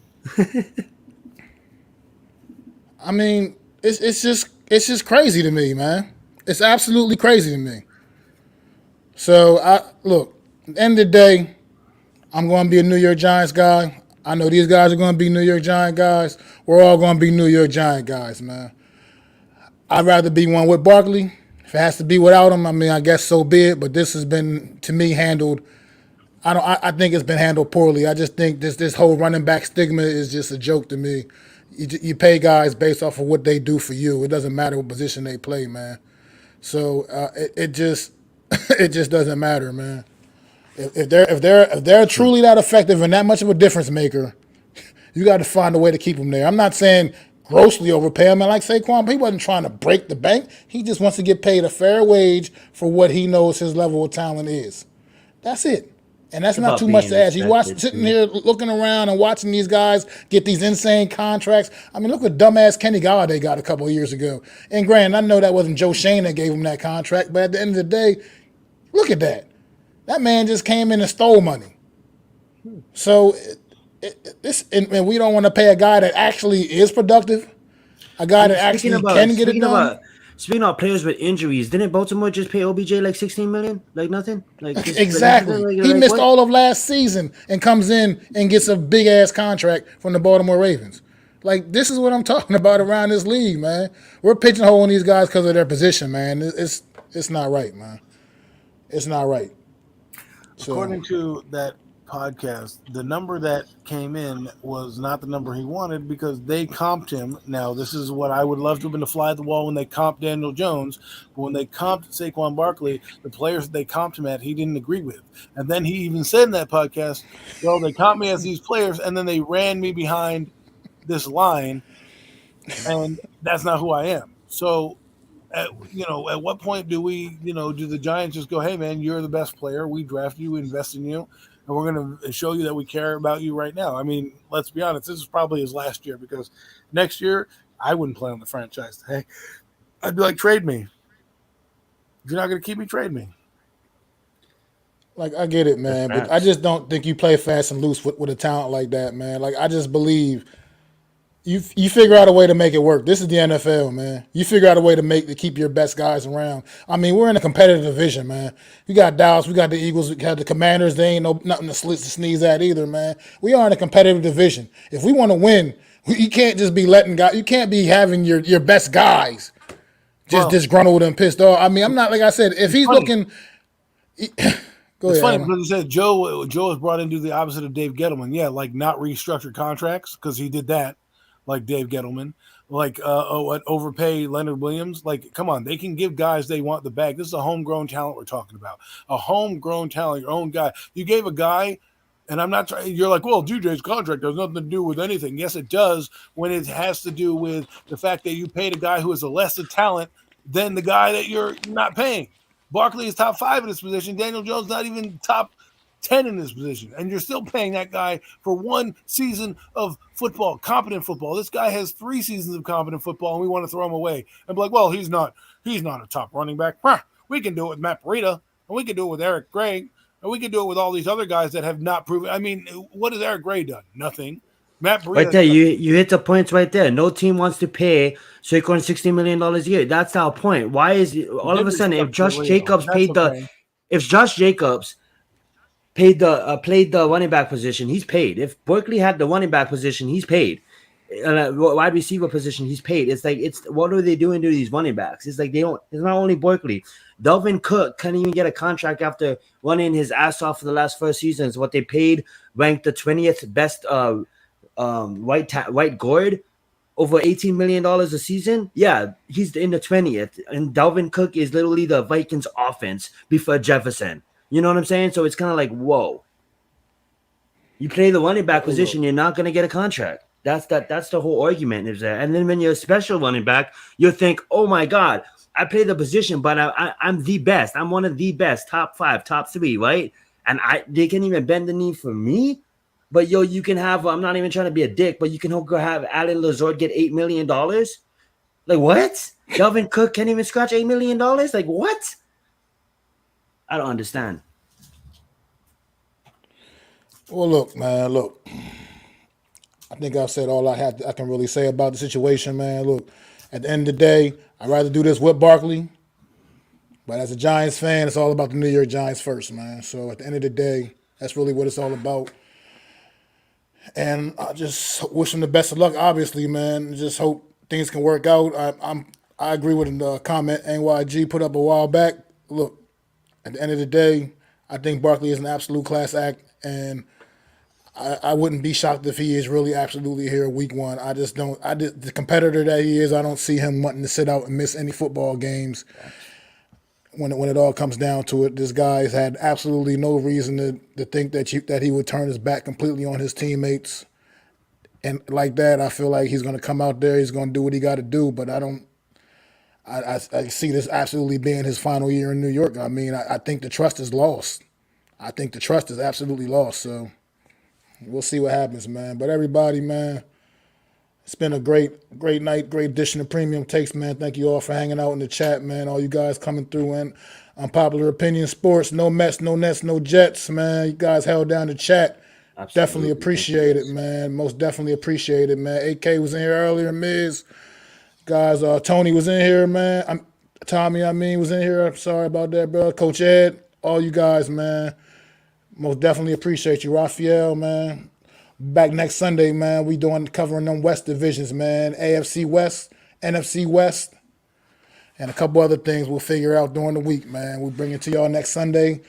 A: I mean, it's just crazy to me, man. It's absolutely crazy to me. So, look, at the end of the day, I'm going to be a New York Giants guy. I know these guys are going to be New York Giant guys. We're all going to be New York Giant guys, man. I'd rather be one with Barkley. If it has to be without him, I mean, I guess so be it. But this has been, to me, handled. I think it's been handled poorly. I just think this whole running back stigma is just a joke to me. You pay guys based off of what they do for you. It doesn't matter what position they play, man. So it just doesn't matter, man. If they're truly that effective and that much of a difference maker, you got to find a way to keep them there. I'm not saying grossly overpay him. And like Saquon, he wasn't trying to break the bank. He just wants to get paid a fair wage for what he knows his level of talent is. That's it. And that's not too much to ask. He's sitting here looking around and watching these guys get these insane contracts. I mean, look what dumbass Kenny Golladay got a couple of years ago. And granted, I know that wasn't Joe Shane that gave him that contract, but at the end of the day, look at that. That man just came in and stole money. So and we don't want to pay a guy that actually is productive, a guy that actually can get it done.
C: Speaking of players with injuries, didn't Baltimore just pay OBJ like $16 million? Like nothing?
A: Exactly. He missed all of last season and comes in and gets a big ass contract from the Baltimore Ravens. Like, this is what I'm talking about around this league, man. We're pigeonholing these guys because of their position, man. It's not right, man. It's not right.
E: According to that podcast, the number that came in was not the number he wanted because they comped him. Now, this is what I would love to have been a fly at the wall when they comped Daniel Jones, but when they comped Saquon Barkley, the players that they comped him at, he didn't agree with. And then he even said in that podcast, well, they comped me as these players, and then they ran me behind this line, and that's not who I am. So, at what point do we, do the Giants just go, hey, man, you're the best player. We drafted you, we invest in you, and we're going to show you that we care about you right now. I mean, let's be honest. This is probably his last year because next year I wouldn't play on the franchise tag. I'd be like, trade me. If you're not going to keep me, trade me.
A: Like, I get it, man, but I just don't think you play fast and loose with a talent like that, man. Like, I just believe you figure out a way to make it work. This is the NFL, man. You figure out a way to keep your best guys around. I mean, we're in a competitive division, man. We got Dallas, we got the Eagles, we got the Commanders. They ain't nothing to sneeze at either, man. We are in a competitive division. If we want to win, you can't just be letting guys. You can't be having your best guys just disgruntled and pissed off. I mean, I'm not, like I said, if he's looking.
E: It's funny because he said Joe was brought in to do the opposite of Dave Gettleman. Yeah, like not restructure contracts because he did that, like Dave Gettleman. Like overpay Leonard Williams. Like, come on, they can give guys they want the bag. This is a homegrown talent we're talking about. A homegrown talent, your own guy. You gave a guy, and I'm not trying. You're like, well, DJ's contract has nothing to do with anything. Yes, it does when it has to do with the fact that you paid a guy who is a lesser talent than the guy that you're not paying. Barkley is top 5 in this position. Daniel Jones not even top 10 in this position. And you're still paying that guy for one season of football, competent football. This guy has 3 seasons of competent football, and we want to throw him away. And be like, well, he's not a top running back. We can do it with Matt Breida, and we can do it with Eric Gray, and we can do it with all these other guys that have not proven. I mean, what has Eric Gray done? Nothing. Matt Breida.
C: Right there, you hit the points right there. No team wants to pay Saquon $60 million a year. That's our point. Why is it, all of a sudden if Josh Jacobs paid the running back position, he's paid. If Barkley had the running back position, he's paid. Wide receiver position, he's paid. It's like what are they doing to these running backs? It's like they don't. It's not only Barkley. Delvin Cook can't even get a contract after running his ass off for the last 4 seasons. What they paid ranked the 20th best right guard over $18 million a season. Yeah, he's in the 20th, and Dalvin Cook is literally the Vikings offense before Jefferson. You know what I'm saying? So it's kind of like, whoa. You play the running back position, you're not going to get a contract. That's the whole argument is there. And then when you're a special running back, you think, oh my God, I play the position, but I'm the best. I'm one of the best, top 5, top 3, right? And they can't even bend the knee for me. But you can have. I'm not even trying to be a dick, but you can go have Allen Lazard get $8 million. Like what? Delvin Cook can't even scratch $8 million. Like what? I don't understand.
A: Well, look, man. Look, I think I've said all I can really say about the situation, man. Look, at the end of the day, I'd rather do this with Barkley. But as a Giants fan, it's all about the New York Giants first, man. So at the end of the day, that's really what it's all about. And I just wish him the best of luck, obviously, man. Just hope things can work out. I agree with the comment NYG put up a while back. Look, at the end of the day, I think Barkley is an absolute class act, and I wouldn't be shocked if he is really absolutely here week 1. The competitor that he is, I don't see him wanting to sit out and miss any football games. When it all comes down to it, this guy's had absolutely no reason to think that he would turn his back completely on his teammates, and like that, I feel like he's going to come out there, he's going to do what he got to do. But I see this absolutely being his final year in New York. I mean, I think the trust is lost. I think the trust is absolutely lost. So we'll see what happens, man. But everybody, man, it's been a great night, great edition of Premium Takes, man. Thank you all for hanging out in the chat, man. All you guys coming through and Unpopular Opinion Sports, no Mets, no Nets, no Jets, man. You guys held down the chat. Absolutely. Definitely appreciate it, man. Most definitely appreciate it, man. AK was in here earlier, Miz. Guys, Tony was in here, man. Tommy, was in here. I'm sorry about that, bro. Coach Ed, all you guys, man. Most definitely appreciate you. Raphael, man. Back next Sunday, man. We covering them West divisions, man. AFC West, NFC West, and a couple other things we'll figure out during the week, man. We'll bring it to y'all next Sunday.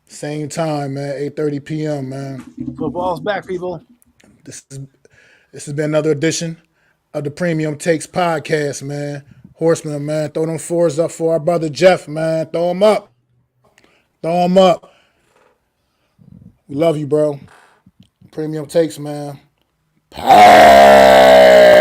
A: Same time, man. 8:30 p.m. Man.
E: Football's back, people.
A: This has been another edition of the Premium Takes podcast, man. Horseman, man. Throw them fours up for our brother Jeff, man. Throw them up. Throw them up. We love you, bro. Premium Takes, man. Hey!